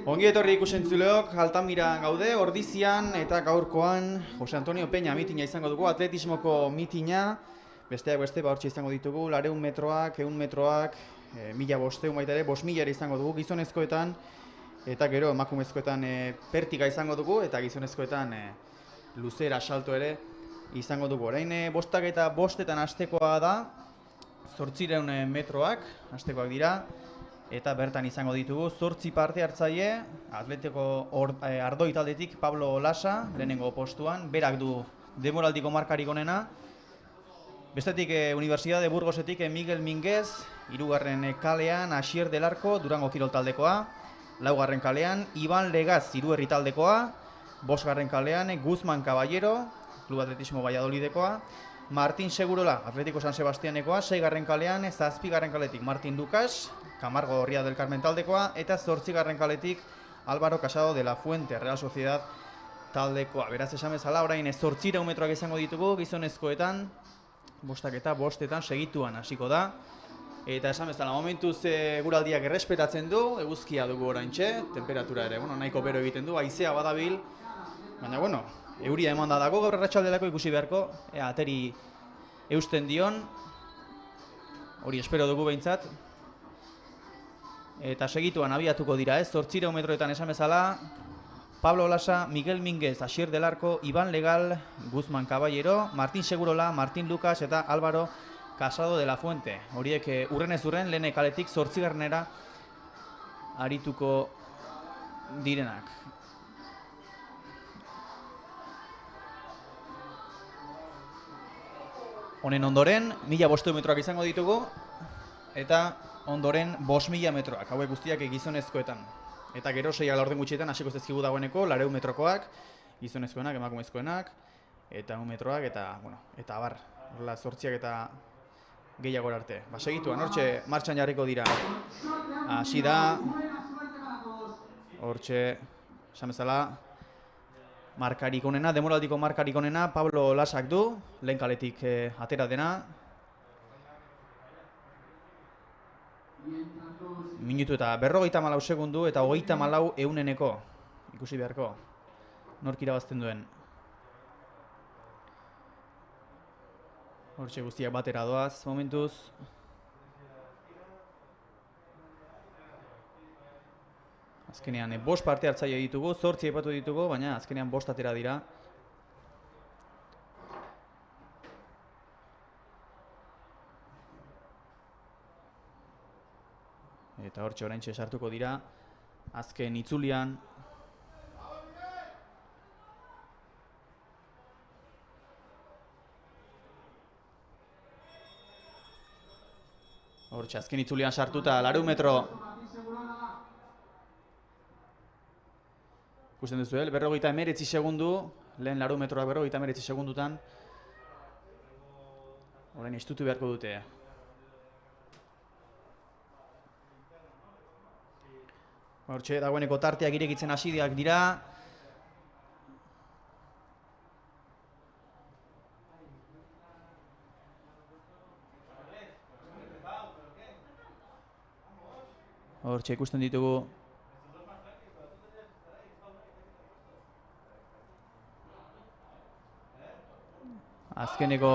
Ongi etorri ikusentzuleok, Altamiran gaude, Ordizian eta gaurkoan Jose Antonio Peña mitina izango dugu, atletismoko mitina. Besteak beste, hortxe izango ditugu, 200 metroak, 100 metroak, 1500 baita ere, 5000 izango dugu gizonezkoetan. Eta gero emakumezkoetan pertika izango dugu eta gizonezkoetan luzera salto ere izango dugu. Orain bostak eta bostetan hastekoa da, 800 metroak hastekoak dira. Eta bertan izango ditugu 8 parte hartzaile, Atletiko Ardoi taldetik Pablo Lasa, lehenengo postuan, berak du demoraldiko markarik onena. Bestetik Universidade Burgosetik Miguel Minguez, 3. kalean Asier del Arco, Durango Kirol taldekoa, 4. kalean Iban Legaz, Iruherri taldekoa, 5. kalean Guzman Caballero, Club Atletismo Valladolidekoa, Martin Segurola, Atletiko San Sebastianekoa, 6. kalean 7. kaletik Martin Dukas, Camargo Ría del Carmen taldekoa, eta 8. kaletik Álvaro Casado de la Fuente, Real Sociedad taldekoa. Beraz esan bezala, orain 800 metroak izango ditugu gizonezkoetan, bostak eta bostetan segituan hasiko da. Eta esan bezala, momentuz eguraldiak errespetatzen du, eguzkia dugu oraintxe, temperatura ere, nahiko bero egiten du, haizea badabil, baina, euria eman da dago, gaur arratsalderako ikusi beharko, ateri eusten dion, hori espero dugu behintzat. Eta segituan abiatuko dira, 800 metroetan esan bezala, Pablo Lasa, Miguel Minguez, Asier del Arco, Iban Legal, Guzman Caballero, Martin Segurola, Martin Lucas eta Álvaro Casado de la Fuente. Horiek urrenez urren, lehen kaletik 8. arituko direnak. Honen ondoren, 1500 metroak izango ditugu, eta ondoren 5000 metroak, hauek guztiak gizonezkoetan. Eta gero 6 gutxietan hasiko zezkigu dagoeneko, 200 metrokoak, gizonezkoenak, emakumezkoenak, eta 100 metroak, eta abar, horrela 8 eta gehiago arte. Segituan, hortxe martxan jarriko dira. Hasi da, hortxe, esan bezala, markarik onena, demoraldiko markarik onena, Pablo Lasak du, lehen kaletik atera dena. Minutu eta 54 segundu eta 34 ehuneneko, ikusi beharko, nork irabazten duen. Hortxe guztiak batera doaz, momentuz. Azkenean 5 parte hartzaile ditugu, 8 aipatu ditugu, baina azkenean 5 atera dira. Eta hortxe oraintxe sartuko dira, azken itzulian. Hortxe azken itzulian sartuta, 200 metro. Ikusten duzu, 59 segundu, lehen 200 metroak 59 segundutan. Orain estutu beharko dute. Hortxe, dagoeneko tarteak irekitzen hasiak dira. Hortxe, ikusten ditugu. Azkeneko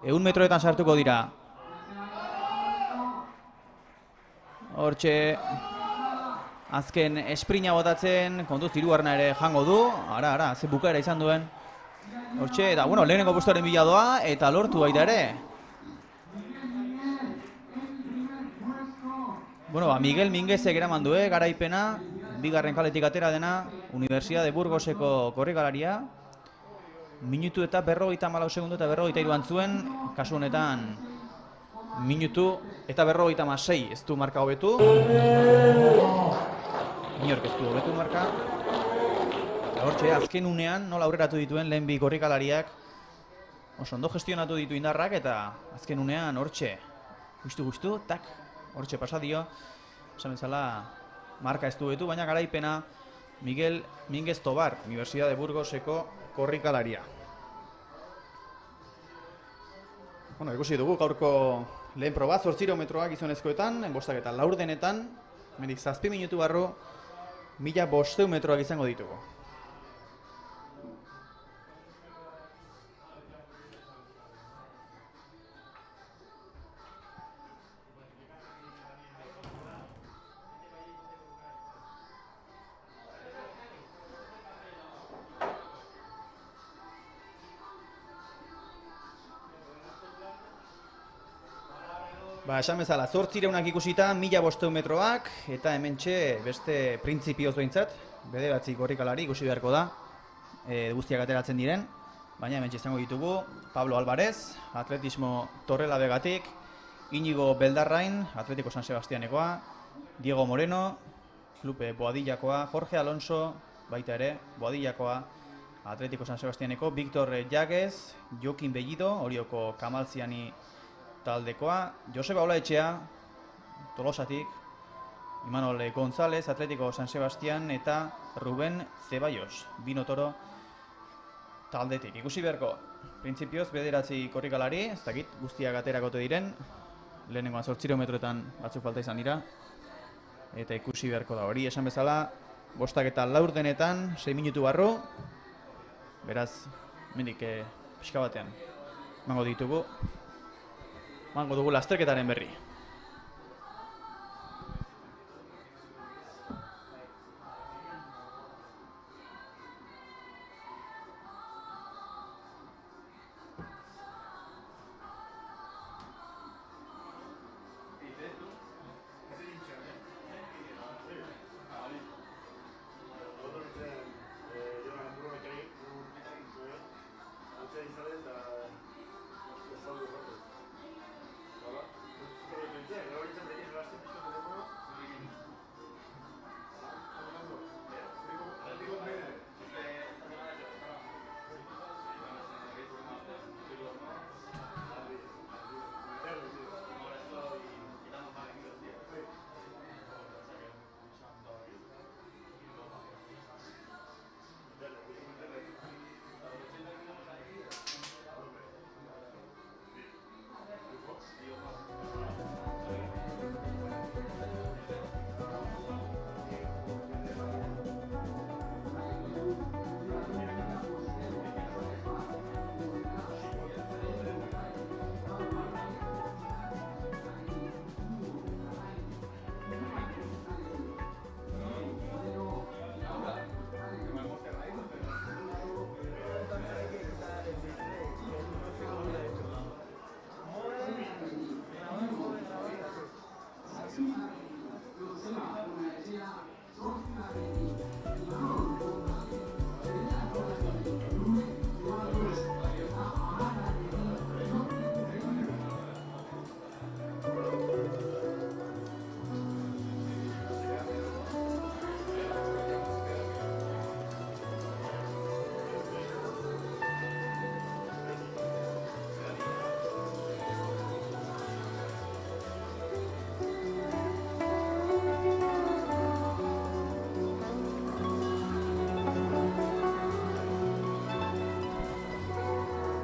100 metroetan sartuko dira. Hortxe, azken esprina botatzen, kontuz 3. ere jango du. Ara, ze bukaera izan duen. Hortxe, eta lehenengo postuaren bila doa, eta lortu baita ere. Miguel Minguezek eraman du, garaipena, 2. kaletik atera dena, Universidade Burgoseko korrikalaria. Minutu eta 54 segundu eta 53 zuen, kasu honetan minutu eta 56 ez du marka hobetu. Inork ez du hobetu marka. Hortxe, azken unean nola aurreratu dituen lehen bi korrikalariak. Oso ondo gestionatu ditu indarrak eta azken unean hortxe. Guztu, tak, hortxe pasadio. Esan bezala, marka ez du hobetu, baina garaipena Miguel Minguez Tobar, Universidade Burgoseko korrikalaria. Bueno, ikusi dugu gaurko lehen proba, 800 metroak gizonezkoetan, bostak eta laurdenetan, hemendik 7 minutu barru, 1500 metroak izango ditugu. Esan bezala, 800 ikusita, 1500 metroak, eta hementxe beste printzipioz behintzat, bederatzi korrikalari ikusi beharko da, guztiak ateratzen diren, baina hementxe izango ditugu, Pablo Alvarez, atletismo Torrelavagatik, Inigo Beldarrain, Atletiko San Sebastianekoa, Diego Moreno, Klupe Boadillakoa, Jorge Alonso, baita ere, Boadillakoa, Atletiko San Sebastianeko, Victor Llagues, Jokin Bellido, Orioko Kamalziani taldekoa, Joseba Olaetxea, Tolosatik, Imanol González, Atletiko San Sebastian, eta Ruben Zeballos, Bino Toro taldetik. Ikusi beharko, printzipioz bederatzi korrikalari, ez dakit, guztiak aterakote diren, lehenengoan 800 metroetan batzuk falta izan dira, eta ikusi beharko da hori, esan bezala, bostak eta laurdenetan, 6 minutu barru, beraz, mendik pixka batean, mango ditugu, lasterketaren berri.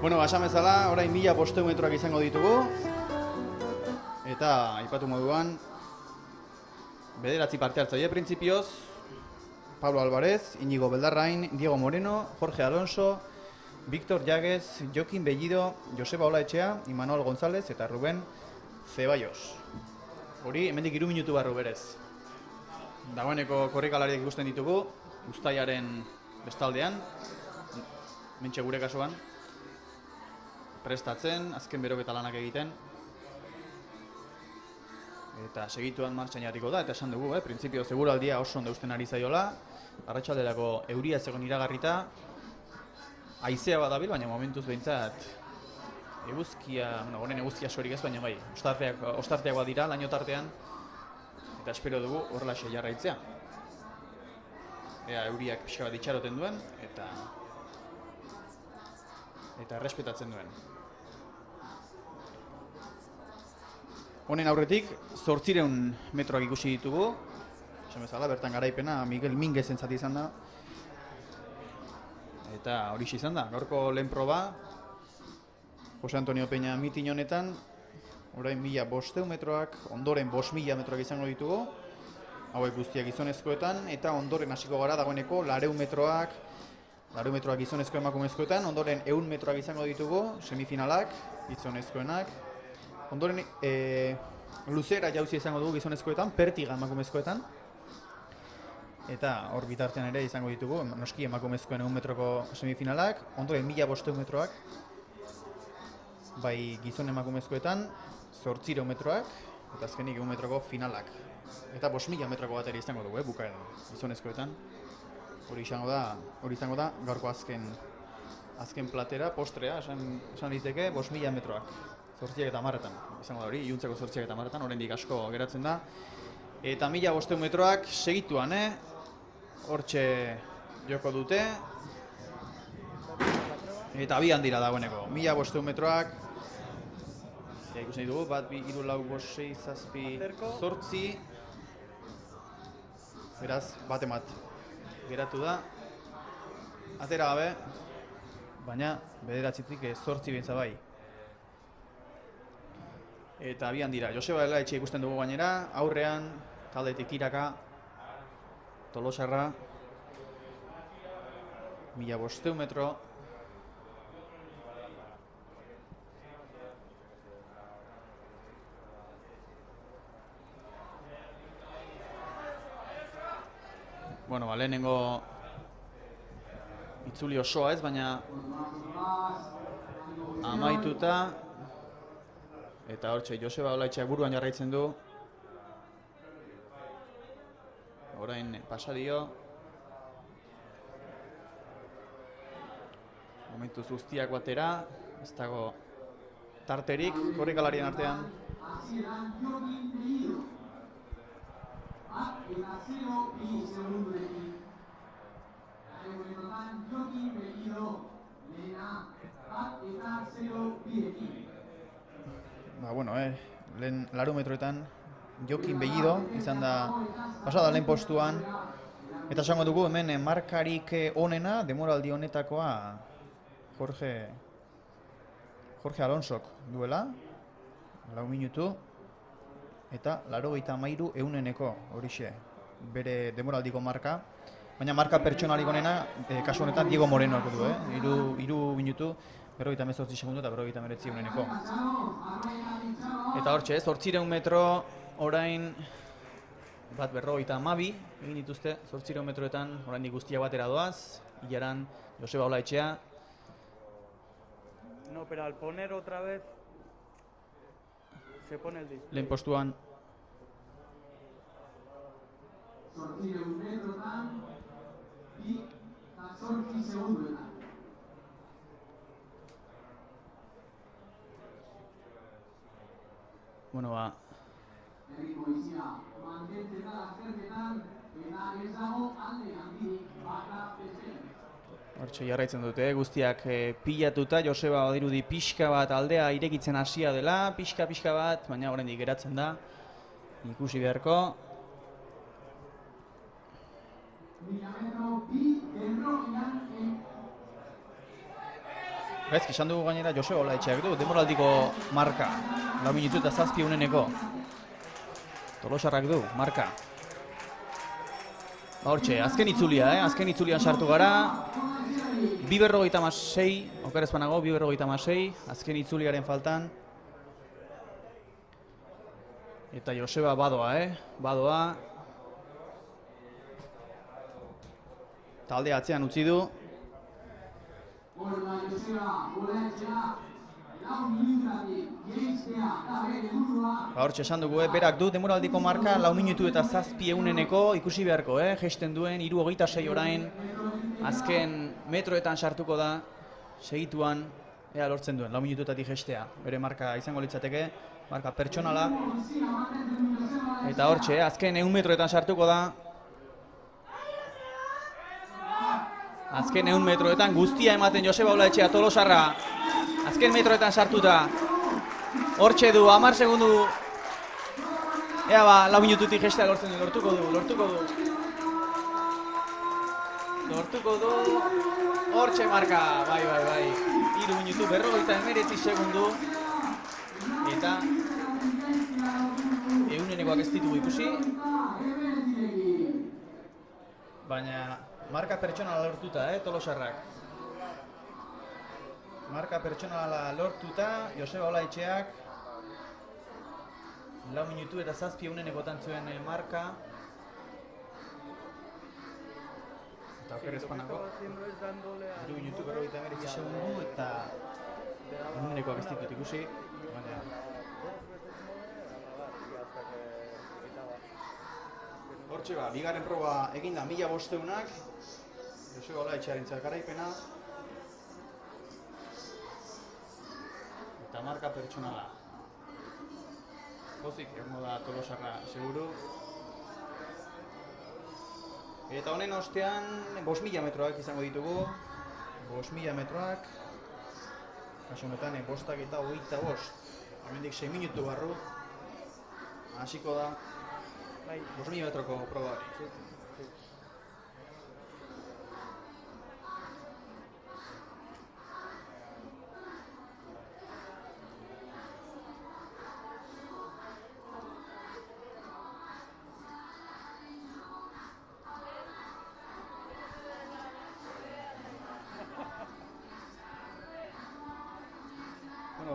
Bueno, esan bezala, orain 1500 metroak izango ditugu, eta aipatu moduan, bederatzi parte hartzaile printzipioz, Pablo Alvarez, Inigo Beldarrain, Diego Moreno, Jorge Alonso, Victor Llagues, Jokin Bellido, Joseba Olaetxea, Imanol González eta Ruben Zeballos. Hori, hemendik 3 minutu barru berez. Dagoeneko korrikalariak ikusten ditugu, Uztailaren bestaldean, mentxe gure kasuan, prestatzen, azken beroketa lanak egiten, eta segituan martxan jarriko da, eta esan dugu, printzipio seguraldia oso ondo eusten ari zaiola, arratsalderako euria ez egon iragarrita, haizea badabil, baina momentuz behintzat eguzkia, honen eguzkia sorik ez, baina bai, ostarteak badira, laino tartean, eta espero dugu horrelaxe jarraitzea. Ea euriak pixka bat itxaroten duen, eta errespetatzen duen. Honen aurretik, 800 metroak ikusi ditugu. Esan bezala, bertan garaipena Miguel Minguez entzati izan da. Eta horixe izan da, gaurko lehen proba. Jose Antonio Peña mitin honetan, orain 1500 metroak, ondoren 5000 metroak izango ditugu, hauek guztiak gizonezkoetan, eta ondoren hasiko gara dagoeneko 400 metroak gizonezko emakumezkoetan, ondoren 100 metroak izango ditugu, semifinalak, gizonezkoenak, ondoren luzera jauzi izango dugu gizonezkoetan, pertiga emakumezkoetan, eta hor bitartean ere izango ditugu, noski emakumezkoen 100 metroko semifinalak, ondoren 1500 metroak, bai gizon emakumezkoetan, 800 metroak, eta azkenik 100 metroko finalak. Eta 5000 metroko bat ere izango dugu, bukaeran gizonezkoetan. Hori izango da gaurko azken platera, postrea, esan diteke, 5000 metroak. 8:10 izango da hori, iluntzeko 8:10, oraindik asko geratzen da. Eta 1500 metroak segituan, hortxe joko dute. Eta abian dira dagoeneko, 1500 metroak. Ikusten ditugu, 1, 2, 3, 4, 5, 6, 7, 8. Beraz, bat geratu da. Atera gabe, baina bederatzitik 8 bintza bai. Eta abian dira, Joseba Elaetxe ikusten dugu gainera, aurrean, taldetik Iraka, Tolosarra, 1500 metro. Bueno, lehenengo itzuli osoa ez, baina amaituta. Eta hortxe, Joseba Olaitxeak buruan jarraitzen du. Orain pasadio. Momentuz guztiak batera, ez dago tarterik, korrikalarien artean. Bueno, lehen 400 metroetan Jokin Bellido izan da pasada lehen postuan. Eta esango dugu hemen markarik onena, denboraldi honetakoa Jorge Alonsok duela, 4 minutu. Eta 83 horixe bere denboraldiko marka. Baina marka pertsonalik onena, kasu honetan Diego Morenoak du, 3 minutu, 58 segundu eta 59 uneneko. Eta hortxe, 800 metro, orain 1:52 egin dituzte 800 metroetan, orain guztia batera doaz, Ilaran, Joseba Olaetxea. No, pero al poner otra vez se pone el disco. Lehen postuan. 800 metrotan, bi 8 segunduetan. Bueno, Herriko izia mantentzen da azterketan, eta ez dago alde handirik bata bezen. hortxe jarraitzen dute, guztiak pilatuta, Joseba badirudi pixka bat aldea irekitzen hasia dela, pixka bat, baina oraindik geratzen da, ikusi beharko. 1000 metro, bi erroian. Gaizki, esan dugu gainera Joseba Olaetxeak du, denboraldiko marka, 4 minutu eta 7 uneneko. Tolosarrak du, marka. Hortxe, azken itzulia, azken itzulian sartu gara. 2:56, oker ez banago, 2:56, azken itzuliaren faltan. Eta Joseba badoa. Talde atzean utzi du. Horra Joseba Olaetxea, 4 minutatik geistea da bere burua. Hortxe esan dugu, berak du denboraldiko marka 4 minutu eta 7 uneneko, ikusi beharko, jeisten duen 3:26 orain, azken metroetan sartuko da, segituan, ea lortzen duen, 4 minututatik geistea, bere marka izango litzateke, marka pertsonala. Eta hortxe, azken 100 metroetan sartuko da. Azken 100 metroetan guztia ematen Joseba Olaetxea Tolosarra. Azken metroetan sartuta. Hortxe du, 10 segundu. Ea 4 minututik gestea lortzen du, lortuko du. Lortuko du, hortxe marka, bai. 3 minutu 59 segundu. Eta egunenekoak ez ditugu ikusi. Baina marka pertsonala lortuta, Tolosarrak. Marka pertsonala lortuta, Joseba Olaetxeak 4 minutu eta 7 egunenekotan zuen marka. Eta oker ezpanako 3 minutu 59 segundu eta egunenekoak ez ditut ikusi. Baina hortxe bigarren proba eginda 1500ak, Joseba Olaetxearentzat garaipena. Eta marka pertsonala. Pozik egongo da Tolosarra seguru. Eta honen ostean 5.000 metroak izango ditugu. 5.000 metroak. Kasu honetan 5:25. Hemendik 6 minutu barru. Hasiko da 5.000 metroko proba hori.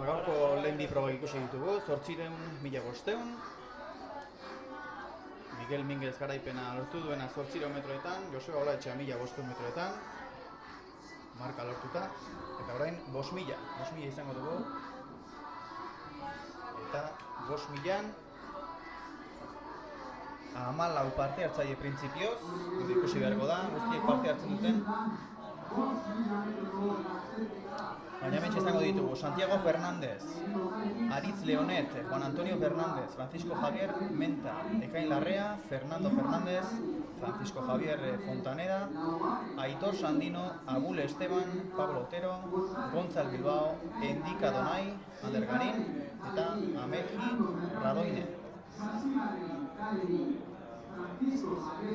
Gaurko lehen bi probak ikusi ditugu, 800, 1500. Miguel Minguez garaipena lortu duena 800 metroetan, Joseba Olaetxea 1500 metroetan. Marka lortuta. Eta orain 5.000 izango dugu. Eta 5.000an 14 parte hartzaile printzipioz. Ikusi beharko da, guztiek parte hartzen duten. Baina hemen izango ditugu Santiago Fernández, Aritz Leonet, Juan Antonio Fernández, Francisco Javier Menta, Ekain Larrea, Fernando Fernández, Francisco Javier Fontaneda, Aitor Sandino, Abul Esteban, Pablo Otero, Gontzal Bilbao, Endika Donai, Ander Garin eta Ameji Radoine.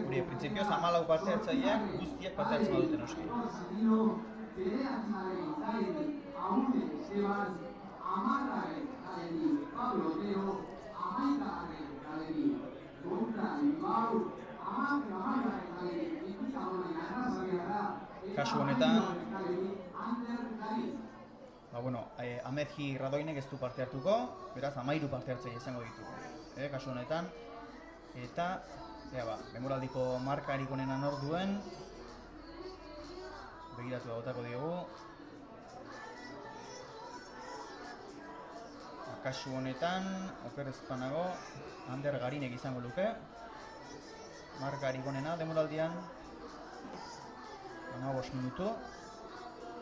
Gure printzipioz 14 parte hartzaileak guztiak parte hartzen badute noski. Kasu honetan, Ameji Radoinek ez du parte hartuko, beraz 13 parte hartzaile izango ditugu. Kasu honetan, eta denboraldiko markarik onena nor duen, begiratu botako diogu. Kasu honetan, oker ezpanago, Ander Garinek izango luke. Markarik onena denboraldian, 5 minutu,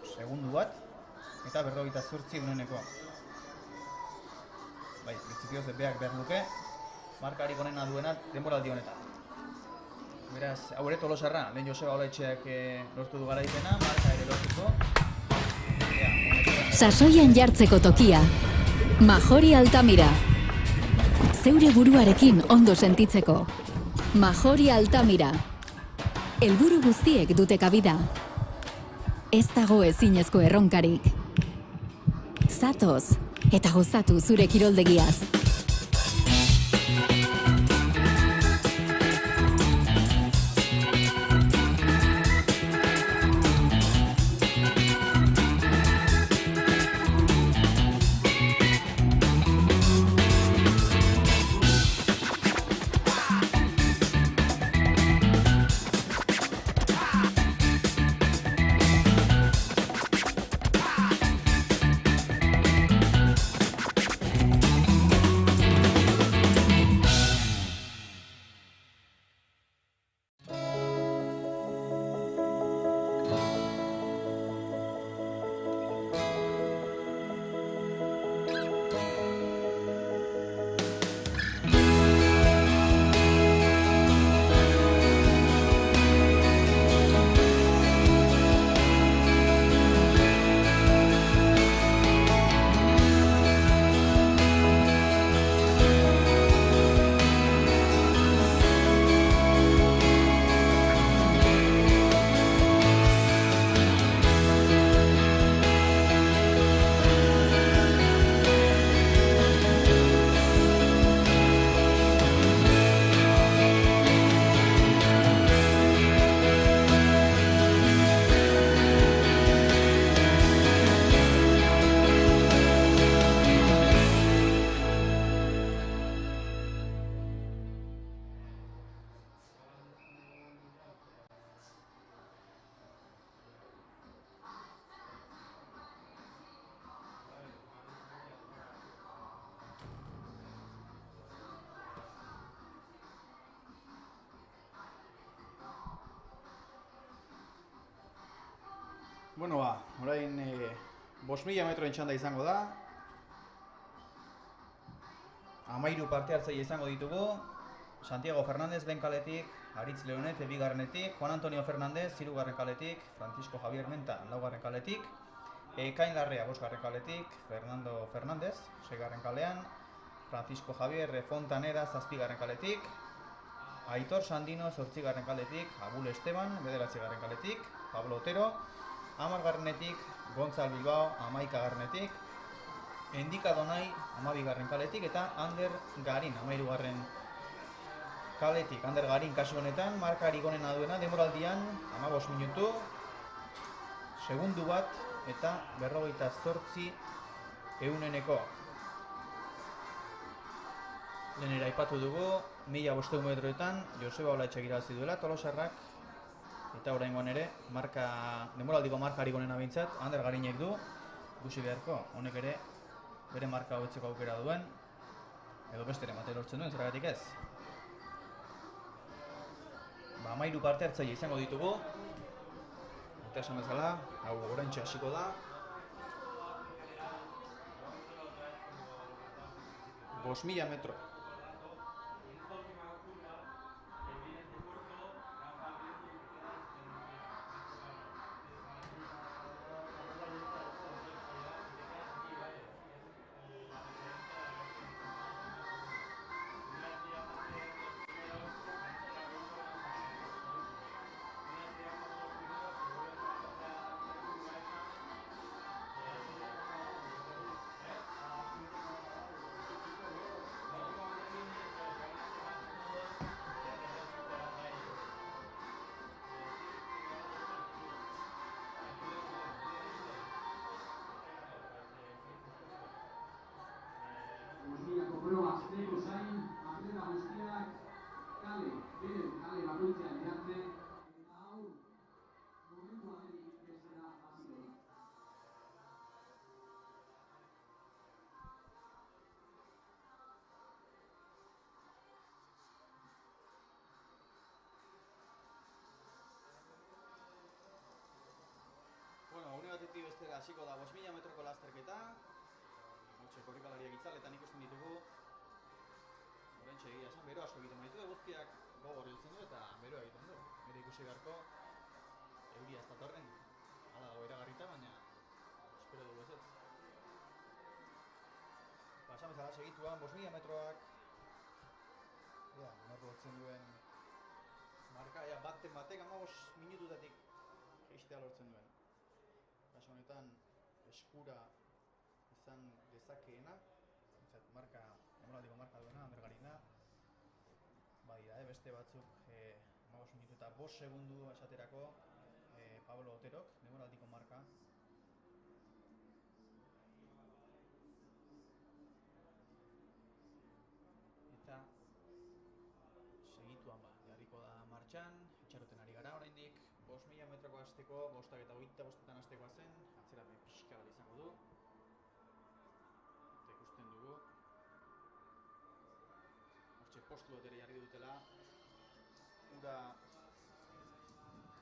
segundu bat, eta 58 eguneneko. Printzipioz beak behar luke, markarik onena duena denboraldi honetan. Beraz, hau ere Tolosarra, lehen Joseba Olaetxeak lortu du garaipena, marka ere lortuko. Sasoian jartzeko tokia. Majori Altamira. Zeure buruarekin ondo sentitzeko. Majori Altamira. Helburu guztiek dute kabida. Ez dago ezinezko erronkarik. Zatoz eta gozatu zure kiroldegiaz. Bueno orain 5.000 metroen txanda izango da. 13 parte hartzaile izango ditugu. Santiago Fernández lehen kaletik, Aritz Leonet bigarrenetik, Juan Antonio Fernández hirugarren kaletik, Francisco Javier Menta laugarren kaletik, Ekain Larrea bosgarren kaletik, Fernando Fernández seigarren kalean, Francisco Javier Fontaneda zazpigarren kaletik, Aitor Sandino zortzigarren kaletik, Abul Esteban bederatzigarren kaletik, Pablo Otero hamargarrenetik, Gontzal Bilbao hamaikagarrenetik, Endika Donai hamabigarren kaletik eta Ander Garin hamairugarren kaletik. Ander Garin kasu honetan markarik onena duena denboraldian 15 minutu, segundu bat eta 58 ehuneneko. Lehenera aipatu dugu 1500 metroetan Joseba Olaetxek irabazi duela Tolosarrak eta oraingoan ere denboraldiko markarik onena behintzat Ander Garinek du. Ikusi beharko honek ere bere marka hobetzeko aukera duen edo besteren bat lortzen duen, zergatik ez. 13 parte hartzaile izango ditugu. Eta esan bezala, hau oraintxe hasiko da. 5.000 metro. Guztiako proba zeko zain, atleta guztiak beren kale bakoitzean ihartzen, eta hau momentu aderik bezala hasiko da. Bueno, une batetik bestera hasiko da 5.000 metroko lasterketa. Hortxe korrikalariak itzaletan ikusten ditugu. Horrentxe egia esan, bero asko egiten baitu, guztiak gogor hiltzen du eta beroa egiten du. Bero ikusi beharko euria ez datorren. Hala dago iragarrita, baina espero dugu ez. Esan bezala segituan 5.000 metroak nork lortzen duen marka, baten batek 15 minututatik jaistea lortzen duen. Kasu honetan eskura izan dezakeena, demoraldiko marka duena, Ander Garina. Badira, beste batzuk 15 minutu eta 5 segundu esaterako Pablo Oterok, demoraldiko marka. Eta segituan jarriko da martxan, itxaroten ari gara oraindik. 5.000 metroko hasteko, 5 eta 25etan hastekoa zen, atzerapen pixka bat izango du. Eta ikusten dugu. Hortxe postu bat ere jarri dutela. Ura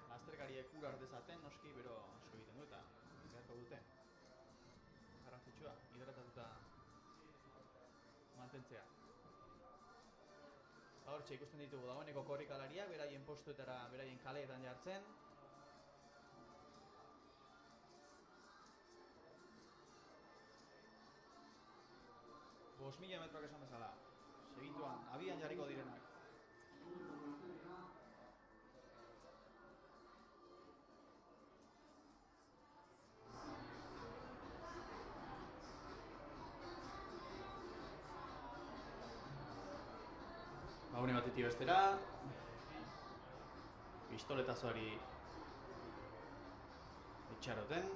lasterkariek ura dezaten, noski, bero asko egiten du eta beharko dute. Garrantzitsua, hidratatuta mantentzea. Hortxe ikusten ditugu dagoeneko korrikalariak, beraien postuetara, beraien kaleetan jartzen. Mila metroak esan bezala, segituan, abian jarriko direnak. Une batetik bestera, pistoletazoari itxaroten.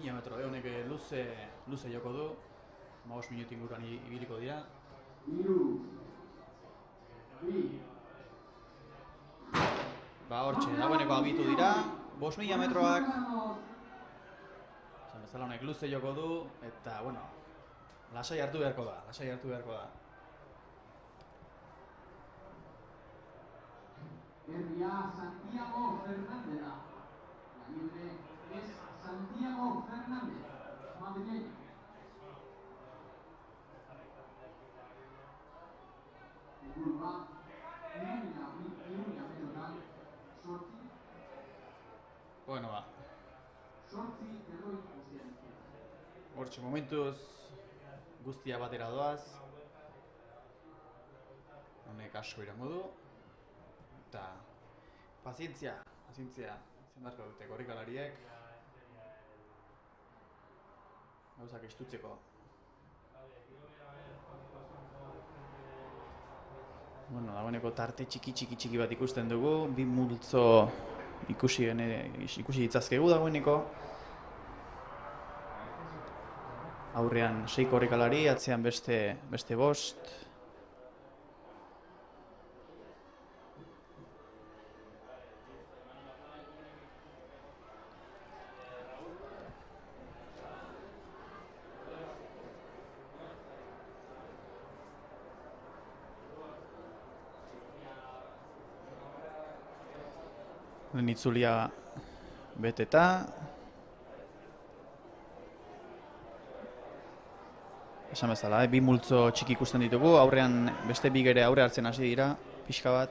Mila metro, honek luze joko du, 5 minutu inguruan ibiliko dira. Hortxe, dagoeneko abitu dira, 5.000 metroak. Esan bezala honek luze joko du, eta, bueno, lasai hartu beharko da. Herria Santiago Fernández da. La libre es Santiago Fernández, madrileño. Curva, Iruña pelotan, sortzi. Bueno, ba. Sortzi berroi guztian. Hortxe momentuz guztia batera doaz. Honek asko irango du. Eta pazientzia. Zenbarko dute korrikalariek. Gauzak estutzeko. Bueno, dagoeneko tarte txiki bat ikusten dugu. Bi multzo ikusi ditzazkegu dagoeneko. Aurrean 6 korrikalari, atzean beste 5. Itzulia beteta. Esan bezala, bi multzo txiki ikusten ditugu, aurrean beste bi ere aurre hartzen hasi dira, pixka bat.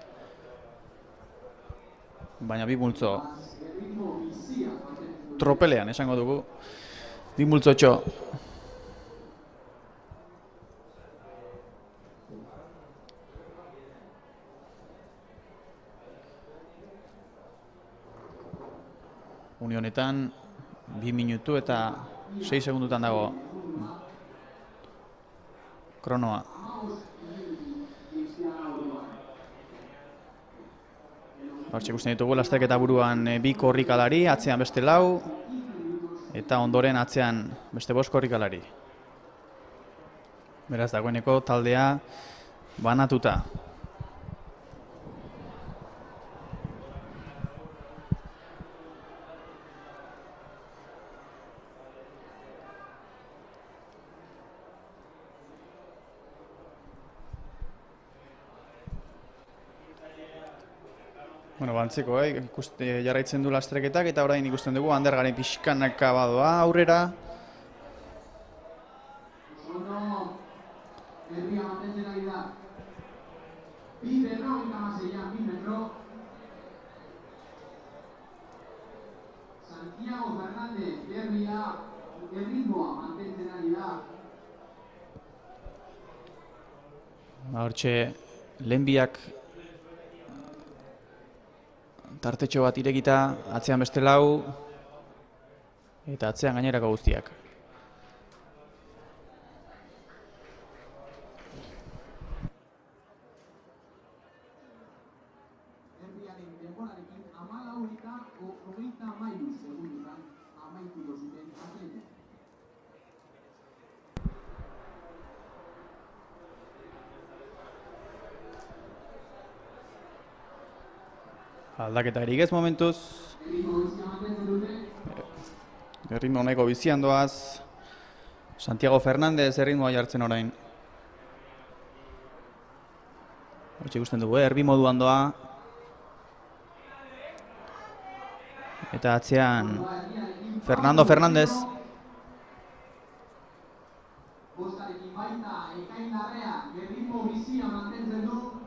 Baina bi multzo tropelean esango dugu. Bi multzo txo. Unionetan 2 minutu eta 6 segundutan dago kronoa. Hortxe ikusten ditugu lasterketa buruan 2 korrikalari, atzean beste 4 eta ondoren atzean beste 5 korrikalari. Beraz dagoeneko taldea banatuta. Bueno, bantzeko, jarraitzen du lasterketak eta orain ikusten dugu Andergaren pixkanaka badoa aurrera. Herria mantentzen ari da. 2 metro. Santiago Fernández, Herria, erritmoa mantentzen ari da. Hortxe, lehenbiak tartetxo bat irekita, atzean beste 4 eta atzean gainerako guztiak. Herriaren denborarekin 14:33 segundutan amaituko zuten atletek. Aldaketa erik ez momentuz. Erritmo nahiko bizian doaz. Santiago Fernández erritmoa jartzen orain. Hortxe ikusten dugu, erbi moduan doa. Eta atzean Fernando Fernández. Bostarekin baita, ekaindarrean, erritmo bizia mantentzen du.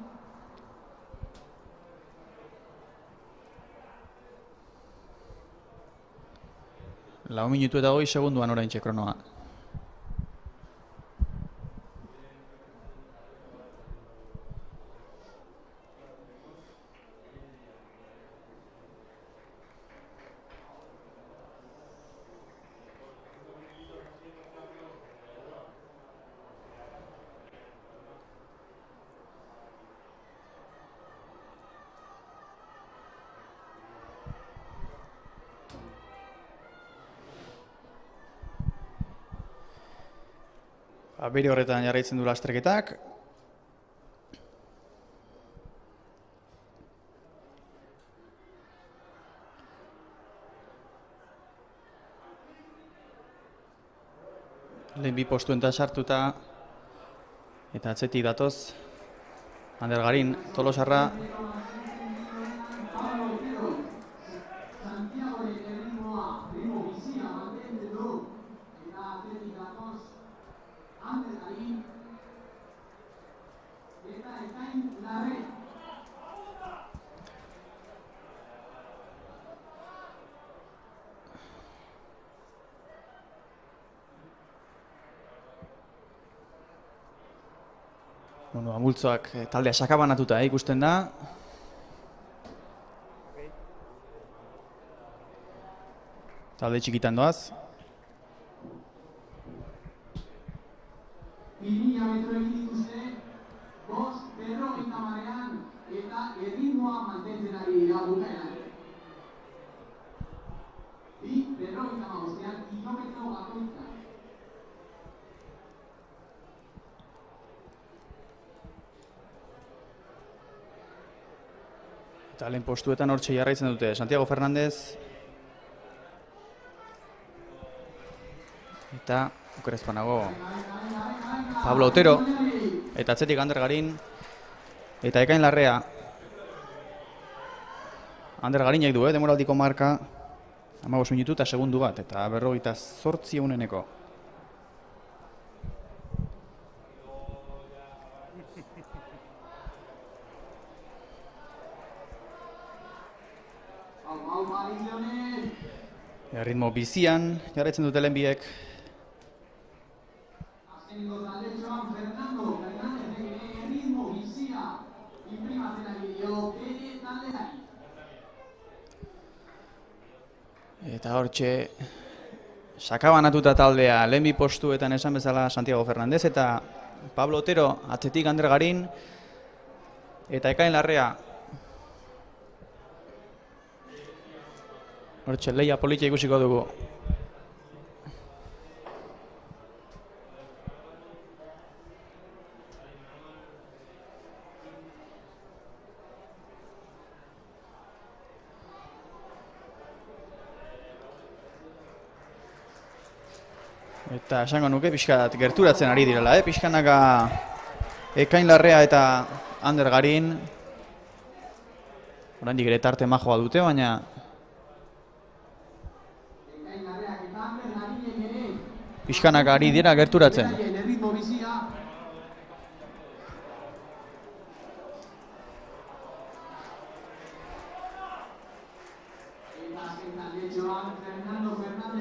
4 minutu eta 20 segunduan oraintxe kronoa. Bere horretan jarraitzen du lasterketak. Lehen 2 postuentan sartuta eta atzetik datoz Andergarin Tolosarra Ander Garin eta Ekain Larrea. Bueno, multzoak taldea sakabanatuta ikusten da. Talde txikitan doaz. 2000 metro egin dituzte, 5:50 eta erritmoa mantentzen ari dira bukaeran. 2:55 kilometro bakoitza. Eta lehen postuetan hortxe jarraitzen dute Santiago Fernández eta okerrezpanago Pablo Otero eta atzetik Ander Garin eta Ekain Larrea. Ander Garinek du, demoraldiko marka 15 minutu eta segundu bat eta 48 eguneneko. Ritmo bizian jarraitzen dute lehen biek. Azkeneko taldetxoan Fernando Fernández ere ritmo bizia inprimatzen ari dio bere taldeari. Eta hortxe sakabanatuta taldea lehen bi postuetan esan bezala Santiago Fernández eta Pablo Otero atzetik Ander Garin eta Ekain Larrea. Hortxe lehia politia ikusiko dugu. Eta esango nuke pixkat gerturatzen ari direla, pixkanaka Ekain Larrea eta Ander Garin. Oraindik ere tarte majoa dute, baina pixkanaka ari dira gerturatzen. Erritmo bizia.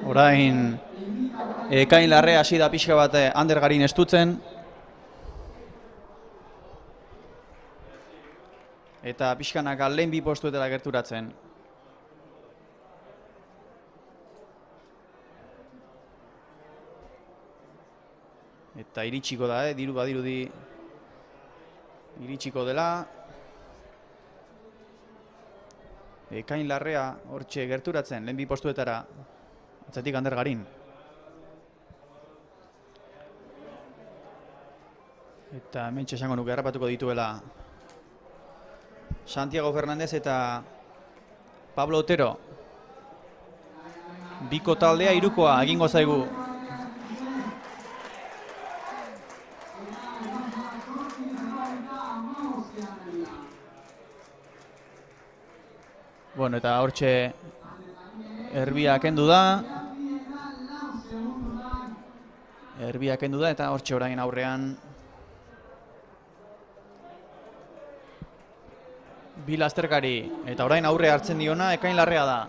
Orain Ekain Larrea hasi da pixka bat Ander Garin estutzen. Eta pixkanaka lehen bi postuetara gerturatzen. Eta iritsiko da, diru badirudi iritsiko dela. Ekain Larrea hortxe gerturatzen, lehen bi postuetara, atzetik Ander Garin. Eta hementxe esango nuke harrapatuko dituela Santiago Fernández eta Pablo Otero. Biko taldea hirukoa egingo zaigu. Bueno, eta hortxe erbia kendu da. Erbia kendu da eta hortxe orain aurrean bi lasterkari eta orain aurre hartzen diona Ekain Larrea da.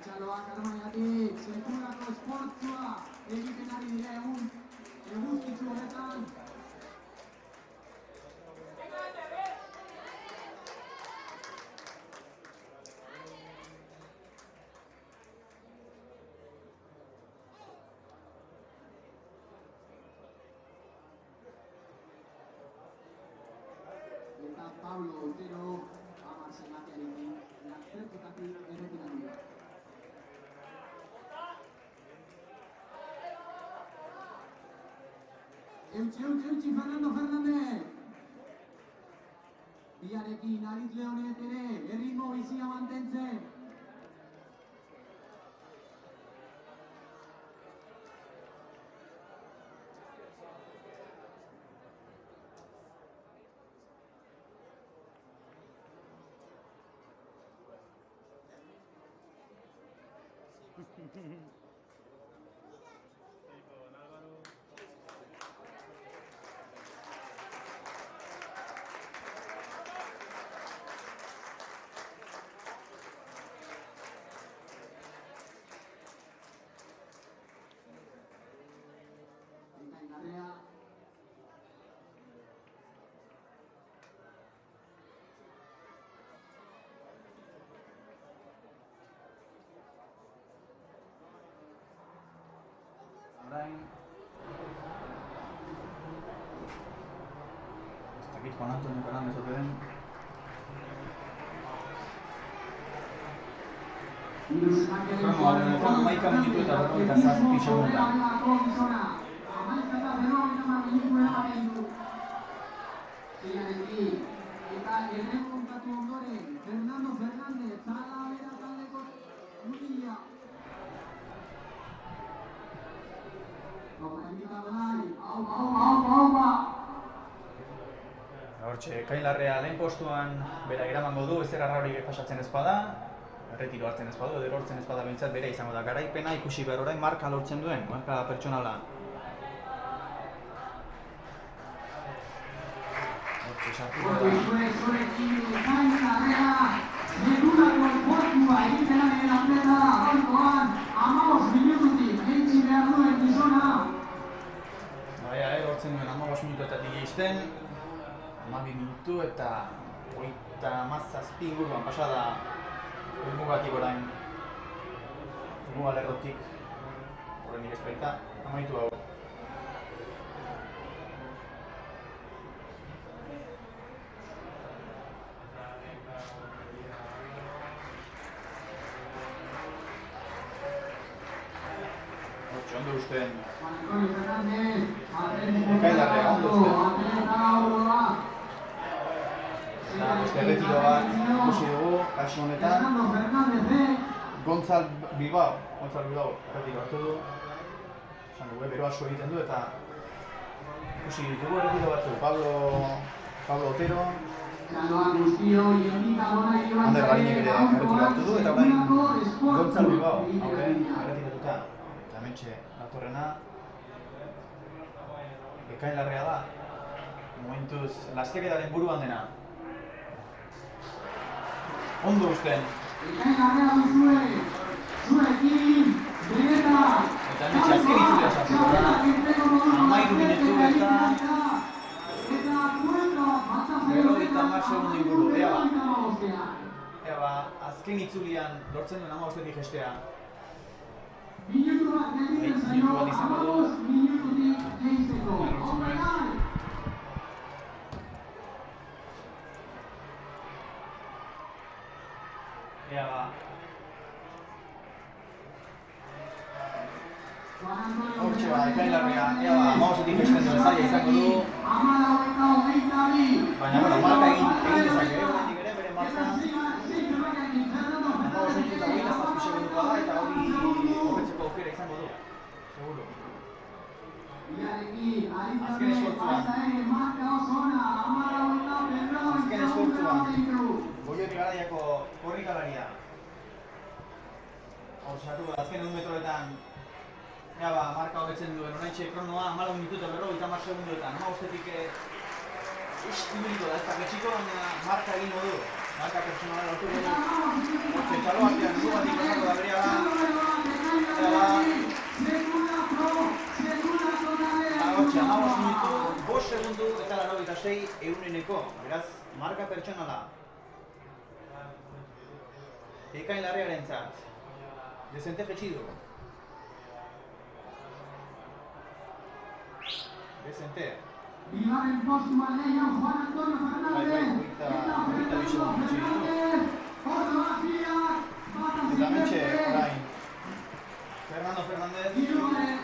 Txaloak armaiatik, zenturako esportzua egiten ari dira egun eguzkitzu honetan. Pablo Otero, hamar zenbakiarekin, lasterketatik erretiratu da. Eutxi, Fernando Fernández! Biarekin, Aritz Leonet ere, erritmo bizia mantentzen. Orain ez dakit Juan Antonio Fernández ote den. Kronoa honetan 11 minutu eta 57 segundu. Eta erremontatu ondoren, Fernando Fernández, Talavera taldeko mutila. Hortxe, Ekain-Larrea lehen postuan bera eramango du, ezer arrarorik pasatzen ez bada, erretiro hartzen ez badu, edo lortzen ez bada behintzat bere izango da garaipena, ikusi behar orain marka lortzen duen, marka pertsonala. Hortxe, sartu da. Segurako portua egiten ari den atleta da, gaurkoan 15 minututik jaitsi behar duen gizona. Baina, lortzen duen 15 minutuetatik jaisten, 12 minutu eta 37 inguruan pasada helmugatik orain, helmuga lerrotik, horrenik ez baita, amaitu hau. Ondo usten. Ekain-Larrea ondo usten. Eta beste erretiro bat ikusi dugu, kasu honetan. Gonzal Bilbao erretiro hartu du. Esan dugu, bero asko egiten du eta ikusi ditugu erretiro batzu. Pablo Otero. Ander Garinek ere erretiro hartu du eta orain Gonzal Bilbao aurren erretiratuta. Hementxe datorrena Ekain-Larrea da, momentuz lasterketaren buruan dena. Ondo usten. Ekain-Larrea duzue, zuekin, bereta. Eta hementxe azken itzulea sartuko da, 13 minutu eta 50 segundu inguru. Ea ba, azken itzulian lortzen duen 15-etik jestea. Minutu bat izango du. Minututik gehitzeko. Ea ba. Hortxe ba, Ekain-Larrea, ea ba, 15-etik jesten duen zaila izango du. Baina, bueno, marka egin dezake, oraindik ere, bere marka. 15 eta 27 segundukoa da eta hori hobetzeko aukera izango du. Seguro. Azken esfortzuan. Goioti Garaiako korrikalaria. Hor sartu da, azken 1 metroetan. Ea ba, marka hobetzen duen, oraintxe kronoa 14 minutu eta 50 segunduetan. 15-etik istibuliko da, ez da betxiko, baina marka egingo du. Marka pertsonala lortu dugu. Hortxe, txalo artean, dugatik pasako da berea da. Hortxe, 15 minutu, 5 segundu eta 96 ehuneneko. Beraz, marka pertsonala. Ekain-Larrearentzat. Dezente jetxi du. Dezente. Bigarren postua lehian Juan Antonio Fernández. Hogeita bi segundu gutxi ditu. Fotografiak. Eta mentxe, orain. Fernando Fernández, bigarren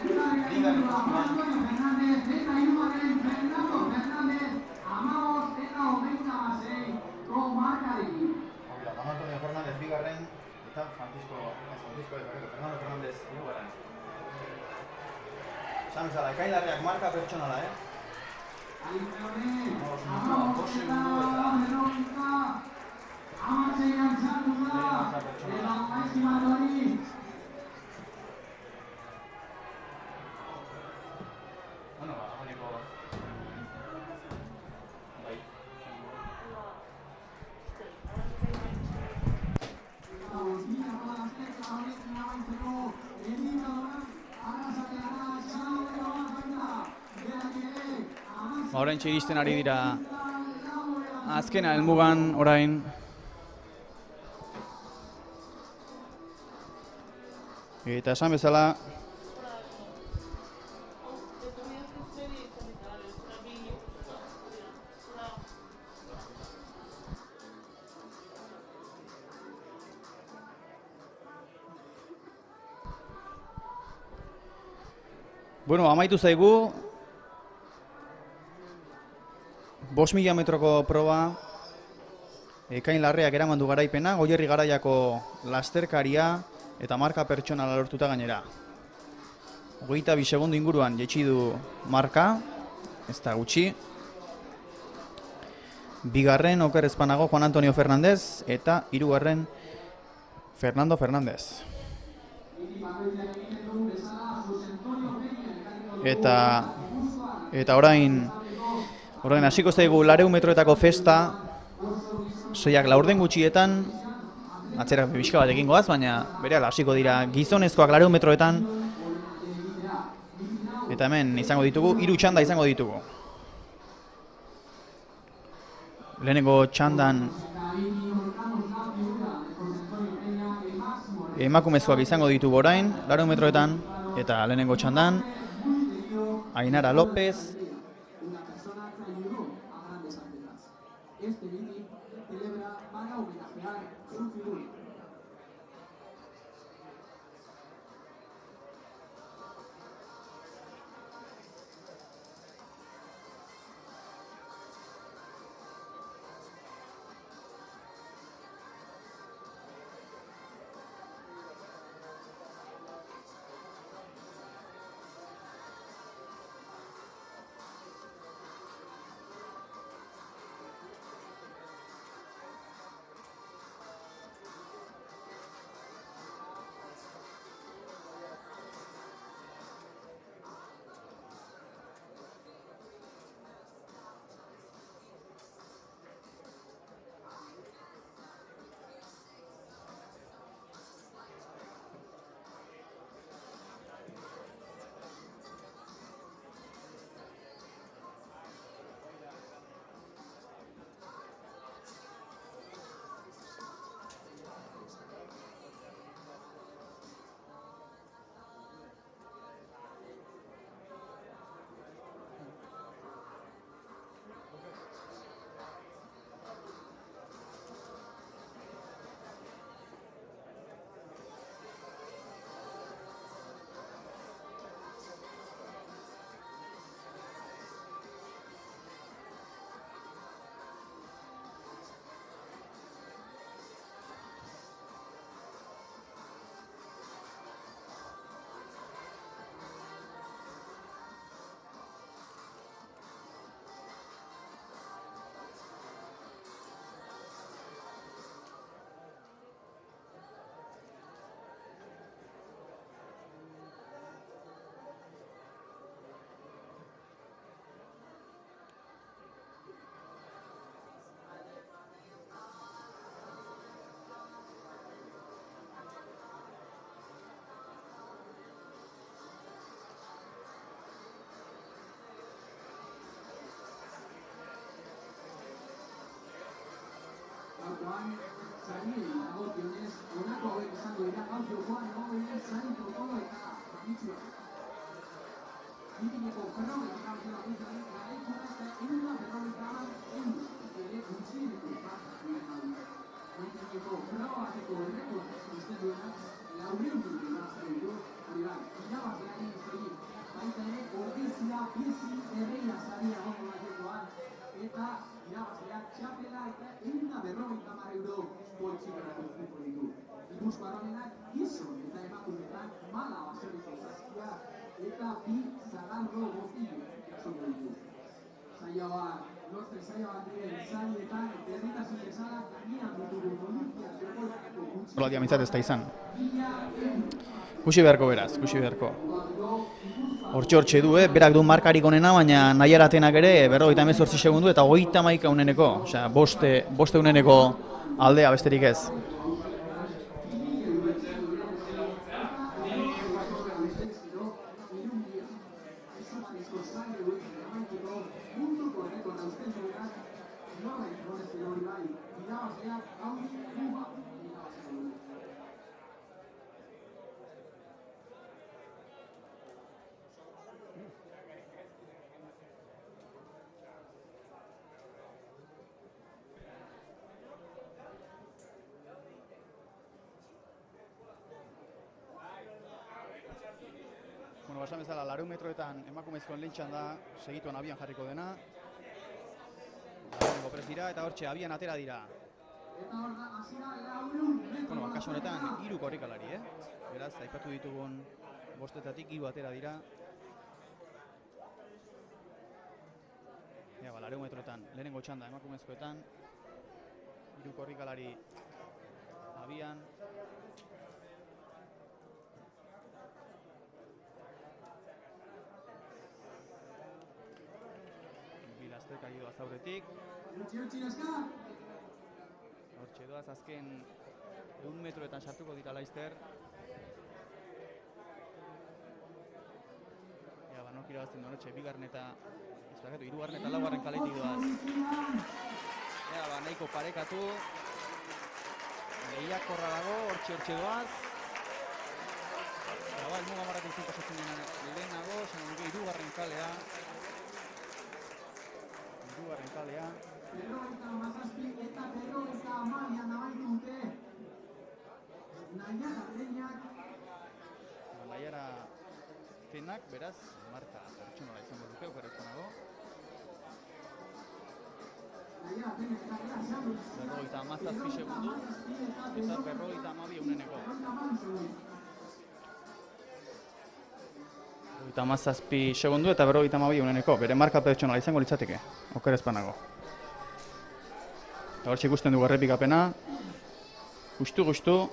postuan. Antonio Fernández eta hirugarren Fernando Fernández 15 eta 26 markarekin. Juan Antonio Fernández bigarren eta Fernando Fernández hirugarren. Esan bezala, ekainlarriak marka pertsonala, Bueno, dagoeneko bai. Oraintxe iristen ari dira azkena helmugan orain. Eta esan bezala bueno, amaitu zaigu 5.000 metroko proba, ekain larreak eraman du garaipena, Goierri Garaiako lasterkaria eta marka pertsonala lortuta gainera. 22 segundu inguruan jaitsi du marka, ez da gutxi. Bigarren oker ezpanago Juan Antonio Fernández eta hirugarren Fernando Fernández. Eta orain hasiko zaigu 400 metroetako festa, soiak laurden gutxietan, atzera pixka bat egingo az, baina berehala hasiko dira gizonezkoak 400 metroetan, eta hemen izango ditugu, 3 txanda izango ditugu. Lehenengo txandan emakumezkoak izango ditugu orain, 400 metroetan, eta lehenengo txandan Ainara López, este meeting celebra para homenajear su figura. Juan, sari dagokionez, honako hauek izango dira gaurkoan egongo sari protokolo eta tradizioa. Mitineko ferrogetik gauzela guztiaren garaiko Aldia mintzat ez da izan. Kusi beharko beraz, kusi beharko. Hortxe du, berak du markarik onena, baina Naiaratenak ere 58 segundu eta 31 uneneko. Osea, boste uneneko aldea besterik ez. Bueno, basan bezala, 200 metroetan emakumezkoen lehentxan da, segituan abian jarriko dena. Dagoeneko prest dira eta hortxe abian atera dira. Bueno, kasu honetan 3 korrikalari, Beraz, aipatu ditugun bostetatik 3 atera dira. Ja, 200 metroetan lehenengo txanda emakumezkoetan. 3 korrikalari abian. Kaidu azauretik. Hortxe doaz azken 100 metroetan sartuko dira laizter. Ja, banok irabazten duen hortxe, 2. eta 3. eta 4. kaletik doaz. Ja, nahiko parekatu. Lehiakorra dago, hortxe doaz. Ja, elmuga marrak izin pasatzen dena lehenago, esan dugu 3. kalea. 2. kalea. Naiara tenak, beraz, marka pertsonola izango duke, okerrezkonago. 57 segundu eta 52 uneneko. 57 segundu eta 52 uneneko. Bere marka pertsonala izango litzateke, okerrezpanago. Hortxe ikusten dugu errepikapena. Gustu.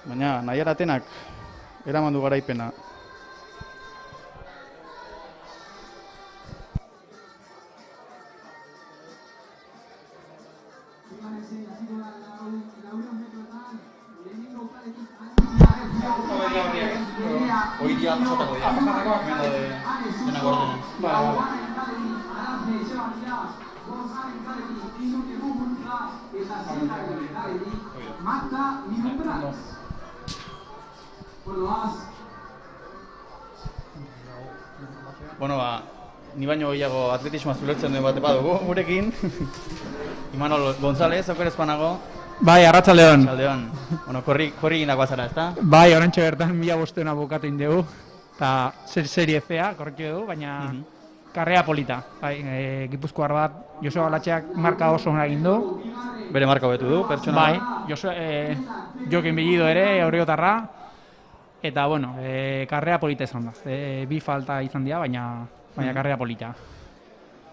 Baina Naiara tenak eraman du garaipena. Hoy día pasatako dira. Dena gordenen. Bueno, ni baino gehiago atletismoa zulertzen duen bat badugu gurekin. Imanol González, okerrezpanago. Bai, arratsaldeon. Arratsaldeon. Bueno, korri egindako zara, ezta? Bai, oraintxe bertan 1500 bukatu egin dugu. Eta serie C-a korritu dugu, baina karrea polita. Bai, Gipuzkoar bat, Joseba Latxeak marka oso ona egin du. Bere marka hobetu du, pertsona. Bai, Jokin Billido ere, Orriotarra. Eta, bueno, karrea polita izan da. 2 falta izan dira, baina karrea polita.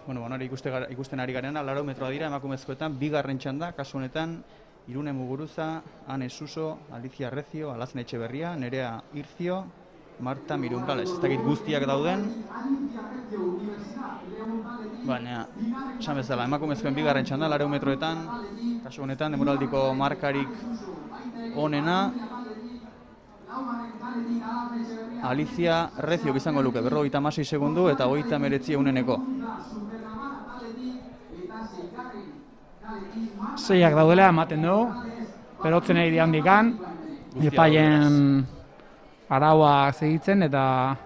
Bueno, hori ikusten ari garena, 400 metroa dira emakumezkoetan, 2. txanda, kasu honetan, Irune Muguruza, Ane Suso, Alicia Recio, Alazen Etxeberria, Nerea Ircio, Marta Mirumbrales. Ez dakit guztiak dauden. Baina, esan bezala, emakumezkoen 2. txanda, 400 metroetan, kasu honetan, demoraldiko markarik onena. Alicia Recio izango luke, 56 segundu eta 39 uneneko. 6ak daudela ematen du, berotzen egin handikan, epaien arauak segitzen eta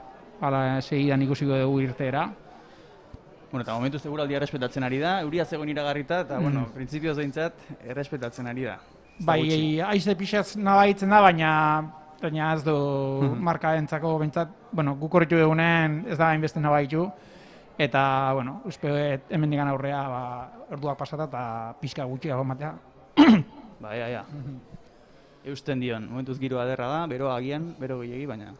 segidan ikusiko dugu irteera. Bueno, eta momentuz eguraldia errespetatzen ari da, euria zegoen iragarrita, eta, bueno, printzipioz behintzat errespetatzen ari da. Bai, haize pixaz nabaitzen da, baina ez du markaentzako behintzat, bueno, guk horretu egunen ez da hainbeste nabaitu, eta, bueno, uste hemendik aurrea orduak pasata eta pixka gutxiago matea. Bai. Eusten dion, momentuz giroa ederra da, beroa agian, bero gehiagi, baina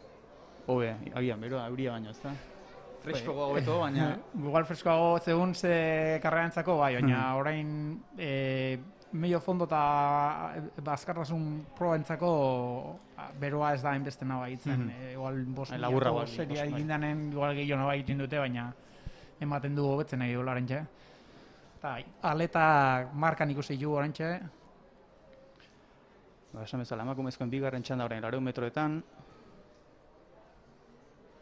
hobe, agian, beroa euria baino, ez da? Freskoago beto, baina... Igual freskoago zegoen ze karrerantzako, bai, baina orain medio fondo eta azkartasun probentzako beroa ez da hainbeste nabaitzen. Igual bost miliako seria egindanen, igual gehiago nabaitzen dute, baina ematen du hobetzen nahi duela orantxe. Eta aleta markan ikusi du orantxe. Esan bezala, emakumezkoen bigarren txanda orain 400 metroetan.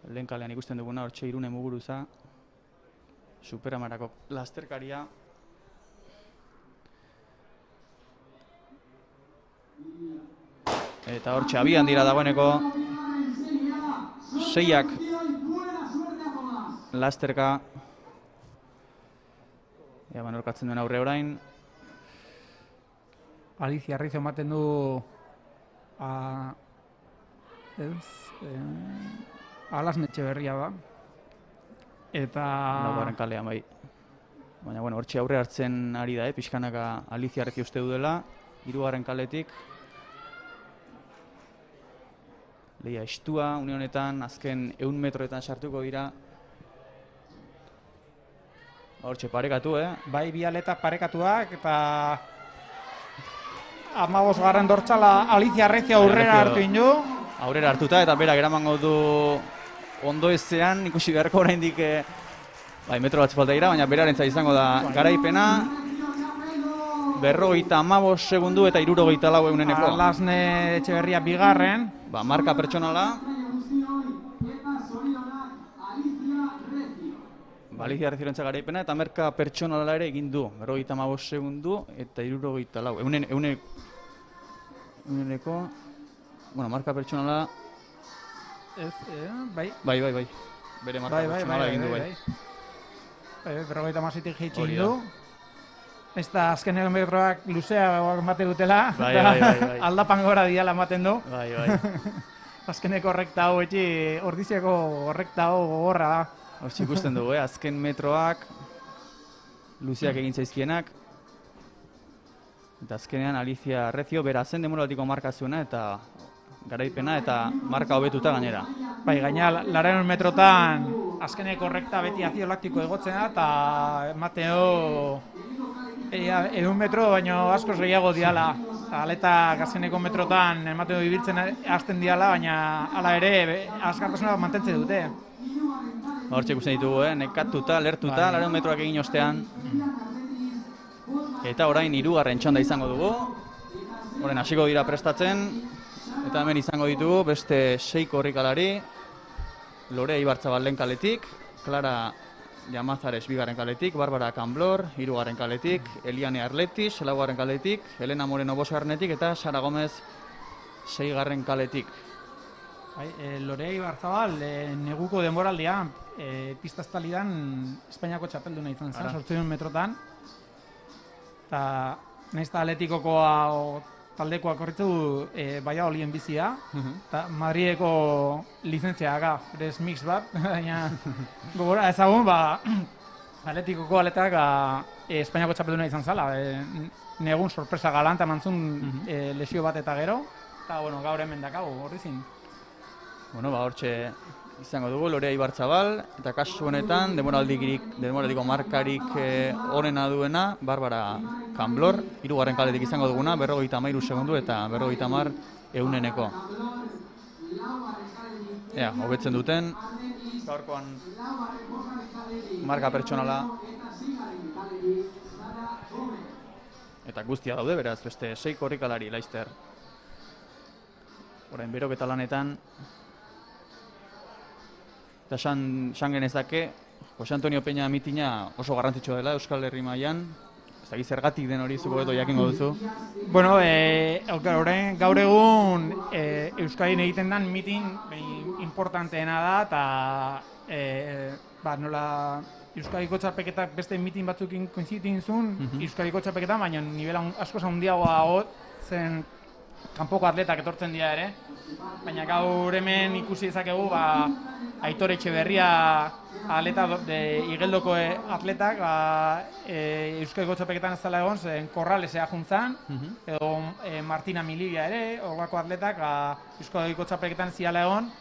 Lehen kalean ikusten duguna, hortxe Irune Muguruza. Superamarako lasterkaria. Eta hortxe abian dira dagoeneko. Seiak lasterka. Ea banorkatzen duen aurre orain. Alicia Recio ematen du Alasne Etxeberria da. Eta... Laugarren kalean bai. Baina, bueno, hortxe aurre hartzen ari da, pixkanaka Alicia Recio uste dudela. 3. kaletik. Leia estua, une honetan, azken 100 metroetan sartuko dira. Hortxe parekatu, Bai, bi aletak parekatuak, eta 15. dortzala Alicia Recio aurrera hartu indu. Aurrera hartuta, eta berak eramango du ondo ezean, ikusi beharko oraindik metro bat falta dira, baina berarentzat izango da garaipena. 55 segundu eta 64 eguneneko. Alasne Etxeberria bigarren. Marka pertsonala. Alicia Reciorentzat garaipena eta marka pertsonala ere egin du. 55 segundu eta 64. Eguneneko. Bueno, marka pertsonala... Bai. Bai. Bere marka pertsonala egin du, bai. 56 jeitxe egin du. Ez da azken metroak luzeagoak ematen dutela. Bai. Aldapan gora diala ematen du. Bai. Azkeneko rekta hau etxi, ordiziako rekta hau gogorra da. Hortxe ikusten dugu, azken metroak, luzeak egin zaizkienak. Eta azkenean Alicia Recio bera zen demoraldiko marka zuena eta garaipena eta marka hobetuta gainera. Bai, gaina 400 metrotan azkeneko rekta beti azio laktiko egotzen da eta emateo 100 metro baino askoz gehiago diala. Aletak azkeneko metrotan emateo ibiltzen hasten diala, baina hala ere azkartasuna mantentzen dute. Hortxe ikusten ditugu, nekatuta, lertuta, 400 metroak egin ostean. Eta orain 3. txanda izango dugu. Orain hasiko dira prestatzen. Eta hemen izango ditugu beste 6 korrikalari. Lorea Ibarzabal lehen kaletik, Clara Llamazares 2. kaletik, Barbara Camblor 3. kaletik, Eliane Arletis 4. kaletik, Elena Moreno 5. eta Sara Gomez 6. kaletik. Lorea Ibarzabal neguko denboraldian pista estalidan Espainiako txapelduna izan zen, 800 metrotan. Eta nahiz eta Atleticokoa taldekoak horretzu baia olien bizia, eta Madrideko lizentziaga, berez mix bat, baina gogora ezagun, Atleticoko aletak Espainiako txapelduna izan zala, negun sorpresa galanta mantzun lesio bat eta gero, eta gaur hemen dakago, horri zin. Bueno, hortxe izango dugu Lorea Ibarzabal, eta kasu honetan denboraldiko markarik onena duena Barbara Camblor, 3. kaletik izango duguna, 53 segundu eta 50 eguneneko. Hobetzen duten, gaurkoan marka pertsonala eta guztia daude, beraz, beste 6 korrikalari laizter. Orain beroketa lanetan, eta san genezake, Jose Antonio Peña mitina oso garrantzitsua dela Euskal Herri mailan. Ez dakit zergatik den hori zuko beto jakingo duzu. Bueno, gaur egun Euskadin egiten den mitin importanteena da, eta nola Euskadiko txapelketak beste mitin batzukin koinzitin zuen, Euskadiko txapelketan, baina nivela askoz handiagoa zen kanpoko atletak etortzen dira ere. Baina gaur hemen ikusi dezakegu Aitor Etxeberria atleta igeldoko atletak Euskadiko txapelketan ez dela egon, zen Korralesea juntzan, edo Martina Milibia ere, horrelako atletak Euskadiko txapelketan ziala egon,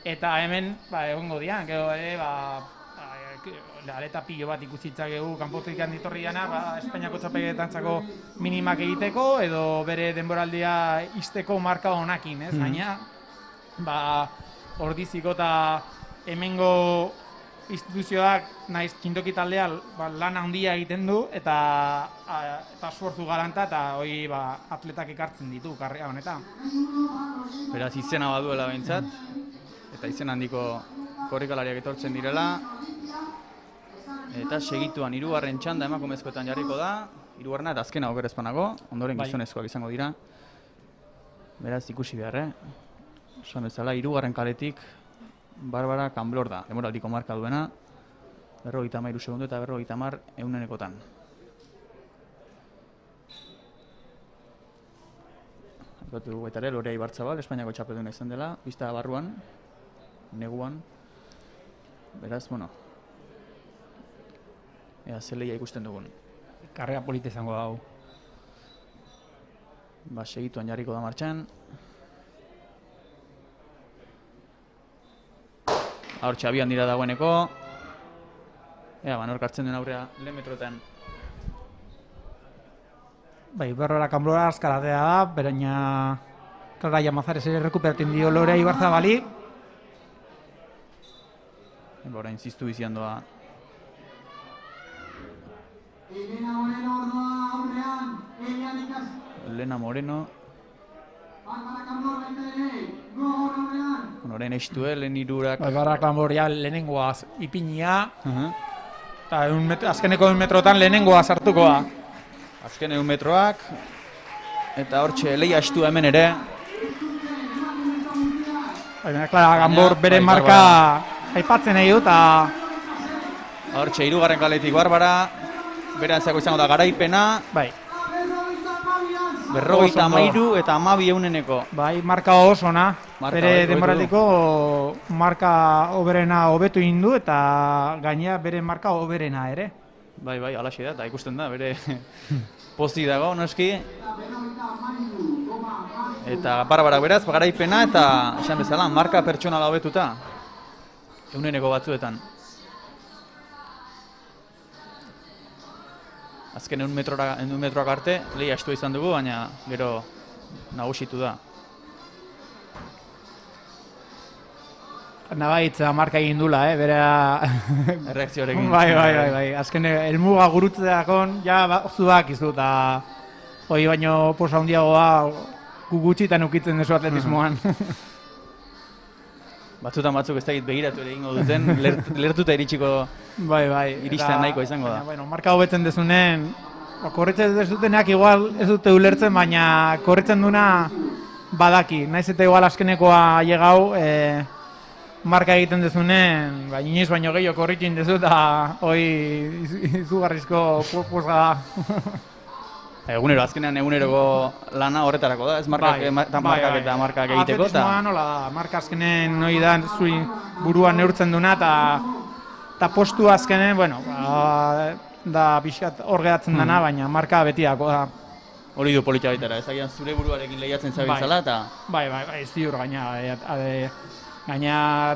eta hemen egongo dian, gero ere aleta pilo bat ikusitzakegu kanpotik handitorri dana, Espainiako txapelketantzako minimak egiteko edo bere denboraldia izteko marka honakin, ez? Baina, Ordiziko eta hemengo instituzioak naiz txintoki taldea lan handia egiten du eta esfortzu galanta eta hori atletak ekartzen ditu karrera honetan. Beraz izena baduela behintzat, eta izen handiko korrikalariak etortzen direla. Eta segituan 3. txanda emakumezkoetan jarriko da, 3. eta azkena okerrezpanago, ondoren gizonezkoak izango dira. Beraz ikusi behar, esan bezala, 3. kaletik Barbara Camblor da, demoraldiko marka duena, 53 segundo eta 50 eunenekotan. Aipatu dugu baita ere, Lorea Ibarzabal, Espainiako txapelduna izan dela, pista barruan, neguan, beraz, ea zeleia ikusten dugun. Karrera polita izango da hau. Segituan jarriko da martxan. Hortxe abian dira dagoeneko. Ea, nork hartzen den aurrea lehen metroetan. Barbara Camblora azkaratea da, beraina Clara Llamazares ere rekuperatzen dio Lorea Ibarzabali. Orain ziztu bizian doa. Elena Moreno. Orain eistu, lehen irurak. Barbara Camblora lehenengoaz ipinia. Eta azkeneko 1 metrotan lehenengoa sartuko da. Azken 1 metroak. Eta hortxe lehia estu hemen ere. Clara Camblor bere marka aipatzen nahi dut. Hortxe 3. kaletik Barbara. Berantzako izango da garaipena. 53 eta 12 euneneko. Marka oso ona. Bere denboraldiko marka oberena hobetu egin du eta gainera bere marka oberena ere. Bai, alaxe da, eta ikusten da, bere pozik dago, noski. Eta Barbarak beraz, garaipena eta esan bezala, marka pertsonala hobetuta. Euneneko batzuetan. Azken 1 metroak arte, lehia estua izan dugu, baina gero nagusitu da. Nabaitza marka egin dula, bera... Erreakzioarekin. Bai. Azken helmuga gurutzeakon, zuak izu, eta hori baino posa handiagoa gutxitan ukitzen dezu atletismoan. Batzutan batzuk ez dakit begiratu ere egingo duten, lertuta iritsiko iristen nahiko izango da. Marka hobetzen dezunen, korritzen dezutenak igual ez dute ulertzen, baina korritzen duna badaki. Naiz eta igual azkenekoa llegau, marka egiten dezunen, inoiz baino gehiago korritzen dezu eta hoi izugarrizko posa da. Azkenean eguneroko lana horretarako da, ez markak eta markak egiteko. Atletismoa nola da, marka azkenen hori da zui buruan neurtzen duna eta postu azkenen, da pixkat hor geratzen dana, baina marka betiako da. Hori du polita baitara, ez agian zure buruarekin lehiatzen zabiltzala eta... Bai, ziur gaina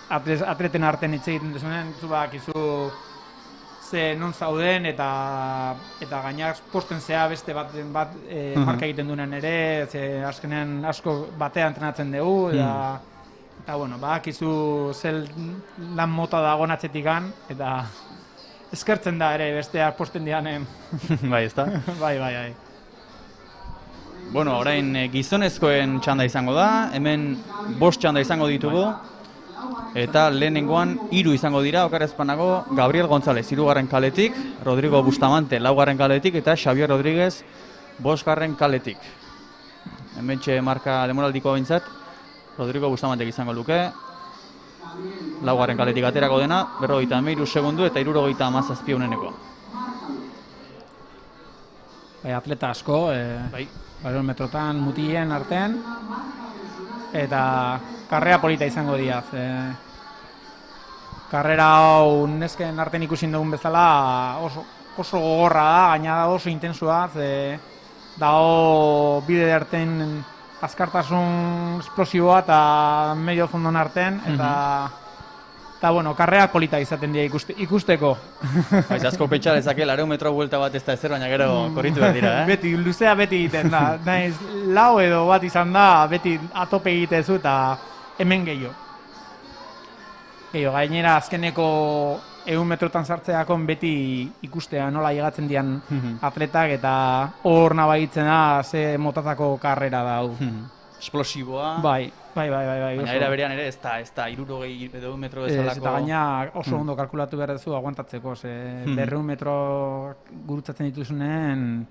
atleten artean hitz egiten desunen, zu bakizu non zauden eta gaina posten zea beste bat marka egiten duenen ere, azkenean asko batean entrenatzen dugu, eta badakizu zel lan mota dagoen atzetikan, eta eskertzen da ere besteak posten dianen. Bai, ezta? Bai. Orain gizonezkoen txanda izango da, hemen 5 txanda izango ditugu, eta lehenengoan 3 izango dira, okerrezpanago Gabriel González 3. kaletik, Rodrigo Bustamante 4. kaletik, eta Xavier Rodríguez 5. kaletik. Hementxe marka demoraldiko bintzat, Rodrigo Bustamantek izango luke. laugarren kaletik aterako dena, 53 segundu eta 77 uneneko. Bai, atleta asko, Bai. 100 metrotan mutilen artean, eta karrera polita izango diaz. Karrera hau nesken artean ikusin dugun bezala oso gogorra da, gaina oso intensua, dago bide artean azkartasun esplosiboa eta medio fondon artean, eta bueno, karrera polita izaten dira ikusteko. Baiz, asko pentsa dezake 100 metro buelta bat ez da ezer, baina gero korritu behar dira, Beti, luzea beti egiten da. Naiz, lau edo bat izan da, beti atope egitezu eta hemen gehiago. Gainera azkeneko 100 metrotan sartzeakon beti ikustea nola llegatzen dian atletak eta hor nabaitzen da ze motatako karrera da hau. Esplosiboa. Bai. Baina era berean ere ez da 60 edo 100 metro bezalako. Eta gaina oso ondo kalkulatu behar duzu aguantatzeko, 200 metro gurutzatzen dituzunen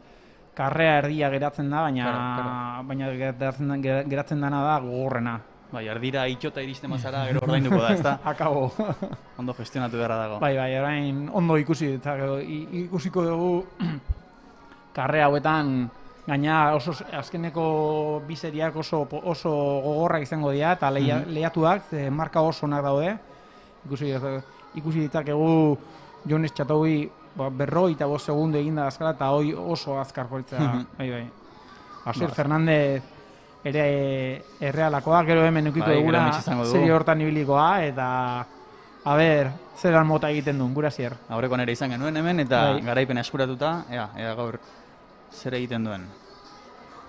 karrera erdia geratzen da, baina geratzen dana da gogorrena. Bai, erdira itxota iristen mazara, gero ordainduko da, ezta? Akabo. Ondo gestionatu beharra dago. Bai, orain ondo ikusiko dugu karrera hauetan, gaina oso azkeneko bi seriak oso gogorrak izango dira eta lehiatuak, marka oso onak daude. Ikusi ditzakegu Jones Chatoui 45 segundu eginda azkara eta hoi oso azkar joltzea. Bai. Asier Fernandez ere errealakoa, gero hemen ukiko duguna serio hortan ibilikoa, eta zelan mota egiten duen, gura zier. Aurrekoan ere izan genuen hemen, eta garaipena eskuratuta, ea gaur zer egiten duen.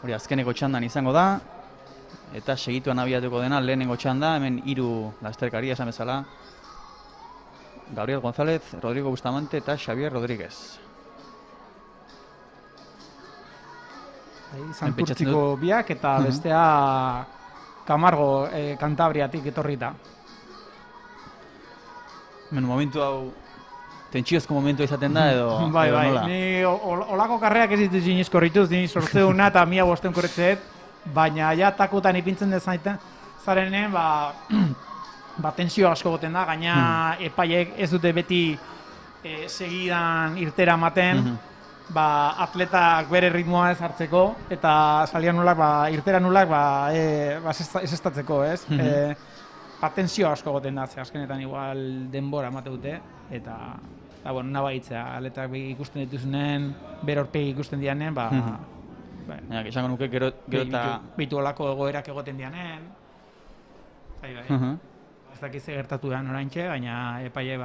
Hori azkeneko txandan izango da, eta segituan abiatuko dena lehenengo txanda, hemen 3 lasterkari esan bezala. Gabriel González, Rodrigo Bustamante eta Xavier Rodríguez. Santurtziko biak eta bestea Camargo Kantabriatik etorrita. Momentu hau tentsiozko momentua izaten da edo Bai, nola? ni olako karreak ez dituz inoiz korrituz, ni sortzeuna eta 1500 korretzeet, baina ja takotan ipintzen dezaiten zarenen, tensio asko goten da, gaina epaiek ez dute beti segidan irtera ematen, atletak bere ritmoa ez hartzeko, eta salian nulak, irtera nulak, ez estatzeko, ez? Tensio asko goten da, azkenetan igual denbora emate dute, eta nabaitzea, atletak ikusten dituzunen, bere horpegi ikusten dianen, esango nuke gero eta... Bitu olako egoerak egoten dianen, ez dakiz gertatu da oraintxe, baina epaile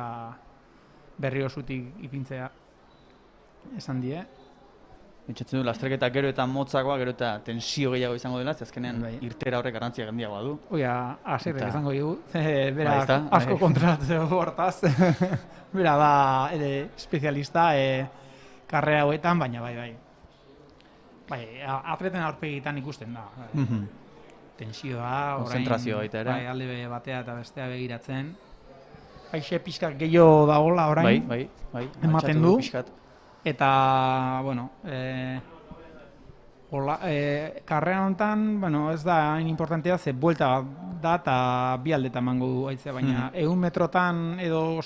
berri osutik ipintzea esan die. Pentsatzen du, lasterketa gero eta motzakoa, gero eta tensio gehiago izango dela, azkenean irtera horrek garrantzia handiagoa du. Oia, Asierrek izango dugu, bera asko kontratzeko hortaz. Bera da espezialista karrera hauetan, baina bai. Atleten aurpegitan ikusten da. Tensioa, konzentrazioa baita ere. Alde batea eta bestea begiratzen. Aixe pixkak gehiago dagoela orain. Bai. Ematen du. Pixkat. Eta, karrera honetan, ez da hain importantea, ze buelta da eta bi aldetan mango du haitzea, baina 100 metrotan edo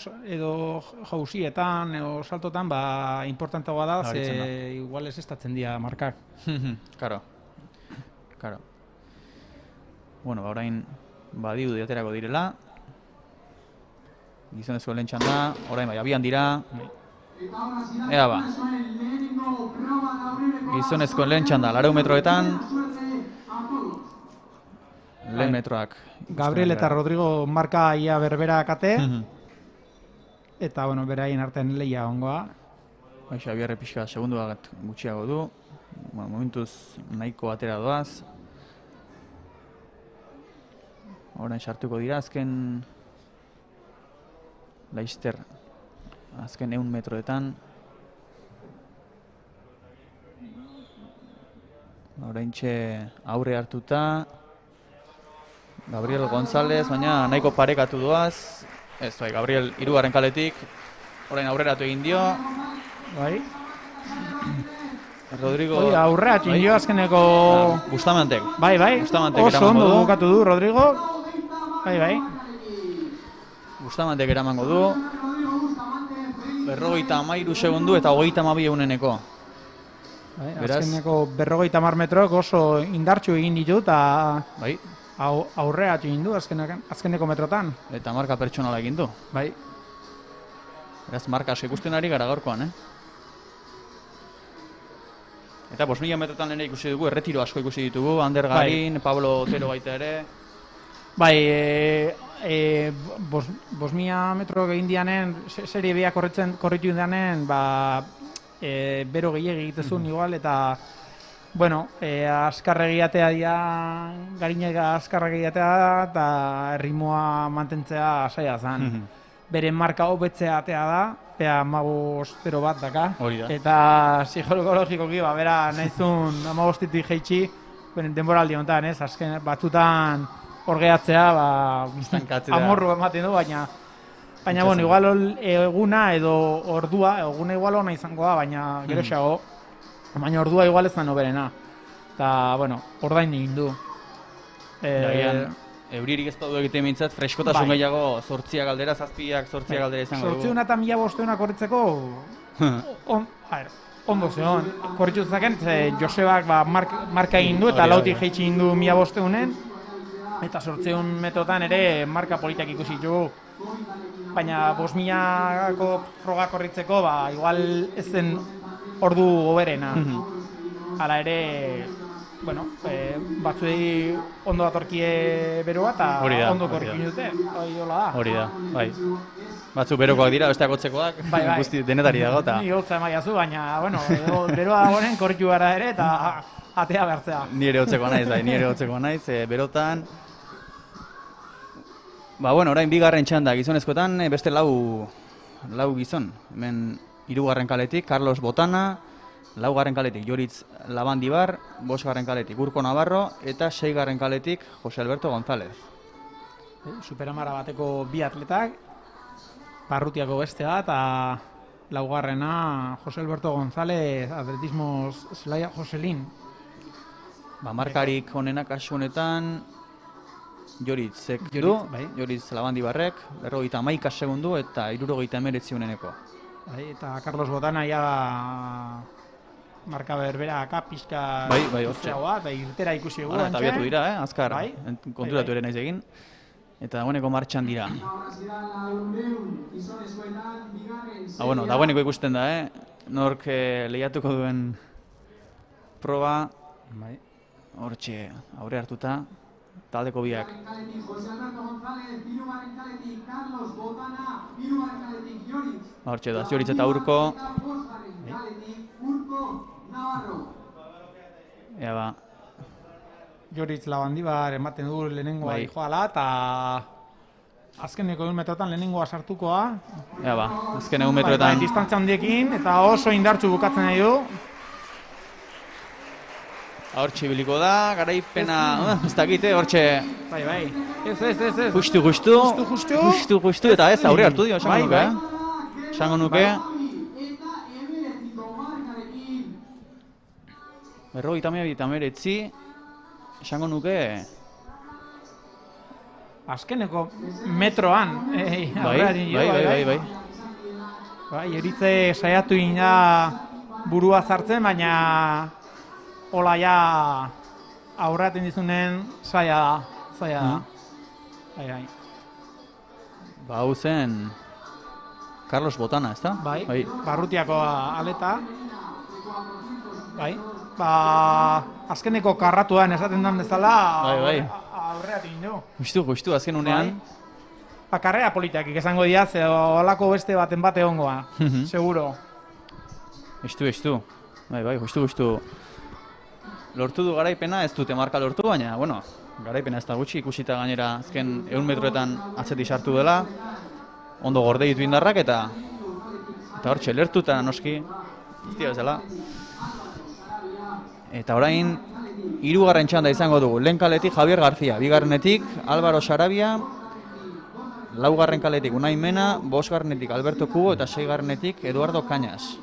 jausietan edo saltotan, importanteagoa da, ze igual ez estatzen dira markak. Karo. Orain badiu aterako direla. Gizonezko lehen txanda, orain abian dira. Ea Gizonezko lehen txanda, 100 metroetan. Lehen metroak. Gabriel eta Rodrigo marka ia berbera kate. Eta, beraien artean lehia ongoa. Xabierre pixka segundu bat gutxiago du. Momentuz nahiko atera doaz. Orain sartuko dira azken Laister. Azken 100 metroetan. Oraintxe aurre hartuta. Gabriel González, baina nahiko parekatu doaz. Ez, Gabriel 3. kaletik. Orain aurreratu egin dio. Bai. Rodrigo... Aurreratu egin dio azkeneko... Bustamantek. Bai. Oso ondo bukatu du, Rodrigo. Bai. Bustamantek eramango du. 53 segundu eta 32 eguneneko. Beraz, Azkeneko 50 metrok oso indartsu egin ditu eta bai, aurreatu egin du azkeneko metrotan. eta marka pertsonala egin du. Bai. Beraz, marka asko ikusten ari gara gaurkoan, Eta 5.000 metrotan ere ikusi dugu, erretiro asko ikusi ditugu, Ander Garin, Pablo Otero baita ere. Bai, 5.000 metro egin dianen, serie B korritu dianen, bero gehiagi egitezun igual, eta, bueno, azkarregiatea dira, Garinega azkarregiatea, eta ritmoa mantentzea saia zen. Bere marka hobetzea atea da, eta 15.0 bat daka. Hori da. Eta psikologikoki, bera nahizun 15-tik jeitsi, denboraldi honetan, azken batzutan hor gehatzea, amorru ematen du, baina bueno, igual eguna edo ordua, eguna igual hona izango da, baina geroxago, baina ordua igual ez da noberena. Eta, bueno, ordain egin du. Euririk ez badu egiten mintzat, freskotasun gehiago 8 galdera, 7 galdera izango dugu. 8 eta 1.500 korritzeko, ondo zeon. Korritzu zaken, Josebak marka egin du, eta lautik jeitsi egin du 1.500-en, eta 800 metrotan ere marka politak ikusi dugu. Baina 5.000ko froga korritzeko, igual ez zen ordu goberena. Hala ere, bueno, batzuei ondo datorkie beroa eta ondo korrikin dute. Hori da, bai. Batzu berokoak dira, besteak hotzekoak, guzti denetari dago eta... Ni hotza emaiazu, baina, bueno, beroa dagoen korritu gara ere eta atea bertzea. Ni ere hotzeko naiz, berotan... Bueno, orain bigarren txanda gizonezkoetan, beste lau gizon. Hemen 3. kaletik, Carlos Botana, 4. kaletik, Joritz Labandibar, 5. kaletik, Urko Navarro, eta 6. kaletik, Jose Alberto González. Superamara bateko 2 atletak, Barrutiako bestea eta 4. Jose Alberto González, atletismo Zelaia Joselin. Markarik honenak kasu honetan, Joritzek du, Joritz Labandibarrek, 51 segundu eta 69 uneneko. Eta Carlos Botana ja marka berbera pixka hortzeagoa, eta irtera ikusi egu. Eta abiatu dira, azkar, konturatu ere naiz egin. Eta dagoeneko martxan dira. Dagoeneko ikusten da, nork lehiatuko duen proba, hortxe aurre hartuta. Taldeko biak. Hortxe da, Joritz eta Urko. Ea ba. Joritz Labandibar ematen du lehenengoa joala eta azkeneko 1 metrotan lehenengoa sartukoa. Ea ba, azken 1 metrotan. Distantzia handiekin eta oso indartsu bukatzen nahi du. Hortxe biliko da, garaipena, ez dakite, hortxe... Bai, ez. Justu, eta ez, aurre hartu dio, esango nuke, Esango nuke... 59 esango nuke... Azkeneko metroan, Bai. Joritze saiatu ina burua zartzen, baina... Hola ja aurraten dizunen zaila da. Bai. Hau zen Carlos Botana, ez da? Bai. Barrutiako aleta. Bai. Azkeneko karratuan esaten den bezala aurreatik du. Justu, azken unean. Karrera politakik esango dira, ze holako beste baten bate hongoa, seguro. Justu. Bai, justu. Lortu du garaipena, ez dute marka lortu, baina, bueno, garaipena ez da gutxi, ikusita gainera azken 100 metroetan atzetik sartu dela, ondo gorde ditu indarrak eta hortxe lertuta noski, guztia bezala. Eta orain, 3. txanda izango dugu, lehen kaletik Javier García, 2. Álvaro Sarabia, 4. kaletik Unai Mena, 5. Alberto Kubo eta 6. Eduardo Cañas.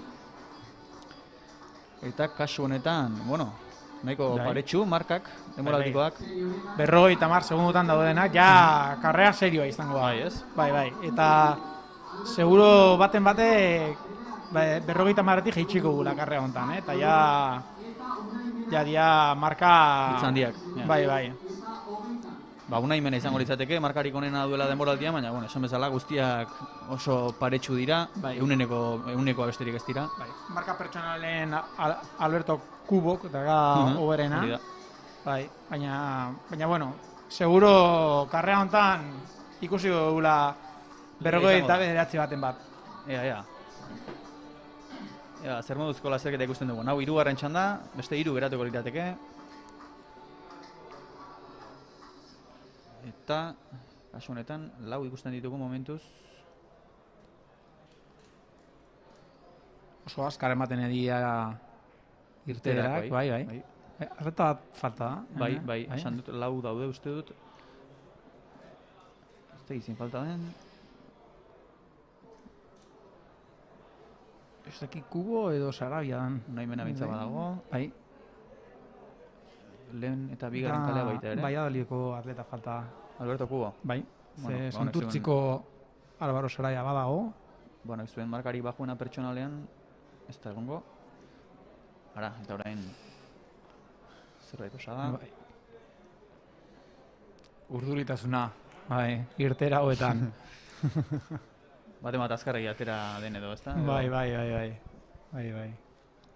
Eta kasu honetan, bueno, nahiko Bai. paretsu, markak, demoraldikoak. 50 segundotan daudenak, ja karrera serioa izango da. Bai, ez? Bai. Eta seguro baten batek 50 jeitsiko gula karrera hontan, eta ja dia marka... Hitz handiak. Ja. Bai. Ba, Unaimena izango litzateke, markarik onena duela denboraldia, baina, bueno, esan bezala guztiak oso paretsu dira, Bai. euneko besterik ez dira. Bai. Marka pertsonalen Alberto Kubok, daga oberena. Hori da. Bai, baina bueno, seguro karrera hontan ikusi dugula 59 baten bat. Ea, zer moduzko lasterketa ikusten dugu. Hau 3. txanda, beste 3 geratuko lirateke. Eta, kasu honetan, 4 ikusten ditugu momentuz. Oso azkar ematen edia irteerak, bai. Arreta bat falta da. Bai, esan dut, 4 daude uste dut. Ez da izin falta den. Ez daki Kubo edo Sarabia dan. Unaimena bintza badago. Bai. Lehen eta bigarren kalea baita ere. Baiadolieko atleta falta. Alberto Kubo. Bai. Bueno, Santurtziko Álvaro Sarabia badago. Bueno, ez zuen markari bajuena pertsonalean, ez da egongo. Ara, eta orain zerbait osada. Bai. Urduritasuna, bai, irtera hoetan. Bat azkarregi atera den edo, ezta? Bai.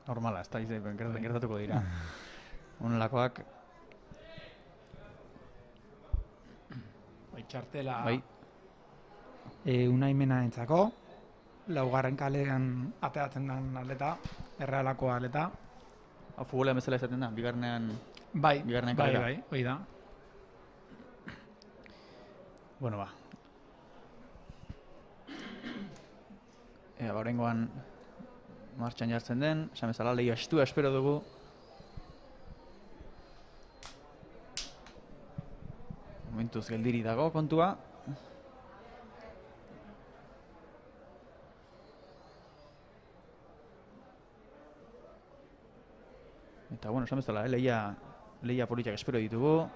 Normala, ez da gertatuko dira. Honelakoak. Bai, txartela. Bai. Unaimena entzako. 4. kalean ateratzen den atleta, Errealako atleta. Hau futbolean bezala izaten da, bigarrenean Bai, kalera. hoi da. Bueno, ba. Horrengoan martxan jartzen den, esan bezala lehi astua espero dugu. Momentuz geldiri dago kontua. Eta, bueno, esan bezala, lehia politak espero ditugu.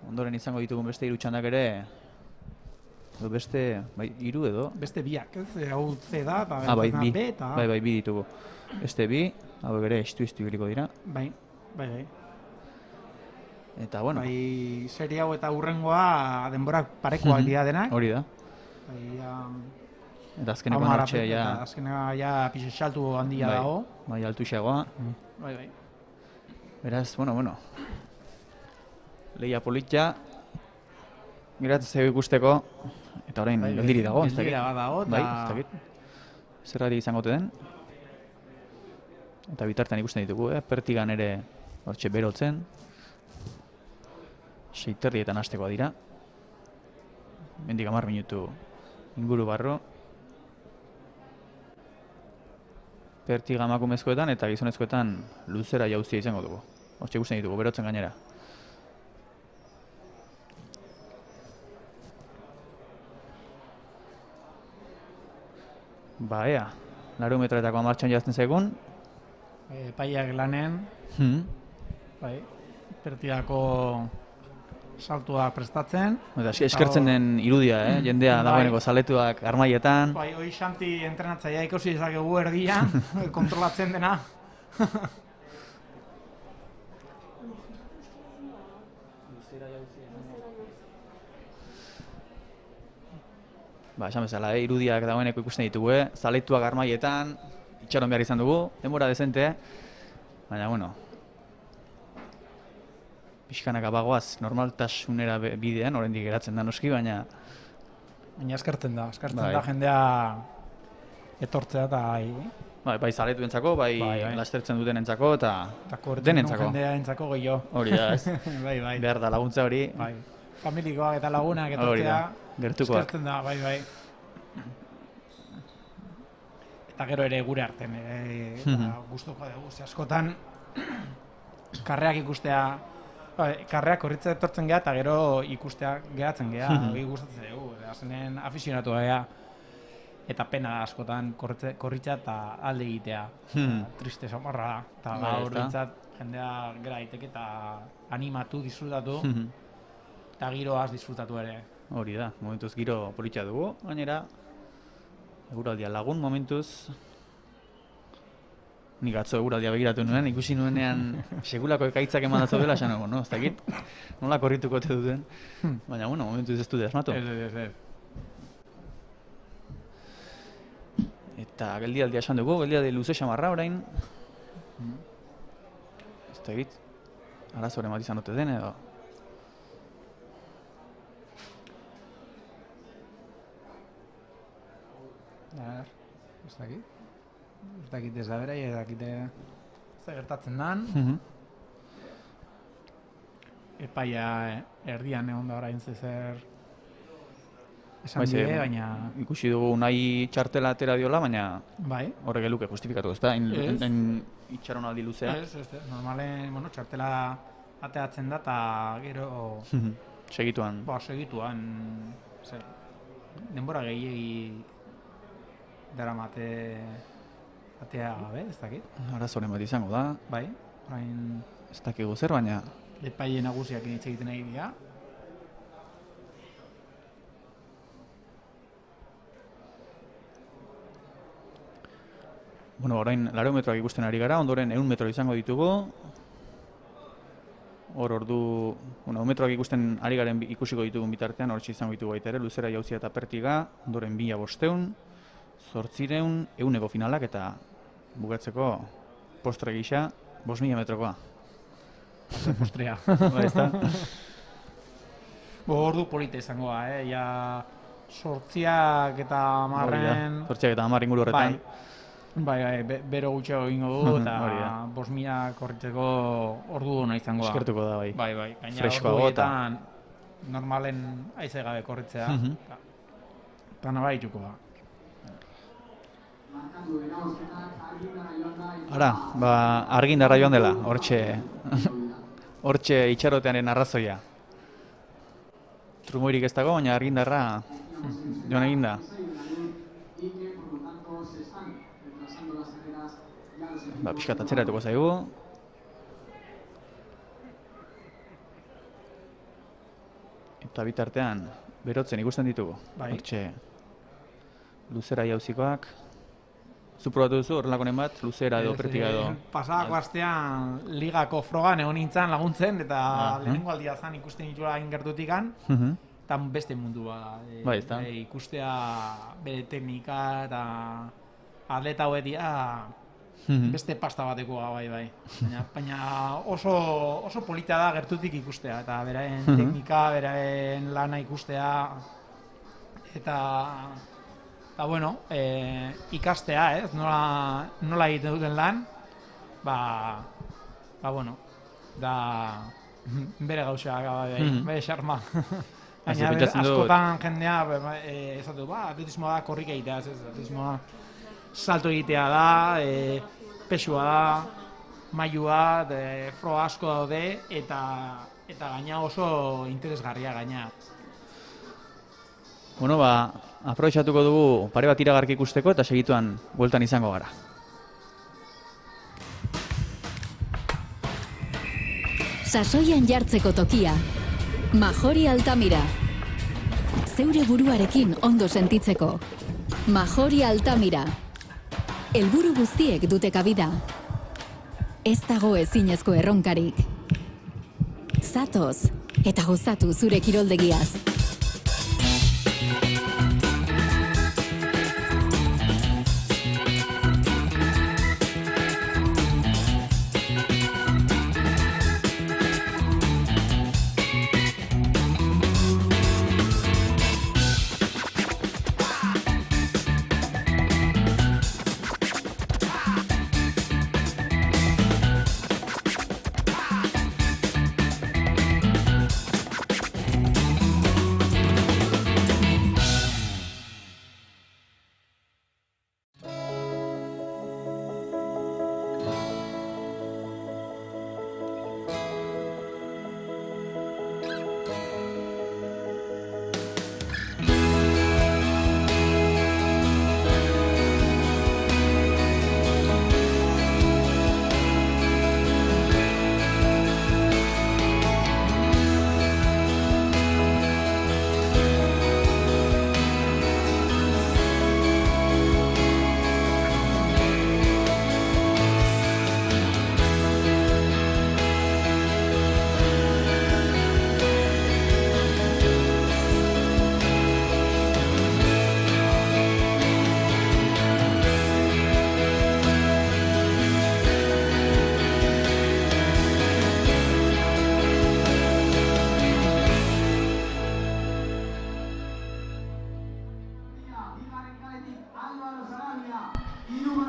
Ondoren izango ditugun beste 3 txandak ere, edo beste, bai, 3 edo? Beste biak, ez? Hau C da, eta Bai, B, bi. eta... Bai, bi ditugu. Beste 2, hau ere istu ibiliko dira. Bai. Eta, bueno. Bai, serie hau eta hurrengoa denborak parekoak dira denak. Hori da. Bai, Eta azkeneko martxe, ja... Azkeneko, ja, pixe saltu handia dago. Bai, altu xeagoa. Bai. Beraz, bueno. Lehia politia. Geratzen zego ikusteko. Eta orain, geldiri dago. Geldiri dago, eta... Bai, ez dakit. Zerratik izango den. Eta bitartean ikusten ditugu, Pertigan ere hortxe berotzen. 6:30 hasteko dira. Mendik 10 minutu inguru barro. Pertiga emakumezkoetan eta gizonezkoetan luzera jauzia izango dugu. Hortxe ikusten ditugu, berotzen gainera. Ba, ea, 4 metroetako martxan jazten zegoen. Paiak lanen, bai, Pertigako saltua prestatzen. Eta eskertzen den irudia, jendea dagoeneko zaletuak armaietan. Bai, hoi Xanti entrenatzaia ikusi dezakegu erdian, kontrolatzen dena. Ba, esan bezala, irudiak dagoeneko ikusten ditugu, zaletuak armaietan, itxaron behar izan dugu, denbora dezente, baina, bueno, pixkanaka bagoaz normaltasunera bidean, oraindik geratzen da noski, baina... Baina eskertzen da jendea etortzea eta... Bai, zaletu entzako, bai lastertzen duten entzako eta denentzako. Jendea entzako gehiago. Hori da, ez? Bai. Behar da laguntza hori. Bai, familikoak eta lagunak etortzea eskertzen da, bai. Eta gero ere gure arten, gustuko dugu, askotan karreak ikustea, karreak korritzea etortzen geha eta gero ikustea geratzen geha, hori gustatzen dugu, azenen afizionatua geha. eta pena askotan korritza eta alde egitea. Triste samarra da. Eta gaur dintzat jendea gera daiteke eta animatu, disfrutatu, eta giroaz disfrutatu ere. Hori da, momentuz giro politxa dugu, gainera, eguraldia lagun momentuz. Nik atzo eguraldia begiratu nuen, ikusi nuenean sekulako ekaitzak eman datzo dela, esan nago, no? Ez dakit, nola korrituko te duten, baina, bueno, momentuz ez dute asmatu. Ez. Eta geldialdia esan dugu, geldialdi luze xamarra orain. Ez dakit, arazoren bat izan dute den edo. Ez dakit ez da berai, ez dakite zer gertatzen dan. Epaia erdian egon da orain zer esan die, baina... Ikusi dugu nahi txartela atera diola, baina bai. Horrek eluke justifikatu ez da, itxaronaldi luzea. Ez, normalen, txartela ateatzen da eta gero... Segituan. Segituan, denbora gehiegi daramate atea gabe, ez dakit. Arazoren bat izango da. Bai, orain... Ez dakigu zer, baina... Epaile nagusiak hitz egiten ari dira. Bueno, orain 400 metroak ikusten ari gara, ondoren 100 metro izango ditugu. Hor ordu... 100 metroak ikusten ari garen ikusiko ditugun bitartean, hortxe izango ditugu baita ere, Luzera, Jauzia eta Pertiga, ondoren 1500, 800, 100eko finalak eta bukatzeko postre gisa 5000 metrokoa. Postrea. Ba, ez da? Ordu polita izango da, ja 8 eta 10 8 eta 10 inguru horretan. Bai, bero gutxago egingo du eta 5000 korritzeko ordu duna izango da. Eskertuko da, bai. Bai, gaina ordu horietan normalen haize gabe korritzea. Eta nabarituko da. Ara, argindarra joan dela, hortxe itxarotearen arrazoia. Trumoirik ez dago, baina argindarra joan egin da. Pixkat atzeratuko zaigu. Eta bitartean, berotzen ikusten ditugu. Hortxe, Luzera Jauzikoak. Zuprobatu duzu, horrelakonen bat, Luzera edo Pertiga edo? Pasako astean ligako frogan egon nintzen laguntzen, eta lehenengo aldia zan ikusten ditula ingertutikan, eta beste mundua. Ikustea bere teknika eta atleta hoetia beste pasta batekoa, bai. Baina oso polita da gertutik ikustea, eta beraien teknika, beraien lana ikustea, eta bueno, ikastea, ez? Nola egiten duten lan, bueno, da bere gauzak, bere xarma. Baina askotan jendea, esatu, atletismoa da korrik egitea, ez? Atletismoa salto egitea da, pesua da, mailua, froga asko daude, eta gaina oso interesgarria gaina. Bueno, aprobetxatuko dugu pare bat iragarki ikusteko eta segituan bueltan izango gara. Sasoian jartzeko tokia. Majori Altamira. Zeure buruarekin ondo sentitzeko. Majori Altamira. Helburu guztiek dute kabida. Ez dago ezinezko erronkarik. Zatoz eta gozatu zure kiroldegiaz.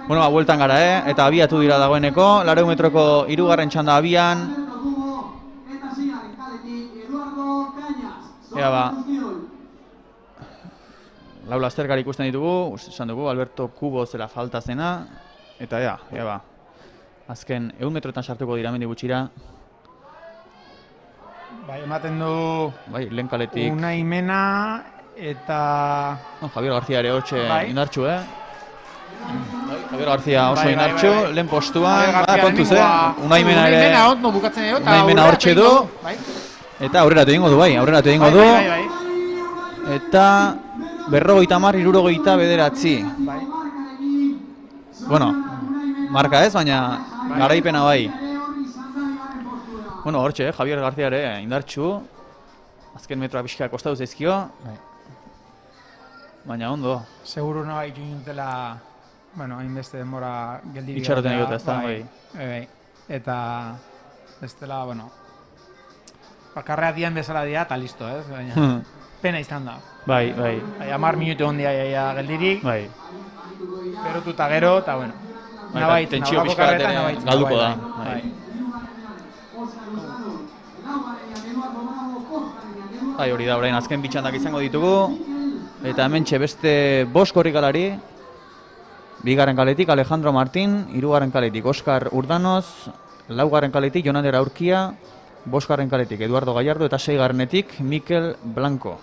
Bueno, bueltan gara, eta abiatu dira dagoeneko, 400 metroko 3. txanda abian. Ea ba, lau lasterkari ikusten ditugu, esan dugu, Alberto Kubo zela falta zena, eta ea ba, azken 100 metroetan sartuko dira mendi gutxira. Bai, ematen du Bai, lehen kaletik. Unai Mena eta... Javier García ere hortxe indartxu, Bai, Javier García oso Bai, indartxu, bai. lehen postuan, García kontuz, Unai Mena ere... ondo bukatzen edo, eta Unai Mena hortxe du, eta aurreratu egingo du, aurreratu egingo du. Eta 50-69. Bueno, marka ez, baina garaipena bai. Bueno, hortxe, Javier García ere indartxu. Azken metroa pixka kostatu zaizkio. Baina ondo. Seguru nahi dutela, bueno, hainbeste denbora geldirik. Itxaroten egote, ez da, bai. Eta bestela, bueno, bakarrea dian bezala dira eta listo, ez? Baina, pena izan da. Bai. 10 minutu ondia geldirik, Bai. berotu eta gero, eta bueno. Nabait, tentsio pixka bat ere galduko da. Bai, hori da, orain azken bitxandak izango ditugu. Eta hementxe beste 5 korrikalari. 2. kaletik Alejandro Martín, 3. kaletik Oskar Urdanoz, 4. kaletik Jonander Aurkia, 5. kaletik Eduardo Gallardo eta 6. Mikel Blanco.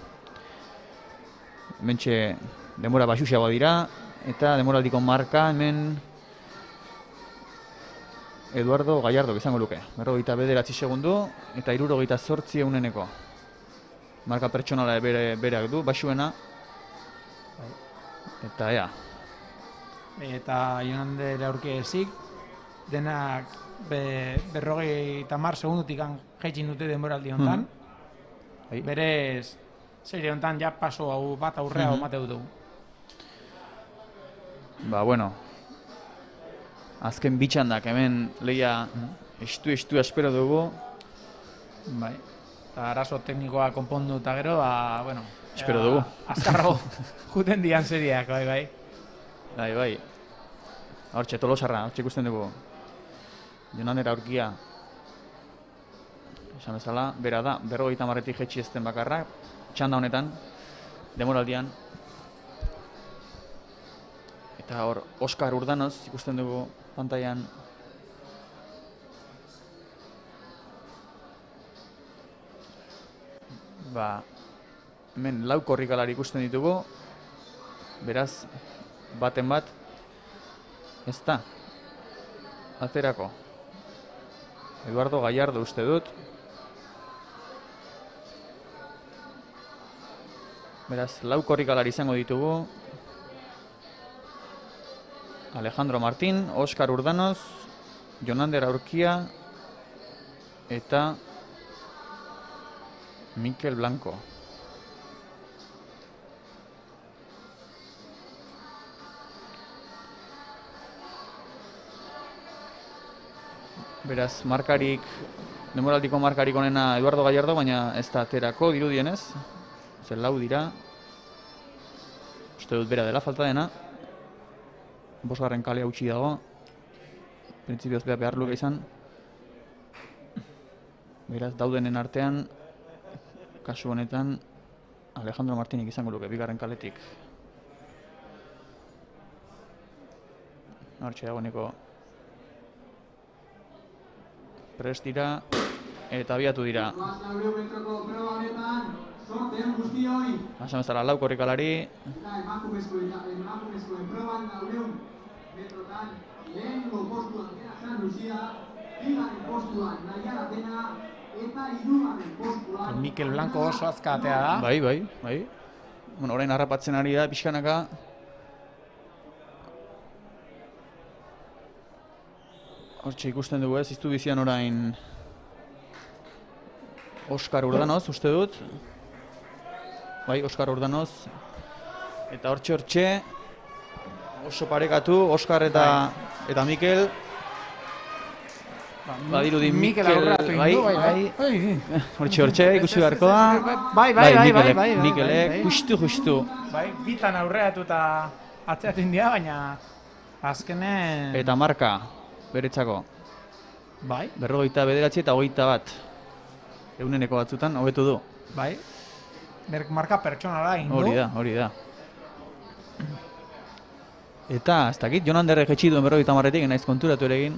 Hementxe denbora baxuxagoa dira eta denboraldiko marka hemen Eduardo Gallardo izango luke. 49 segundu eta 68 euneneko. Marka pertsonala bereak du, baxuena. Eta ea. Eta Jonander Aurkia ezik, denak 50 segundutik jaitxin dute denboraldi honetan. Berez, serie honetan ja paso hau bat aurrea omate dutu. Ba, bueno. Azken bitxandak hemen lehia estu espero dugu. Bai. Eta arazo teknikoa konpondu eta gero, bueno... Espero dugu. Azkarrago juten dian seriak, bai. Bai. Hortxe, Tolosarra, hortxe ikusten dugu. Jonander Aurkia. Esan bezala, bera da, 50 jetxi ezten bakarra, txanda honetan, demoraldian. Eta hor, Oskar Urdanoz ikusten dugu pantailan. Ba, hemen 4 korrikalari ikusten ditugu, beraz, baten bat, ez da, aterako. Eduardo Gallardo uste dut. Beraz, 4 korrikalari izango ditugu. Alejandro Martín, Oskar Urdanoz, Jonander Aurkia eta Mikel Blanco. Beraz, markarik, demoraldiko markarik onena Eduardo Gallardo, baina ez da aterako dirudienez. Zer 4 dira. Uste dut bera dela falta dena. 5. kalea utzi dago. Printzipioz behar luke izan. Beraz, daudenen artean, kasu honetan, Alejandro Martínik izango luke 2. kaletik. Hortxe dagoeneko prest dira eta abiatu dira. Esan bezala 4 korrikalari. Mikel Blanco oso azkatea da. Bai. Bueno, orain harrapatzen ari da pixkanaka. Hortxe ikusten dugu ez, iztu bizian orain Oskar Urdanoz, uste dut. Bai, Oskar Urdanoz. Eta hortxe oso parekatu, Oskar eta Mikel. Badirudi Mikel, bai. Hortxe, ikusi beharko da. Bai. Mikelek, justu. Bai, bitan aurreatu eta atzeatu india, baina Azkenen... Eta marka, beretzako, Bai, 49 eta 21. Eguneneko batzutan, hobetu du. bai. Berk marka pertsonala egin du. Hori da. Eta, ez dakit, Jon Anderrek etxi duen 50etik, naiz konturatu ere egin.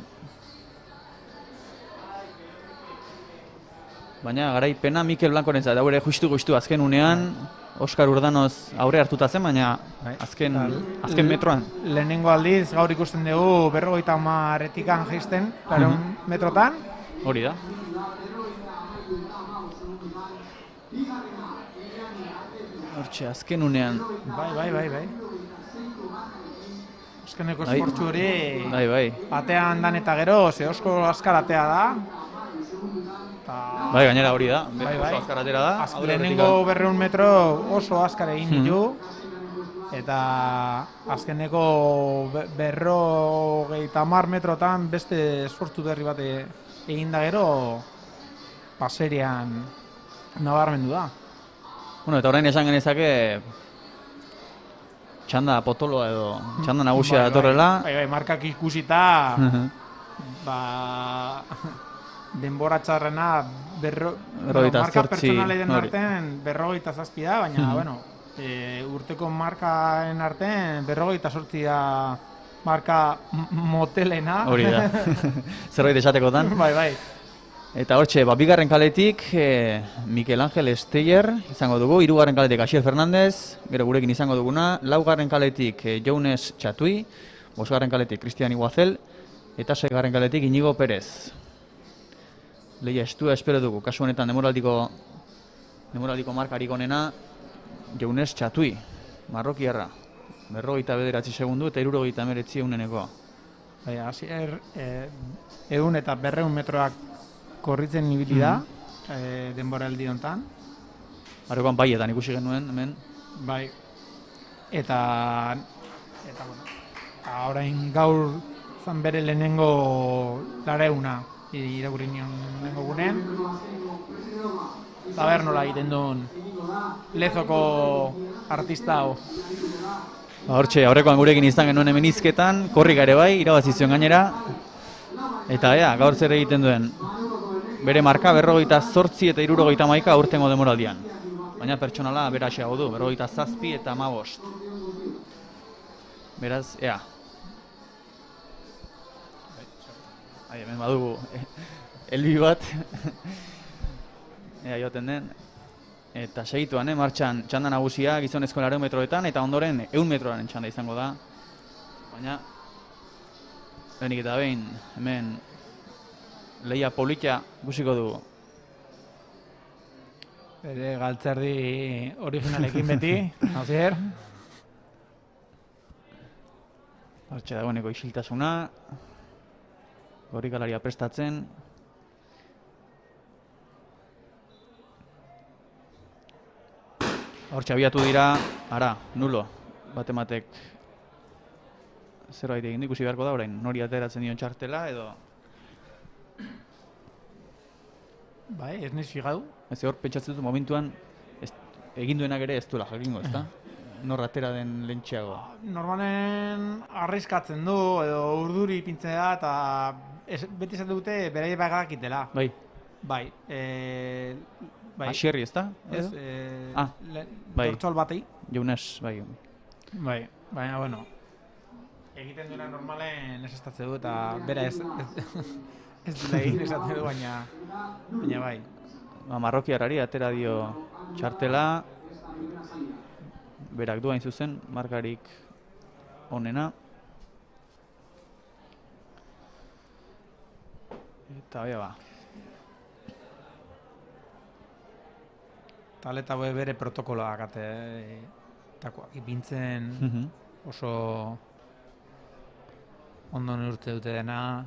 Baina garaipena Mikel Blancorentzat, hau ere justu azken unean, Oskar Urdanoz aurre hartuta zen, baina azken metroan. Lehenengo aldiz gaur ikusten dugu 50 jaisten, 100 metrotan. Hori da. Hortxe, azken unean. Bai. Azkeneko esportzu hori Bai. batean dan eta gero, ze osko azkar atea da. Bai, gainera hori da, Bai. oso azkar atera da. Lehenengo 200 metro oso azkar egin ditu. Eta azkeneko 50 metrotan beste esfortzu berri bat egin da gero paserian nabarmendu da. Bueno, eta orain esan genezake txanda potoloa edo txanda nagusia datorrela. Bai, markak ikusita denbora txarrena marka pertsonalei den artean 57 da, baina, bueno, urteko markaen artean 58 da marka motelena. Hori da, zerbait esatekotan. Bai. Eta hortxe, bigarren kaletik Mikel Angel Esteyer izango dugu, hirugarren kaletik Asier Fernandez, gero gurekin izango duguna, laugarren kaletik Jounes Txatui, bosgarren kaletik Cristian Iguazel, eta seigarren kaletik Inigo Perez. Lehia estua espero dugu, kasu honetan demoraldiko markarik onena Jounes Txatui, marrokiarra, 59 segundu eta 69 eguneneko. Bai, Asier 100 eta 200 metroak korritzen ibili da, denboraldi honetan. Arrokoan baietan ikusi genuen, hemen. Bai. Eta bueno, orain gaur zan bere lehenengo lareuna irakurri nion lehenengo gunean. Eta ber nola egiten duen Lezoko artista hau. Hortxe, aurrekoan gurekin izan genuen hemen hizketan, korrika ere bai, irabazi zion gainera. Eta gaur zer egiten duen. Bere marka 58 eta 71 aurtengo demoraldian. Baina pertsonala beraxeago du, 57 eta 15. Beraz, hemen badugu elbi bat. Joten den. Eta segituan, martxan txanda nagusia gizonezko 100 metroetan eta ondoren 100 metroaren txanda izango da. Baina, lehenik eta behin, hemen lehia politia guziko dugu. Bere galtzerdi originalekin beti, Asier. Hortxe dagoeneko isiltasuna, gorrikalaria prestatzen. Hortxe abiatu dira, nulo, batematek zerbait egin ikusi beharko da orain, nori ateratzen dion txartela edo... Bai, ez niz figau. Ez hor, pentsatzen dut momentuan egin duenak ere ez duela jakingo, ezta? Nor atera den lentxeago. Normalen arriskatzen du edo urduri pintzen da eta beti esaten dute berai bagakitela. Bai. Bai. Asierri, ezta? Ez, bai. Dortzol batei. Jounes, bai. Bai, baina, bueno, egiten duena normalen ez estatze du eta bera ez dela egin esaten du, baina bai. Marrokiarrari atera dio txartela, berak du hain zuzen, markarik onena. Eta bai, Taleta bere protokoloak takoak ipintzen oso ondo neurtze dute dena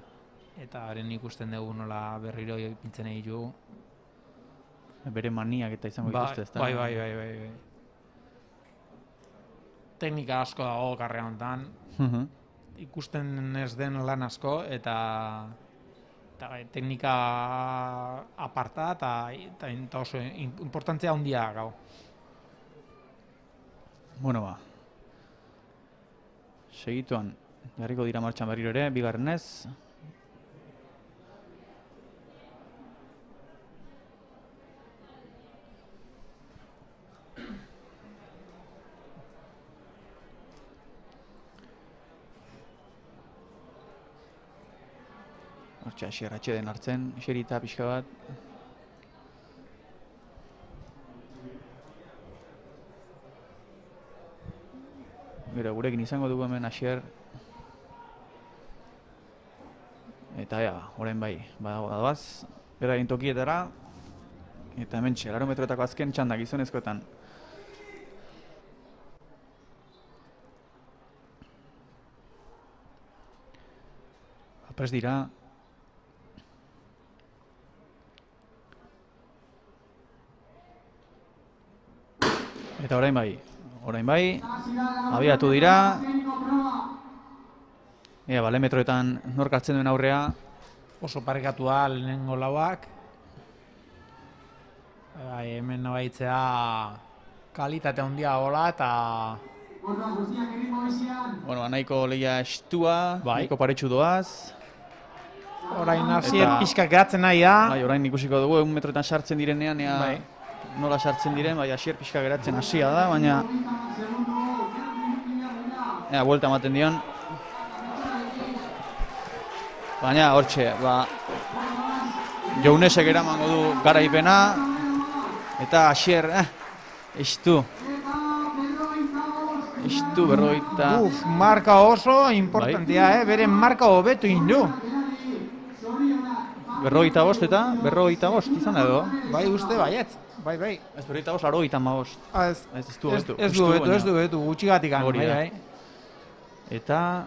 eta haren ikusten dugu nola berriro ipintzen egitu. Bere maniak eta izango dituzte, ezta? Bai. Teknika asko dago karrera honetan. Ikusten ez den lan asko eta teknika aparta eta oso importantzia handia gau. Bueno, segituan Jarriko dira martxan berriro ere, bigarrenez. Hortxe Asier atxeden hartzen, xerita pixka bat. Gero gurekin izango dugu hemen Asier. Eta orain bai, badoaz, beraien tokietara. Eta hemen larometroetako azken txandak gizonezkoetan. Prest dira. Eta orain bai, abiatu dira. Metroetan nork hartzen duen aurrea. Oso parekatua lehenengo lauak. Hemen nabaitzea kalitate handia gola eta... Nahiko lehia estua, nahiko paretsu doaz. Orain Asier pixka geratzen nahi da. Orain ikusiko dugu, 1 metroetan sartzen direnean, nola sartzen diren, Asier pixka geratzen hasia da, baina... Buelta ematen dion. Baina, hortxe, Jounesek eramango du garaipena, eta Asier, estu berrogeita... Marka oso importantia, bere marka hobetu indu. 45 eta 45 izan edo? Bai, uste baietz. Bai. Ez 45, 85. Ez du betu, gutxigatik gano. Eta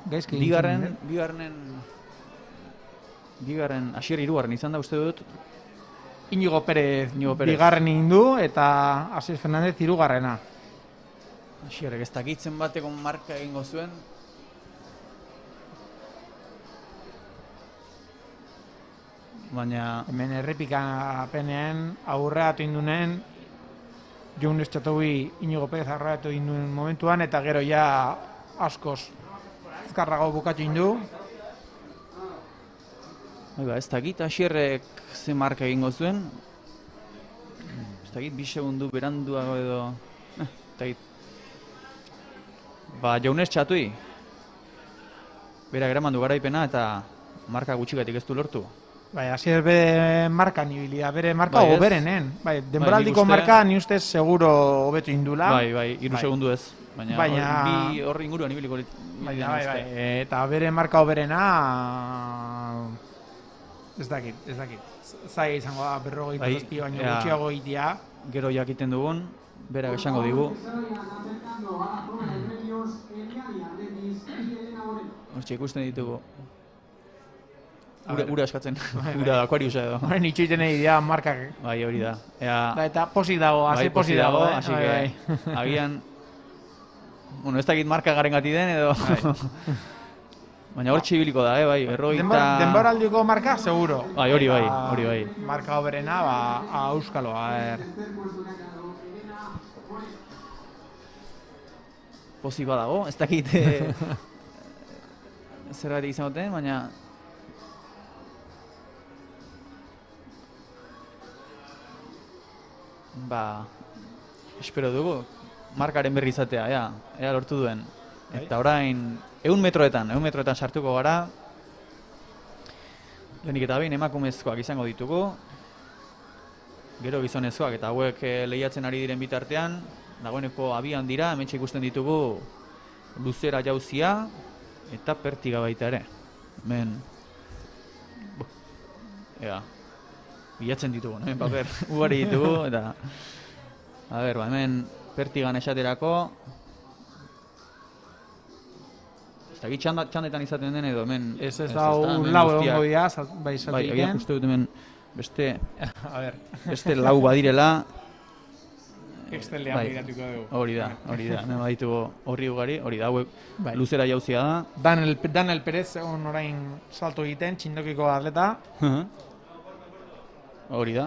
bigarren Asier 3. izan da uste dut? Inigo Perez bigarren indu eta Asier Fernandez 3. Asierrek ez dakitzen bateko marka egingo zuen. Baina... Hemen errepikapenean aurreatu indunen Jounes Txatobi Inigo Perez aurreatu induen momentuan eta gero ja askoz azkarrago bukatu indu. Ez dakit Asierrek ze marka egingo zuen. Ez dakit 2 segundu beranduago edo... Jounes Txatui bera eraman du garaipena eta marka gutxigatik ez du lortu. Asier bere marka nibilia, bere marka hoberenen. Denboraldiko marka ni ustez seguro hobetu indula. 3 segundu ez. Baina bi horri inguruan ibiliko eta bere marka hoberena ez dakit. Zaila izango da 47 baino gutxiago egitea. Gero jakiten dugun, berak esango digu. Hortxe ikusten ditugu. Ura eskatzen, ura akuariusa edo. Horren itxoiten nahi dira markak. Hori da. Eta posik dago, posik dago. Agian, ez dakit marka garen gati den edo... Baina hortxe ibiliko da, Denboraldiko marka, seguro. Hori bai. Marka hoberena, Euskalo, Pozik badago, ez dakit zergatik izan duten, baina... Espero dugu, markaren berri izatea, ea lortu duen. Eta orain, 100 metroetan sartuko gara. Lehenik eta behin emakumezkoak izango ditugu. Gero gizonezkoak eta hauek lehiatzen ari diren bitartean. Dagoeneko abian dira, hementxe ikusten ditugu luzera jauzia eta pertiga baita ere. Hemen, bilatzen ditugu, paper ugari ditugu, eta hemen pertigan esaterako. Ez dakit txandetan izaten den edo hemen... Ez da lau egongo dira, bai saltik egin. Agian uste dut hemen beste lau badirela. Extelean begiratuko dugu. Hori da, hemen baditugu horri ugari, hori da, hauek luzera jauzia da. Daniel Perez egon orain salto egiten, txindokiko atleta. Hori da.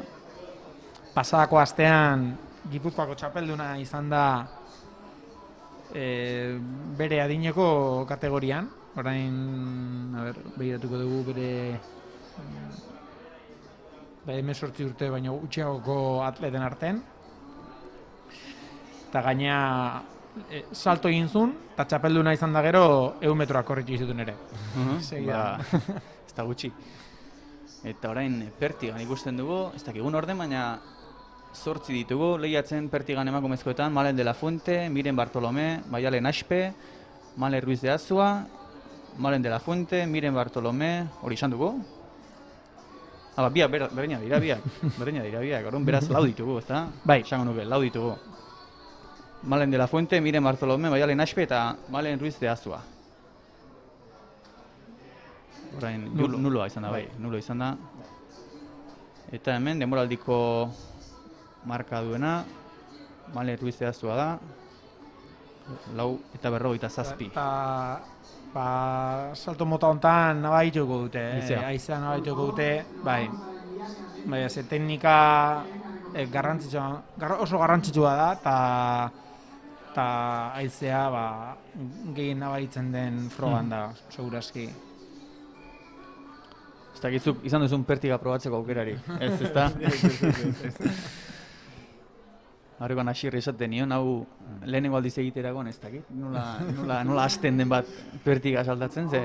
Pasadako astean Gipuzkoako txapelduna izan da bere adineko kategorian. Orain, begiratuko dugu bere 18 urte baino gutxiagoko atleten artean. Eta gaina salto egin zuen, eta txapelduna izan da gero 100 metroak korritu izutun ere. Ba, ez da gutxi. Eta orain Pertigan ikusten dugu, ez dakigun orden, baina 8 ditugu, lehiatzen Pertigan emakumezkoetan, Malen de la Fuente, Miren Bartolomé, Maialen Aspe, Malen Ruiz de Azua, Malen de la Fuente, Miren Bartolomé, hori izan dugu? Biak, berdina dira biak, orduan beraz lau ditugu, ezta? Bai. Esango nuke, lau ditugu. Malen de la Fuente, Miren Bartolomé, Maialen Aspe eta Malen Ruiz de Azua. Orain, nuloa izan da, bai, nulo izan da. Eta hemen, denboraldiko marka duena, Malen Ruiz de Azua da, 4:47. Eta salto mota hontan nabaituko dute, haizea nabaituko dute, bai, ze teknika oso garrantzitsua da, eta haizea gehien nabaitzen den frogan da, segurazki. Ez dakizuk izan duzun Pertiga probatzeko aukerari, ez da? Horrekoan asirri esaten nion, hau lehenengo aldiz egiteragoan ez dakit, nola hasten den bat Pertiga saltatzen, ze...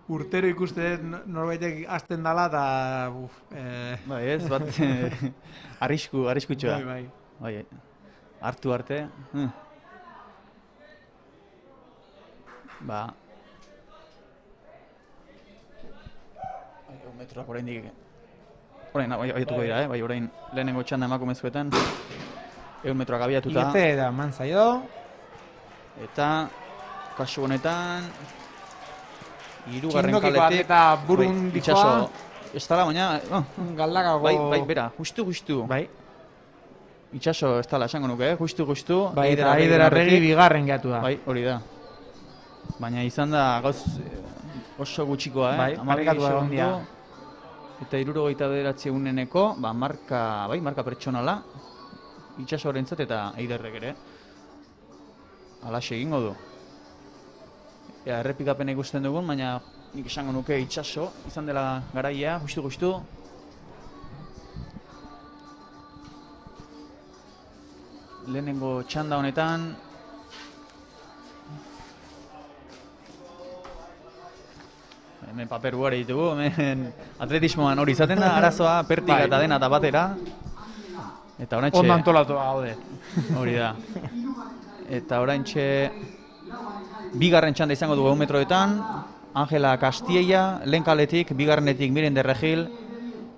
Urtero ikuste norbaitek hasten dala eta... Bai ez, bat arriskutsua. Bai, hartu arte. Ba... Metroak oraindik... Orain, abiatuko dira, bai, orain lehenengo txanda emakumezkoetan. 100 metroak abiatuta. Igete da eman zaio. Eta, kasu honetan, 3. kaletik... Eta burun dikoa. Ez dala, baina... Galdakago... Bai, bera, justu. Bai. Itxaso ez dala, esango nuke, justu. Bai, eta Aider Arregi bigarren gehiatu da. Bai, hori da. Baina izan da, gauz oso gutxikoa, Bai, parekatu da ondia. Eta 69 eguneneko, marka pertsonala, Itxasorentzat eta Eiderrek ere. Alaxe egingo du. Errepikapen ikusten dugun, baina nik esango nuke Itxaso izan dela garaia, justu. Lehenengo txanda honetan, hemen paper ugari ditugu, hemen atletismoan hori izaten da, arazoa, Pertiga eta dena eta batera. Eta oraintxe... Ondo antolatua gaude. Hori da. Eta oraintxe... Bigarren txanda izango dugu 100 metroetan, Angela Castilla, lehen kaletik, bigarrenetik Miren de Regil,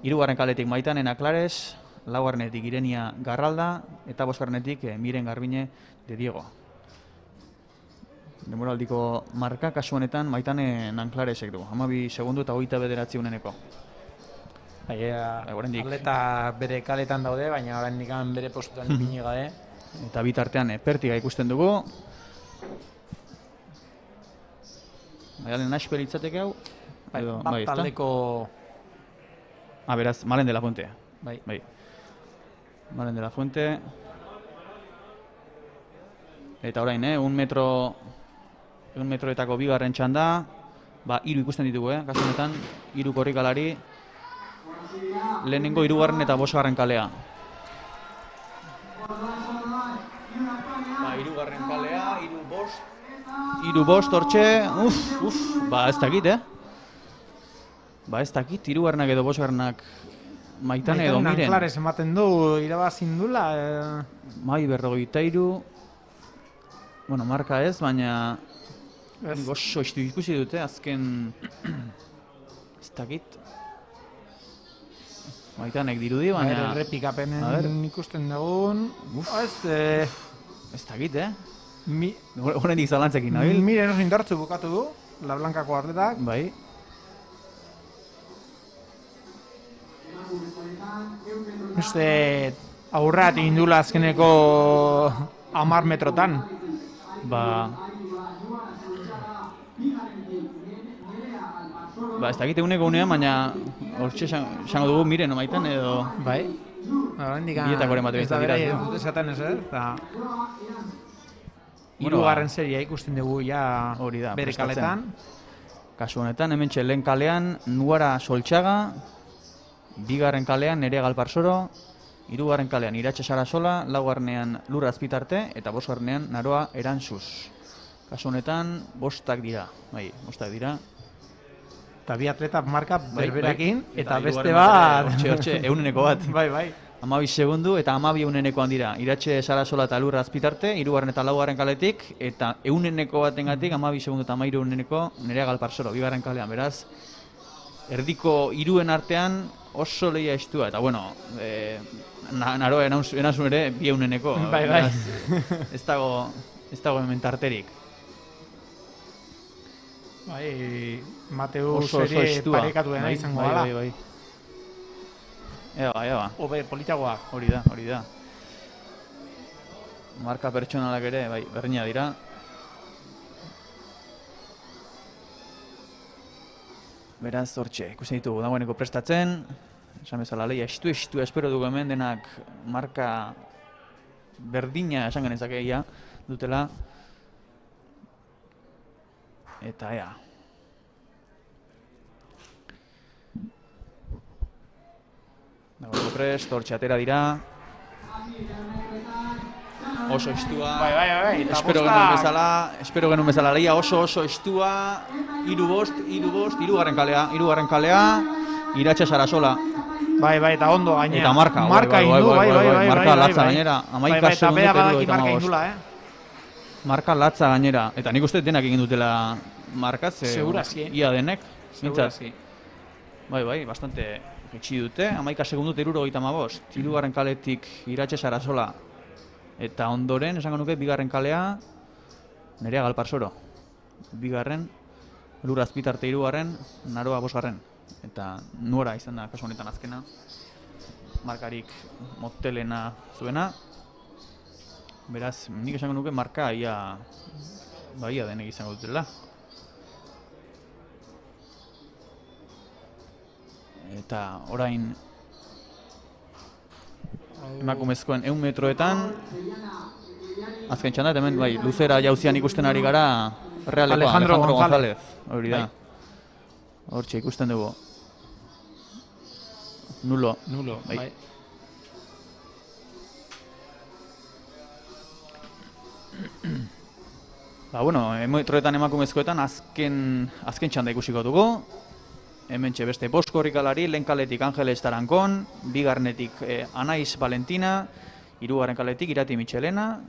3. kaletik Maitane Clares, 4. Irenia Garralda, eta 5. Miren Garbine de Diego. Denboraldiko marka kasu honetan Maitane Nanclaresek du, 12 segundu eta 29 uneneko. Atleta bere kaletan daude, baina oraindik bere postutan ipini gabe. Eta bitartean Pertiga ikusten dugu. Maialen Aspe litzateke hau. Bat taldeko... Beraz, Malen de la Fuente. Bai. Malen de la Fuente. Eta orain, 1 metroetako bigarren txanda. 3 ikusten ditugu, kasu honetan, 3 korrikalari. Lehenengo 3. eta 5. kalea. 3. kalea, 3 bost hortxe, ez dakit, ez dakit, 3. edo 5. Maitane edo Miren. Maitane Clares ematen du, irabazin dula. Bai, 43. Bueno, marka ez, baina... Gozo ikusi dute, azken... Ez dakit. Maitanek dirudi, baina... Errepikapenen ikusten dugun... Ez dakit, Horrendik zalantzekin, nabil? Miren oso indartzu bukatu du, La Blancako atletak. Bai. Uste aurrat egin dula azkeneko 10 metrotan. Ez dakit eguneko unean, baina hortxe esango dugu Miren omaitan edo... Bai. Bietakoren bat egin dira. Ez dut esaten ez, eta... 3. seria ikusten dugu ja bere kaletan. Kasu honetan, hementxe lehen kalean Nuara Soltxaga, bigarren kalean Nerea Galparsoro, hirugarren kalean Iratxe Sarasola, laugarrenean Lur Azpitarte eta bosgarrenean Naroa Erantzuz. Kasu honetan, bostak dira. Eta bi atleta marka berberakin, eta beste bat... bat... Hortxe, euneneko bat. Bai. 12 segundu eta 12 eunenekoan dira. Iratxe Sarasola eta Lur Azpitarte, hirugarren eta laugarren kaletik, eta euneneko batengatik 12 segundu eta 13 euneneko Nerea Galparsoro, bigarren kalean, beraz. Erdiko hiruen artean oso lehia estua, eta bueno, Naroa Erantzun ere 2 euneneko. Bai. Ez dago hemen tarterik. Bai, Mateus ere parekatu dena izango gala. Bai. Eba. Obe, politagoa. Hori da. Marka pertsonalak ere, bai, berdina dira. Beraz, hortxe, ikusten ditugu dagoeneko prestatzen. Esan bezala, lehia estu espero dugu hemen denak marka berdina esan genezakeia dutela. Eta ea. Dagoeneko prest, hortxe atera dira. Oso estua. Bai. Espero genuen bezala lehia oso estua. 3-5, hirugarren kalea. Iratxe Sarasola. Bai, eta ondo gainera. Eta marka. Bai. Marka latza gainera. 11 segundu eta 35. Marka latza gainera. Eta nik uste denak egin dutela markaz. Segurazki. Ia denek. Segurazki. Bai, bastante etxi dute. 11 segundu eta 75. Hirugarren kaletik Iratxe Sarasola. Eta ondoren, esango nuke, bigarren kalea Nerea Galparsoro. Bigarren, Lur Azpitarte hirugarren, Naroa bosgarren. Eta Nuara izan da kasu honetan azkena. Markarik motelena zuena. Beraz, nik esango nuke marka ia denek izango dutela. Eta orain emakumezkoen 100 metroetan azken txanda, hemen bai, luzera jauzian ikusten ari gara Realekoa, Alejandro González. Hori da. Hortxe ikusten dugu. Nulo. Bai. Bueno, metroetan emakumezkoetan azken txanda ikusiko dugu. Hementxe beste bost korrikalari, lehen kaletik Angeles Tarankon, bigarnetik Anaiz Valentina, hirugarren kaletik Irati Michelena,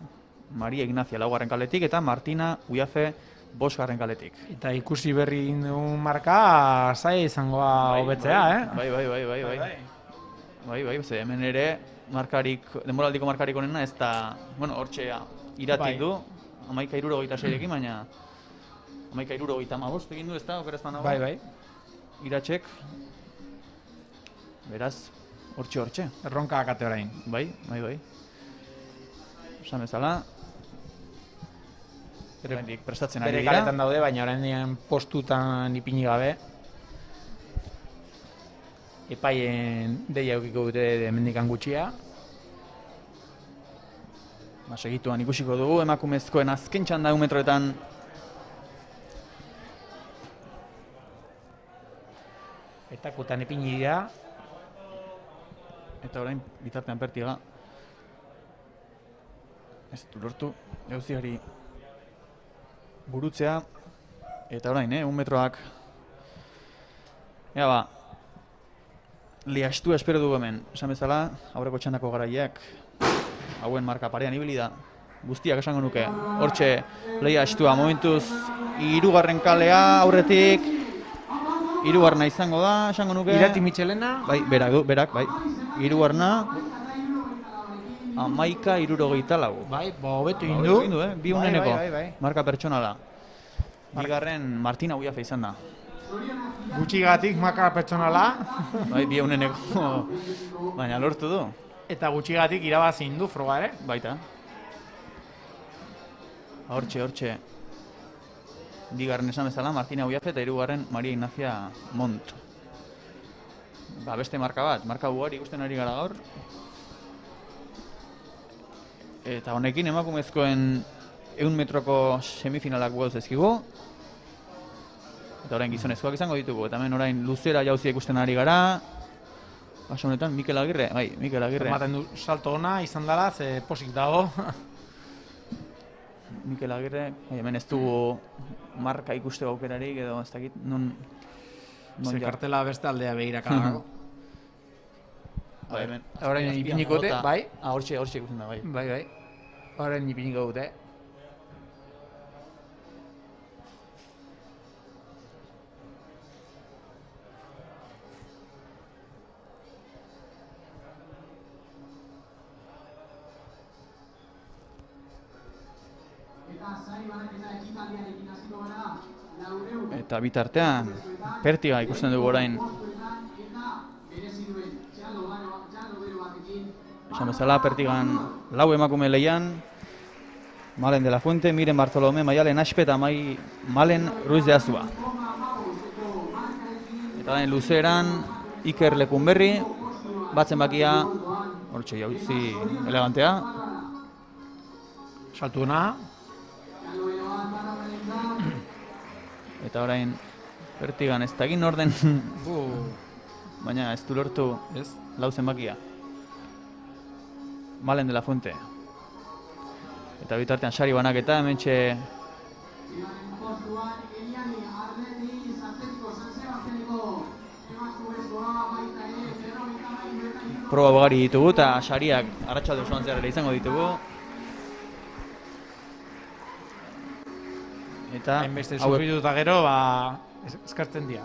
Maria Ignacia laugarren kaletik eta Martina Uiafe bosgarren kaletik. Eta ikusi berri dugun marka zaila izangoa hobetzea, Bai, ze hemen ere denboraldiko markarik onena ez da, hortxe Iratik du, 11:76 baina 11:75 egin du, ez da, okeraz banago? Bai. Iratxek, beraz, hortxe. Erronka akate orain. Bai. Esan bezala, prestatzen ari bere dira. kaletan daude, baina orain postutan ipini gabe. Epaien deia eukiko dute hemendikan gutxia. Segituan ikusiko dugu, emakumezkoen azken txanda 100 metroetan. Eta kutan ipini dira. Eta orain bitartean Pertiga. Ez du lortu, gauziari burutzea. Eta orain, 100 metroak. Liastu espero dugu hemen. Esan bezala, aurreko txandako garaiak hauen marka parean ibili da. Guztiak esango nuke. Hortxe, lehia estua momentuz, 3. kalea aurretik. 3. izango da, esango nuke. Irati Michelena. Bai, berak, bai. 3. 11:64. Bai, hobetu egin du. Bi uneneko, marka pertsonala. Bigarren Martina Uiafe izan da. Gutxigatik marka pertsonala. Bai, bi uneneko, baina lortu du. Eta gutxigatik irabazi du froga ere. Baita. Hortxe. Bigarren esan bezala Martina Uiafe eta 3. Maria Ignacia Mont. Beste marka bat, marka ugari ikusten ari gara gaur. Eta honekin emakumezkoen 100 metroko semifinalak guaz ezkigu. Eta orain gizonezkoak izango ditugu, eta hemen orain luzera jauzia ikusten ari gara. Basa honetan, Mikel Agirre, bai, Mikel Agirre. Ematen du salto ona izan dela, ze posik dago. Mikel Agirre, bai, hemen ez dugu marka ikusteko aukerarik edo ez dakit, non Ze kartela beste aldea behiraka dago. Bai, hemen. Orain ipiniko dute, bai? Hortxe ikusten da, bai. Bai. Orain ipiniko dute. Eta bitartean, Pertiga ikusten dugu orain. Esan bezala, Pertigan lau emakume lehian. Malen de la Fuente, Miren Bartolomé, Maialen Aspe eta Malen Ruiz de Azua. Eta orain luzeran, Iker Lekunberri, batzen bakia, hortxe jauzi elegantea. Saltuena. Eta orain Pertigan ez dagin orden, baina ez du lortu lau zenbakia. Malen de la Fuente. Eta bitartean sari banaketa, hementxe proba bogari ditugu eta sariak arratsalde osoan zehar ere izango ditugu. Eta hainbeste sufritu eta gero, eskartzen dira.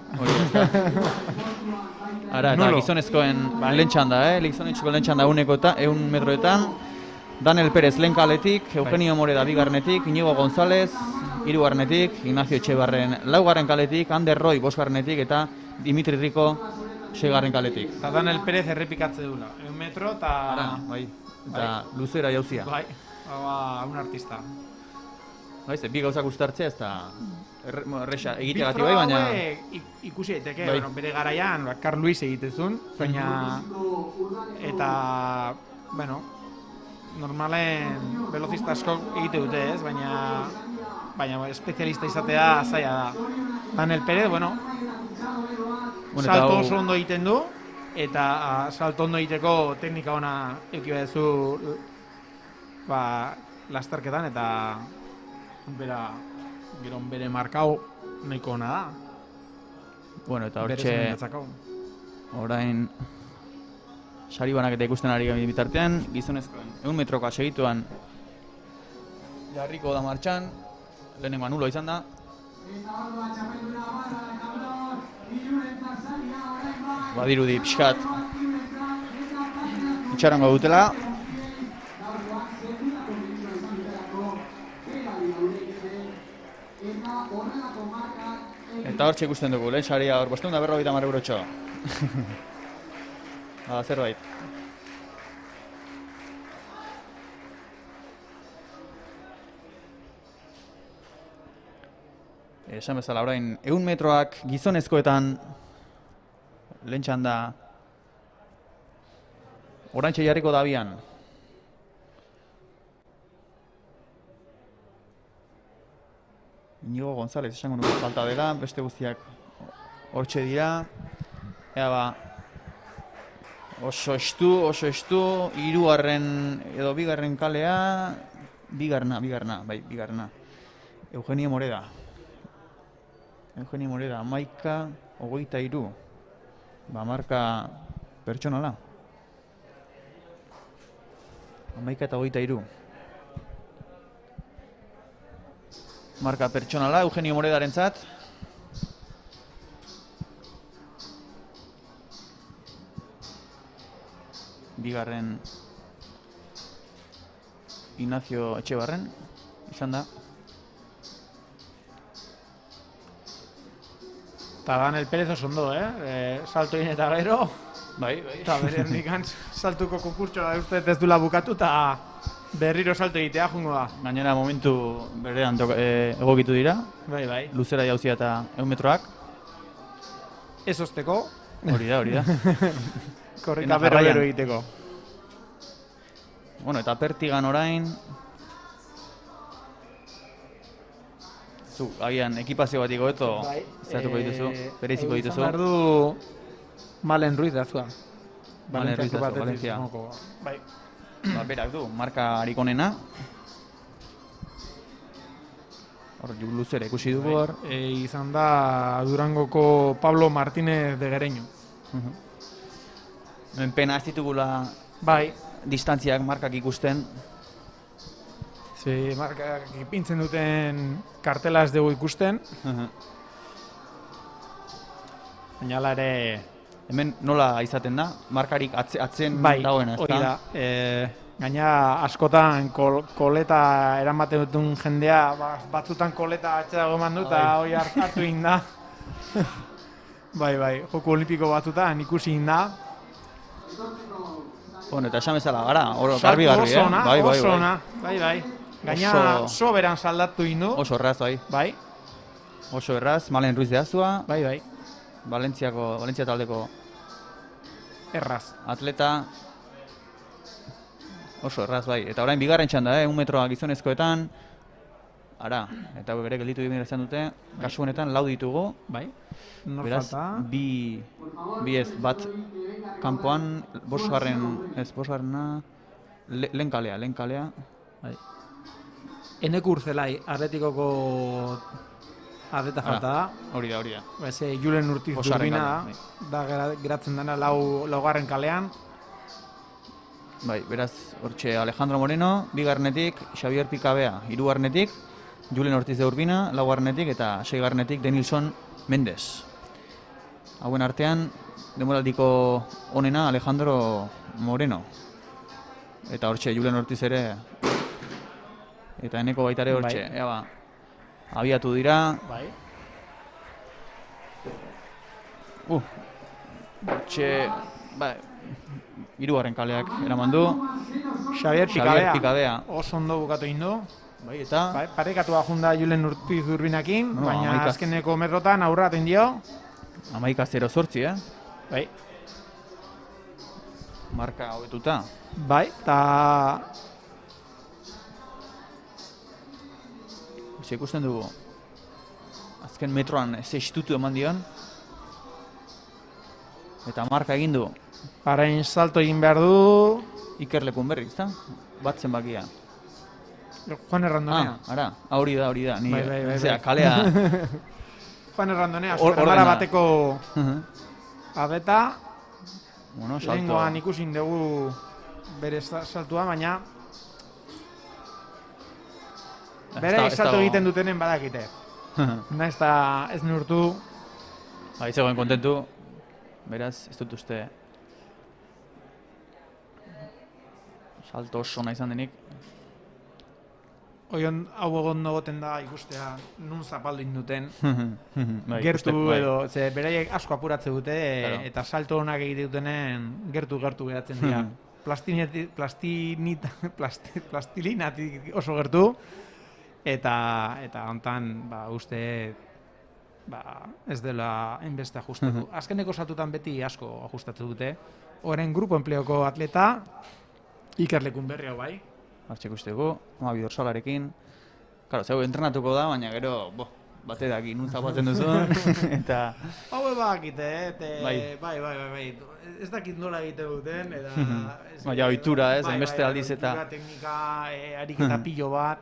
Ara, eta gizonezkoen lehen txanda, gizonezko lehen txanda 100 metroetan. Daniel Pérez lehen kaletik, Eugenio Moreda bigarnetik, Iñigo González hirugarnetik, Ignacio Etxebarren laugarren kaletik, Ander Roy bosgarnetik eta Dimitri Rico seigarren kaletik. Eta Daniel Pérez errepikatze dula, 1 metro eta... Bai, eta luzera jauzia. Bai, un artista. Bai, bi gauzak uztartzea ez da erresa egiteagatik bai, baina... Ikusi daiteke, bere garaian, Carl Luis egitezun, baina... Eta, bueno, normalen velozista asko egite dute ez, baina espezialista izatea zaila da. Daniel Pérez, bueno, salto oso ondo egiten du, eta salto ondo egiteko teknika ona eukiba duzu lasterketan, eta bere markau nahiko ona da. Bueno, eta hortxe orain sari banaketa ikusten ari gami bitartean, gizonezkoen 1 metrokoa segituan jarriko da martxan, lehenengoa nulo izan da. Badirudi pixkat itxarango dutela. Eta hortxe ikusten dugu, lehen saria hor 550 eurotxo. Zerbait. Esan bezala orain 100 metroak gizonezkoetan lehen txanda oraintxe jarriko da abian. Iñigo González esango nuke falta dela, beste guztiak hortxe dira. Oso estu, hirugarren edo bigarren kalea, bigarna. Eugenio Moreda, 11:23. Marka pertsonala. 11:23. Marka pertsonala, Eugenio Moredarentzat. Bigarren Ignacio Etxebarren izan da. Eta Daniel Pérez oso ondo, salto egin eta gero. Bai. Eta bere handikan saltuko konkurtsoa uste ez dula bukatu eta berriro salto egitea jungo da. Gainera momentu berean egokitu dira. Bai. Luzera jauzia eta 100 metroak. Ez osteko. Hori da. Korrika berro egiteko. Bueno, eta Pertigan orain Zu, agian ekipazio bat hobeto zeratuko dituzu, bereiziko dituzu. Izan behar du Malen Ruiz dazua. Malen Ruiz dazu, Valencia. Bai. Ba, berak du, marka arikonena. Hor, luzera ikusi dugu hor. Izan da Durangoko Pablo Martínez de Gereño. Pena ez ditugula Bai. distantziak markak ikusten. Markak ipintzen duten kartela ez dugu ikusten. Baina ala ere... Hemen nola izaten da? Markarik atzen dagoena, ez da? Hori da. Gaina askotan koleta eramaten duten jendea, batzutan koleta atxedago eman dut, eta hori hartu inda. Bai, joko olimpiko batzutan ikusi inda. Bueno, eta esan bezala gara, garbi-garbi, Oso ona, bai. Gaina soberan saldatu indu. Oso erraz, Bai. Oso erraz, Malen Ruiz de Azua. Bai. Valentzia taldeko erraz. Atleta. Oso erraz, bai. Eta orain bigarren txanda, 1 metroa gizonezkoetan. Ara, eta bere gelditu egin izan dute. Kasu honetan lau ditugu. Bai. Beraz, bi ez, bat kanpoan, bosgarrena, lehen kalea. Bai. Enek Urzelai, Atletikoko atleta falta da. Hori da. Julen Urtiz Durbina da geratzen dena laugarren kalean. Bai, beraz, hortxe Alejandro Moreno, bigarrenetik, Xavier Pikabea, hirugarrenetik, Julen Ortiz de Urbina, laugarrenetik eta seigarrenetik Denilson Mendes. Hauen artean, denboraldiko onena Alejandro Moreno. Eta hortxe Julen Ortiz ere, eta eneko baitare hortxe, abiatu dira. Bai. Hortxe, hirugarren kaleak eraman du. Xavier Pikabea. Oso ondo bukatu indu. Bai, eta? Parekatu junda Julen Urtiz Urbinakin, baina azkeneko metrotan aurra aten dio. 11:08, Bai. Marka hobetuta. Bai, eta... Ikusten dugu. Azken metroan zehiztutu eman dion. Eta marka egin du. Arain salto egin behar du... Iker Lekunberri, ezta? Bat zenbakia. Juan Errandonea. Ara, hori da. Bai. Zera, kalea... Juan Errandonea, supermara bateko atleta. Lehengoan ikusin dugu bere saltua, baina... Bere salto egiten dutenen badakite. Naiz eta ez neurtu. Ez egoen kontentu. Beraz, ez dut uste... Salto oso nahi izan denik. Oion hau egon nogoten da ikustea nun zapaldin duten. Gertu edo, beraiek asko apuratze dute eta salto honak egite dutenen gertu geratzen dira. Plastilinatik oso gertu. Eta hontan uste ez dela enbeste ajustatu. Azkeneko saltutan beti asko ajustatzen dute. Horren grupo empleoko atleta, Iker Lekunberri hau bai. Hartxeko usteko, bidorsalarekin. Karo, zeu entrenatuko da, baina gero, bate daki, nun zapatzen duzun, eta... Hau bakite, bai. Ez dakit nola egite duten, eta... Baina, ohitura, ez, enbeste aldiz eta... Teknika, ariketa pilo bat,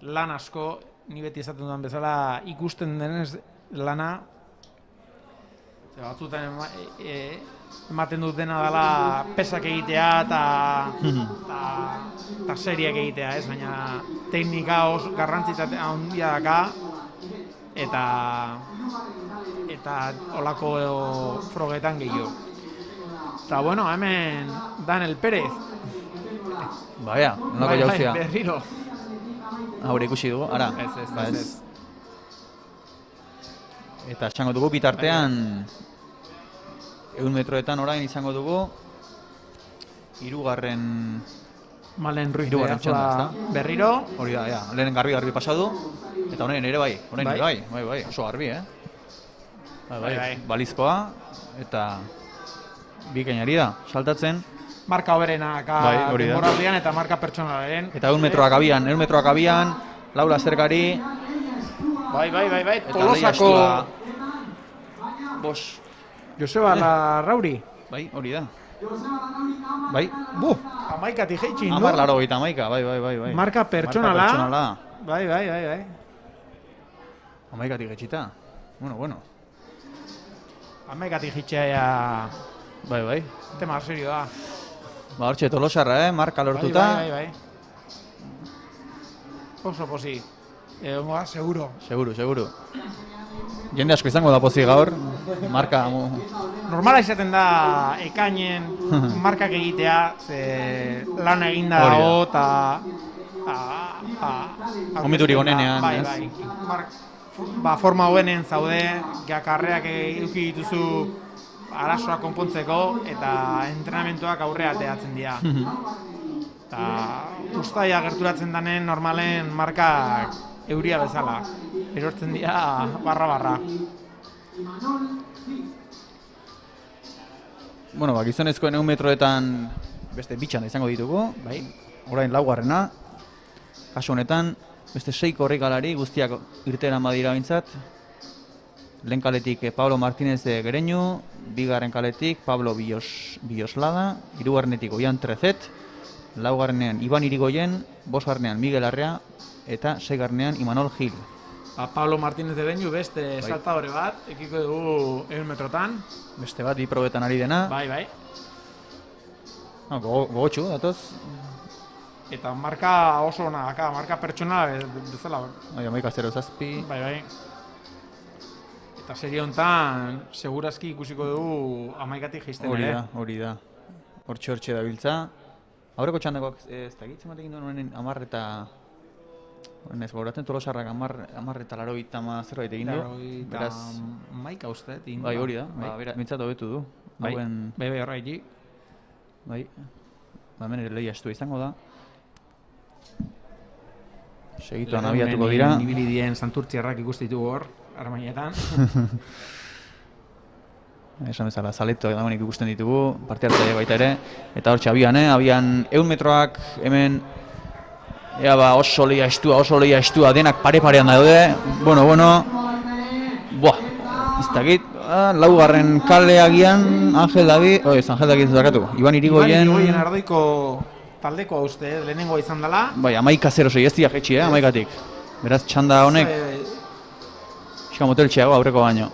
lan asko, ni beti esaten dudan bezala, ikusten denez lana, batzutan ematen dut dena dela pesak egitea eta seriak egitea, ez? Baina teknika oso garrantzitzatea handia daka eta olako frogetan gehiago. Eta bueno, hemen Daniel Pérez. Baina, nolako jauzia. Berriro. Haure ikusi dugu, ara. Ez. Eta esango dugu bitartean 100 metroetan orain izango dugu hirugarren Malen Ruiz txanda, berriro. Hori da, lehen garbi pasadu. Eta honen ere bai, oso garbi, Bai, balizkoa eta bikainari da, saltatzen. Marka hoberenak denboraldian eta marka pertsonalaren. Eta 100 metroak abian, Laura Zergari. Bai, Eta Tolosako lehiastua Bos, Joseba Larrauri. bai, hori da. Bai, 11 jeitsi indu. 10,81, bai. Marka pertsonala. Marka pertsonala. Bai. 11 getxita. Bueno. 11 jeitxea Bai. tema serio da. Ba, hortxe Tolosarra, marka lortuta. Bai. Oso posi. Egongoa, seguro. Seguro. Jende asko izango da pozik gaur. Marka... Normala izaten da ekainen markak egitea, ze lan eginda Hori da. dago, eta... Omiturik onenean, bai, ez? Forma hoenen zaude, karreak eduki dituzu arazoak konpontzeko, eta entrenamentuak aurrea ateatzen dira. Eta ustaia gerturatzen danen normalen markak euria bezala. Erortzen dira barra. Bueno, gizonezkoen 100 metroetan beste bitxan izango ditugu, bai. Orain laugarrena. Kasu honetan, beste 6 korrikalari guztiak irteran badira bintzat. Lehen kaletik Pablo Martínez de Gereñu, bigarren kaletik Pablo Villoslada, hirugarrenetik Oian Trezet, laugarrenean Iban Irigoyen, bosgarrenean Miguel Arrea eta seigarrenean Imanol Gil. Pablo Martínez de Gereñu beste saltadore bat, ekiko dugu 100 metrotan. Beste bat, bi probetan ari dena. Bai. Gogotxu, datoz. Eta marka oso ona daka, marka pertsonala bezala. Bai, 11,07. Bai. Eta serie honetan, segurazki ikusiko dugu 11tik jaisten ere. Hori da. Hortxe dabiltza. Aurreko txandakoak ez da gitzen batekin duen honen 10 eta... Ez gauratzen Tolosarrak 10 eta 80 zerbait egin du. Beraz... Maika uste, egin du. Bai, hori da. Mintzat hobetu du. Bai, horretik. Bai. Hemen ere lehiastu izango da. Segituan abiatuko dira. Ibilidien santurtziarrak ikusten ditugu hor, armainetan. Esan bezala, zaleto dagoenik ikusten ditugu, parte hartzaile baita ere. Eta hortxe abian 100 metroak hemen oso lehiastua, denak pare-parean daude. Bueno. Buah, ez dakit. Laugarren kale agian, Angel David ez dakatu. Iban Irigoyen ardoiko taldeko uste, lehenengoa izan dela. Bai, 11,06 ez dira jetxi, 11tik. Beraz, txanda honek Xika moteltxeago aurreko baino.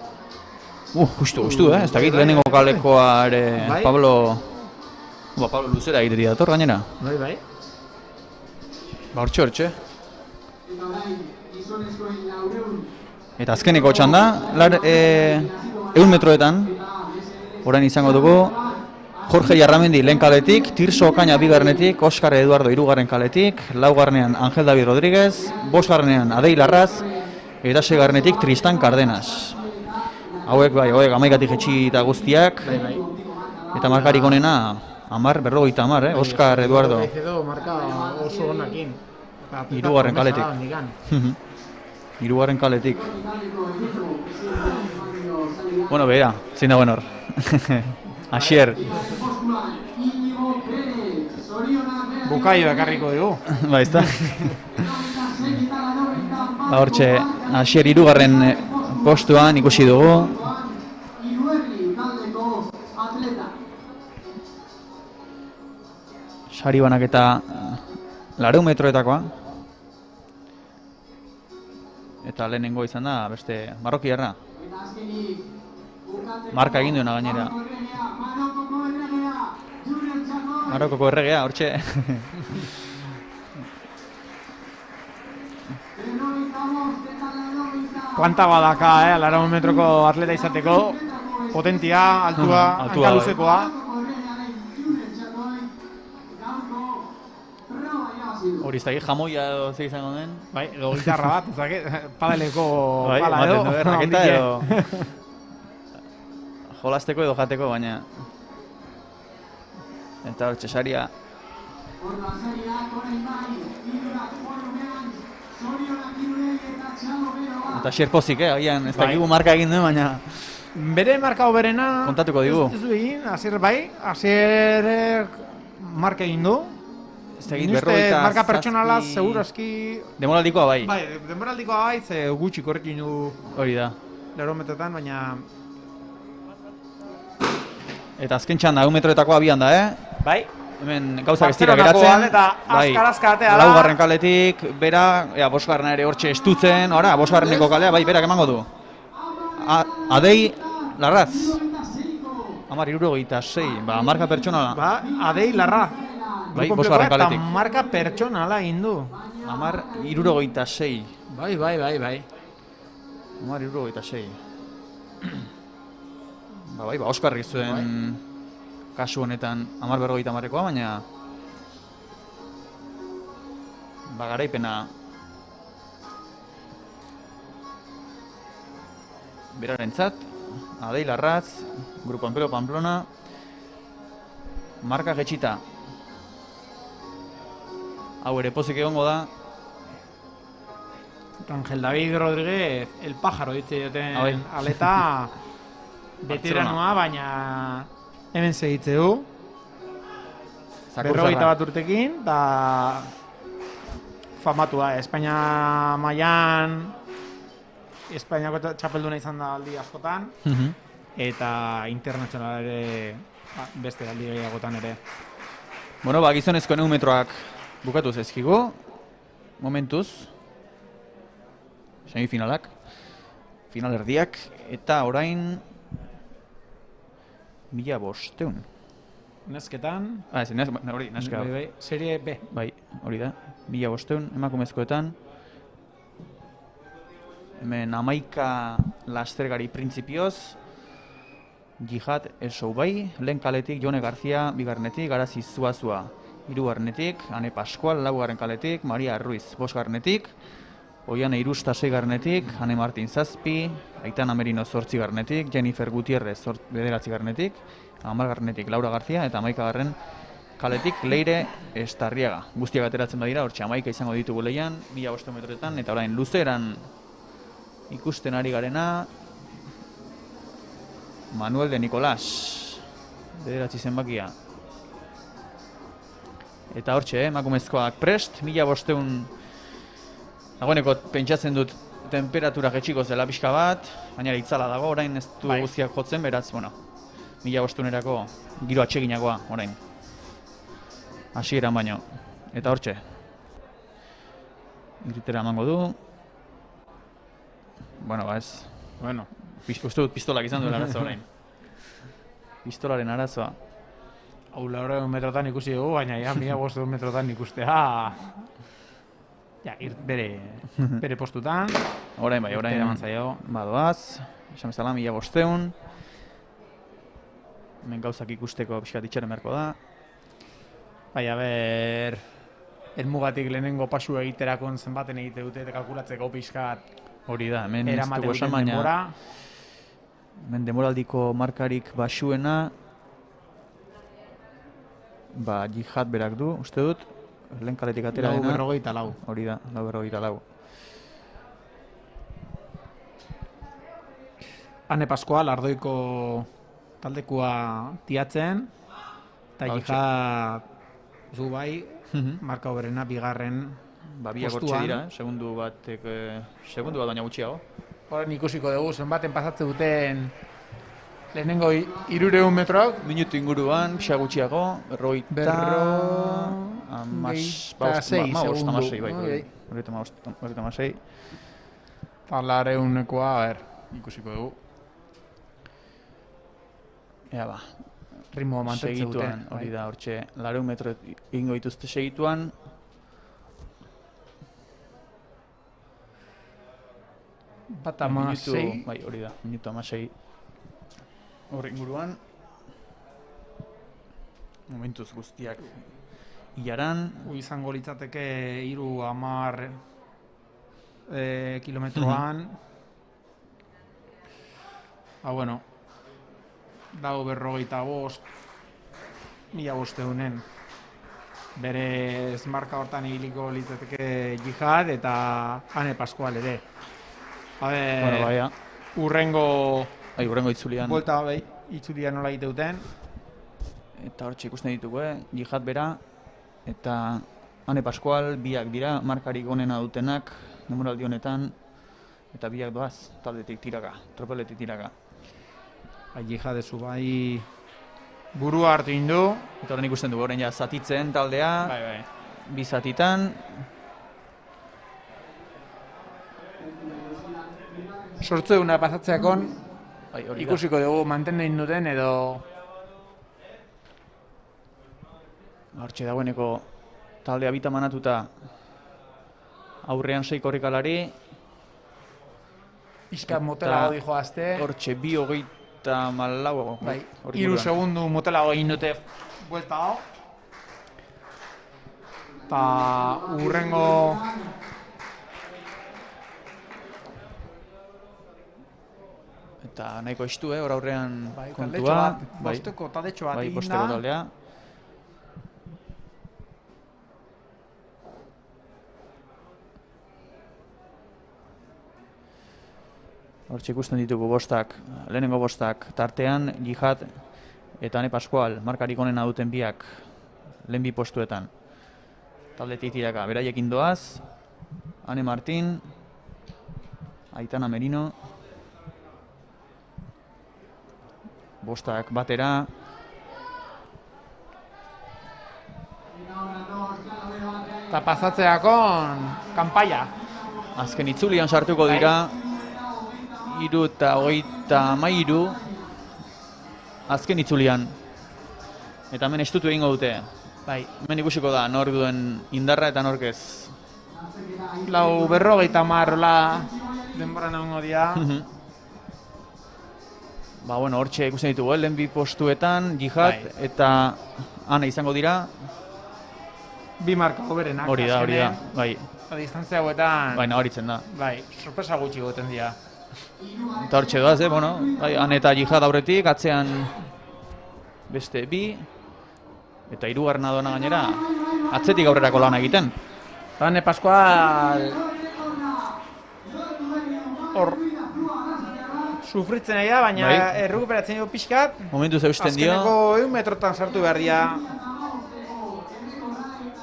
Justu, ez dakit lehenengo kalekoa ere Pablo Luzera egiteri dator gainera. Bai. Ba, hortxe. Eta azkeneko txanda, 100 metroetan, orain izango dugu, Jorge Jarramendi lehen kaletik, Tirso Okaña bigarrenetik, Oskar Eduardo hirugarren kaletik, laugarrenean Angel David Rodríguez, bosgarrenean Adei Larraz, eta seigarrenetik Tristan Cardenas. Hauek 11tik jetxi eta guztiak, eta markarik onena 50, Oskar Eduardo. Marka oso honakin. Hirugarren kaletik. Hirugarren kaletik. Bueno, beira, zein dagoen hor. Asier. Bukaio ekarriko dugu. Ba, ezta. Hortxe, Asier hirugarren postuan ikusi dugu. Sari banaketa 100 metroetakoa. Eta lehenengo izan da, beste marrokiarra. Marka egin duena gainera. Marokoko erregea, hortxe. Planta badaka, 100 metroko atleta izateko. Potentia, altua, hanka luzekoa. Hori ez dakit jamoia edo ze izango den. Bai, edo gitarra bat, padeleko pala edo. Raketa edo. edo. Jolasteko edo jateko, baina... Eta hortxe saria. Eta Asier pozik, agian ez dakigu marka egin duen, baina... Bere marka hoberena... Kontatuko digu. Ez du egin, Asier bai, Asier marka egin du. Zegit Nik uste berrogeita marka pertsonala zazpi- segurazki... Demoraldikoa bai. Bai, denboraldikoa bai, ze gutxi korrekin du Hori da. lerometetan, baina... Eta azken txanda, 1 metroetakoa abian da, Bai, Hemen gauzak ez dira Bartzelonako geratzen. eta azkar atea da. Laugarren kaletik, bera, bosgarrena ere hortxe estutzen, ora, bosgarreneko kalea, bai, berak emango du. Adei, Larraz. 10,76, marka pertsonala. Ba, Adei Larra. Bai, Grupo bosgarren Plekoa kaletik. Eta marka pertsonala egin du. 10,76. Bai. 10,76. Bai, Oskarrik zuen kasu honetan 10,50-koa, baina garaipena berarentzat. Adei Larraz, Grupo Ampelo Pamplona, marka getxita. Hau ere pozik egongo da. Ángel David Rodríguez, el pájaro, ditze duten Bai. aleta veteranoa, baina hemen segitze du. Zakurzarra. 51 urtekin, eta famatua, Espainia mailan, Espainiako txapelduna izan da aldi askotan, eta internazionala ere beste aldi gehiagotan ere. Bueno, gizonezko 100 metroak bukatu zaizkigu, momentuz, semifinalak, finalerdiak, eta orain 1500. Nesketan, Hori, naska. bai, serie B. Bai, hori da, 1500 emakumezkoetan. Hemen 11 lastergari printzipioz, Jihad Esou bai, lehen kaletik Jone Garzia, bigarrenetik Garazi Zuazua, hirugarrenetik Ane Pascual, laugarren kaletik Maria Ruiz, bosgarrenetik Oiane Irusta seigarrenetik, Ane Martin zazpi, Aitana Merino 8garrenetik, Jennifer Gutierrez 9garrenetik, 10garrenetik Laura Garzia eta 11garren kaletik Leire Estarriaga. Guztiak ateratzen badira, hortxe 11 izango ditugu lehian, 1500 metroetan, eta orain luzeran ikusten ari garena Manuel de Nicolás, 9 zenbakia. Eta hortxe, emakumezkoak prest, 1500. Dagoeneko pentsatzen dut temperatura jetxiko zela pixka bat, baina itzala dago, orain ez du guztiak jotzen, beraz, 1500erako giro atseginagoa orain. Hasieran baino. Eta hortxe. Iritera emango du. Ez. Uste dut pistolak izan duela arazoa orain. Pistolaren arazoa. Hau 400 metrotan ikusi dugu, baina 1500 metrotan ikustea bere postutan. Orain badoaz. Esan bezala 1500. Hemen gauzak ikusteko pixkat itxaren beharko da. Bai, helmugatik lehenengo pasu egiterakon zenbaten egite dute eta kalkulatzeko pixkat Hori da, hemen ez eramate dugu esan, duten baina denbora. hemen demoraldiko markarik basuena Jihad berak du, uste dut, lehen kaletik atera dena. 4:44. Hori da, 4:44. Ane Pascual, Ardoiko taldekua tiatzen, eta Jihad zu bai, marka hoberena bigarren Biak hortxe dira, segundu bat baina gutxiago. Horren ikusiko dugu, zenbaten pasatze duten lehenengo 300 metroak. Minutu inguruan, pixka gutxiago, 56 segundu. Eta 200-ekoa, ikusiko dugu. Ea ba, Ritmoa mantentzen duten. segituan, hori da, hortxe, 200 metro egingo dituzte segituan. Bat 16. Bai, hori da, minutu 16 horri inguruan. Momentuz guztiak ilaran. Izango litzateke 3-10 kilometroan. Dago 45, 1500. Berez marka hortan ibiliko litzateke Jihad eta Ane Pascual ere. Urrengo itzulian. Buelta itzulia nola egite duten. Eta hortxe ikusten ditugu, Jihad bera, eta Ane Pascual, biak dira, markarik onena dutenak, denboraldi honetan, eta biak doaz, taldetik tiraka, tropeletik tiraka. Bai, Jihadezu bai burua hartu indu. Eta horren ikusten dugu, orain ja zatitzen taldea, Bai. bi zatitan, Sortzu eguna pasatzeakon, bai, hori da. ikusiko dugu mantendein duten edo... Hortxe dagoeneko taldea bita manatuta, aurrean 6 korrikalari, Pizkat motelago dijo azte. hortxe 2:34, Bai, hori 3 inguruan. segundu motelago egin dute buelta hau. Ta urrengo... Eta nahiko estu, hor aurrean Bai, kontua. taldetxo bat, bosteko taldetxo bat Bai, egin bosteko da. taldea. Hortxe ikusten ditugu bostak, lehenengo bostak tartean, Jihad eta Ane Pascual, markarik onena duten biak, lehen bi postuetan. Taldetik tiraka, beraiekin doaz, Ane Martin, Aitana Merino, bostak batera, Eta pasatzeakon kanpaia. azken itzulian sartuko dira, 3:23, azken itzulian. Eta hemen estutu egingo dute. Bai, Hemen ikusiko da nor duen indarra eta nork ez. 4:50 hola denbora nagongo dira. Ba, bueno, hortxe ikusten ditugu, lehen bi postuetan, Jihad Bai. eta Ana izango dira. Bi marka hoberenak. Hori da, bai. Eta distantzia hauetan, Bai, nabaritzen da. bai, sorpresa gutxi goten dira. Eta hortxe doaz, bueno, bai, Ana eta Jihad aurretik, atzean beste bi, eta hirugarrena doana gainera, atzetik aurrerako lana egiten. Eta Ane Pascual hor sufritzen ari da, baina Bai. errekuperatzen dugu pixkat. Momentuz eusten dio. Azkeneko 100 metrotan sartu behar dira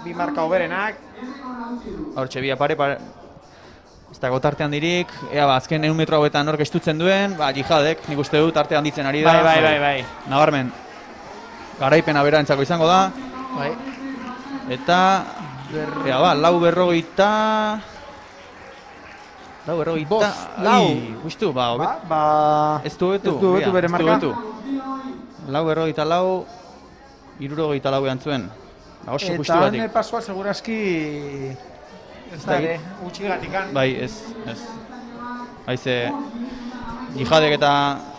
bi marka hoberenak. Hortxe bi pare, ez dago tartean dirik, ea ba, azken 100 metro hauetan nork estutzen duen, ba, Jihadek, nik uste dut tarte handitzen ari da. Bai. Nabarmen, garaipena berantzako izango da, Bai. eta, ea ba, 4:40... 4:40... Bost, lau. Guztu, ba, Ba, ez du betu. ez du betu bere marka. 4:44, 64 zuen. Ba, oso guztu eta batik. Ane Pascual seguraski ez da ere, gutxigatikan. Bai, ez. Haize, Jihadek eta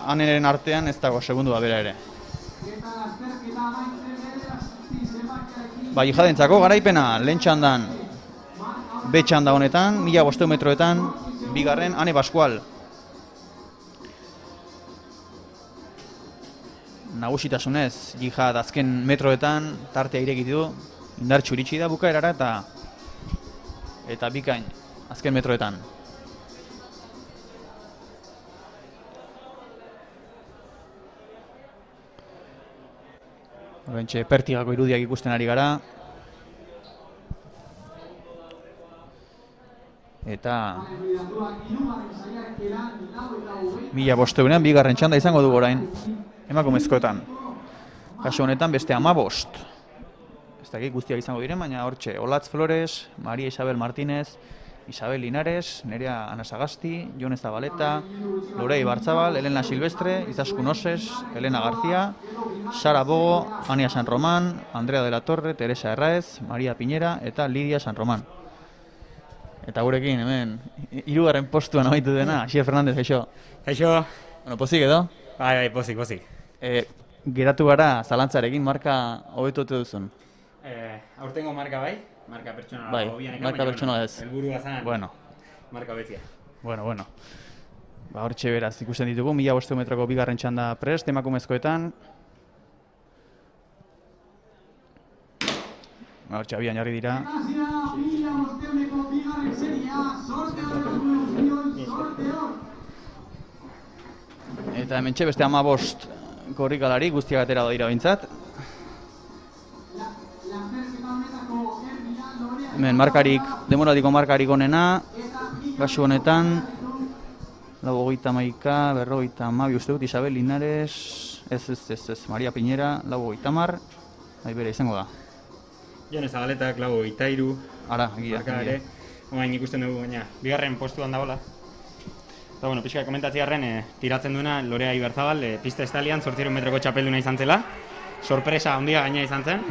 Aneren artean ez dago segundua bera ere. Ba, Jihadentzako garaipena, lehen txandan, B txanda honetan, 1500 metroetan, bigarren Ane Pascual. Nagusitasunez, Jihad azken metroetan tartea irekitu du, indartsu iritsi da bukaerara eta bikain azken metroetan. Horrentxe, pertigako irudiak ikusten ari gara. Eta 1500ean bigarren txanda izango dugu orain, emakumezkoetan. Kasu honetan beste 15. Ez dakit guztiak izango diren, baina hortxe, Olatz Flores, Maria Isabel Martínez, Isabel Linares, Nerea Anasagasti, Jon Zabaleta, Lorei Barzabal, Elena Silvestre, Izaskun Oses, Elena García, Sara Bogo, Ania San Román, Andrea de la Torre, Teresa Herraez, Maria Piñera eta Lidia San Román. Eta gurekin, hemen, 3. postuan amaitu dena, Asier Fernandez, gaixo. Kaixo. Bueno, pozik edo? Bai, pozik. Geratu gara zalantzarekin marka hobetu ote duzun. Aurtengo marka bai? Marka pertsonala Bai, hobianekan, marka baina, pertsonala ez. helburua zen Bueno, marka betzia. bueno. Ba, hortxe beraz, ikusten ditugu, 1500 metroko bigarren txanda prest, emakumezkoetan. Ba, hortxe abian jarri dira. Eta hementxe beste 15 korrikalari guztiak atera dira behintzat. Hemen markarik, demoradiko markarik onena, kasu honetan, 4:31, 4:12 uste dut, Isabel Linares, ez, Maria Piñera, 4:30, bere izango da. Jone Zabaletak 4:23, Ara, egia. Oain ikusten dugu, baina, bigarren postuan dagoela. Eta, bueno, pixka komentatziarren, tiratzen duena Lorea Ibarzabal, pista estalian 800 metroko txapelduna izan zela. Sorpresa handia gaina izan zen,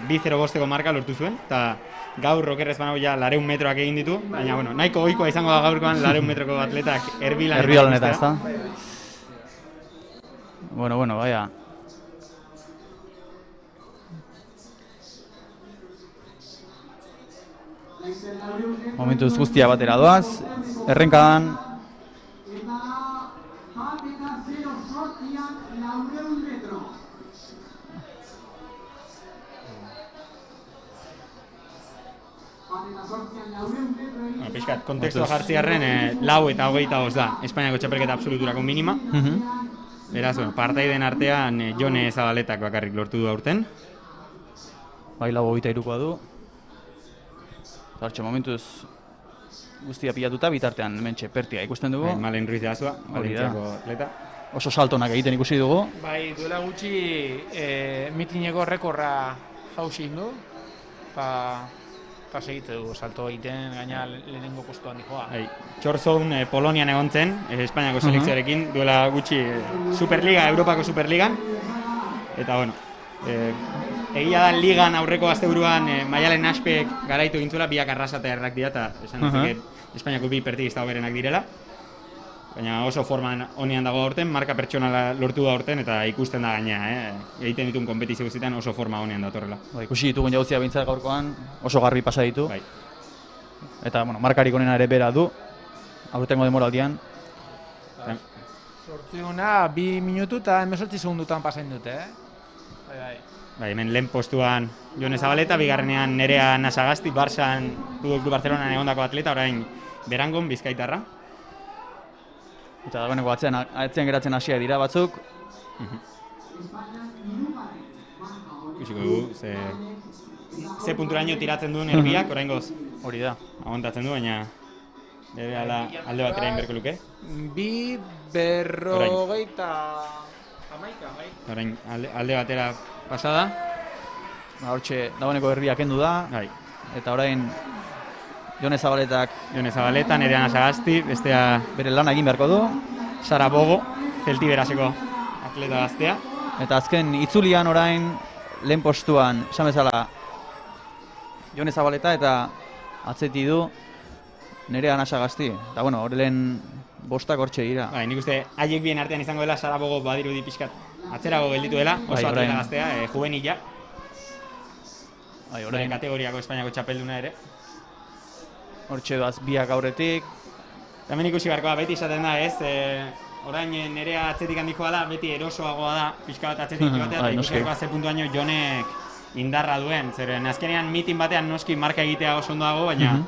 2:05 marka lortu zuen, eta gaur okerrez banago ja 200 metroak egin ditu, baina, bueno, nahiko ohikoa izango da gaurkoan 200 metroko atletak Erbilanetan, ez da? Bueno, baina. Momentuz guztia batera doaz, errenkadan. Piskat, kontekstua jartziarren 4 eta 25 da, Espainiako txapelketa absoluturako minima. Beraz, bueno, partaiden artean Jone Zabaletak bakarrik lortu du aurten. Bai, 4:23koa du. Hortxe, momentuz guztia pilatuta, bitartean mentxe pertia ikusten dugu. Malen Ruiz de Azua, Valentziako atleta. Oso saltonak egiten ikusi dugu. Bai, duela gutxi mitineko rekorra jauzi du, eta segitze dugu salto egiten, gaina lehenengo postuan dijoa. Txorzoun Polonian egon zen, Espainiako selekzioarekin, duela gutxi Superliga, Europako Superligan. Eta, bueno, egia da ligan aurreko asteburuan Maialen Aspek garaitu egin zuela, biak arrasatea errak dira, eta esan dut Espainiako bi pertigista hoberenak direla. Baina oso forman honean dago aurten, marka pertsonala lortu da aurten, eta ikusten da gaina, egiten dituen konpetizio guztietan oso forma honean datorrela. Ikusi ditugun jauzia bintzat gaurkoan, oso garbi pasa ditu. Bai. Eta, bueno, markarik onena ere bera du, aurtengo demoraldian. Sortziuna 2 minutu eta 18 segundutan pasain dute, Bai, hemen lehen postuan Jone Zabaleta, bigarrenean Nerea Nasagasti, Barçan, Futbol Club Barcelonan egondako atleta, orain Berangon, Bizkaitarra. Eta dagoeneko atzean geratzen hasia dira batzuk. Ikusiko dugu, ze punturaino tiratzen duen erbiak, oraingoz Hori da. agontatzen du, baina alde batera inberko luke. 2:40 bai. Orain alde batera pasada. Hortxe, dagoeneko erbiak kendu da. Bai. Eta orain Jone Zabaletak Jone Zabaleta, Nerea Nasagasti, bestea bere lana egin beharko du. Sara Bogo, Zeltiberaseko atleta gaztea. Eta azken itzulian orain lehen postuan, esan bezala, Jone Zabaleta eta atzeti du Nerea Nasagasti. Eta bueno, hori lehen bostak hortxe dira. Bai, nik uste haiek bien artean izango dela Sara Bogo badirudi pixkat atzerago gelditu dela, oso atleta gaztea, juvenila. Bai, orain kategoriako Espainiako txapelduna ere. Hortxe doaz biak aurretik. Hemen ikusi beharkoa, beti izaten da, ez? Orain Nerea atzetik handikoa da, beti erosoagoa da, pixka bat atzetik joatea, eta ikusi beharkoa ze puntuaino Jonek indarra duen. Zeren azkenean mitin batean noski marka egitea oso ondo dago, baina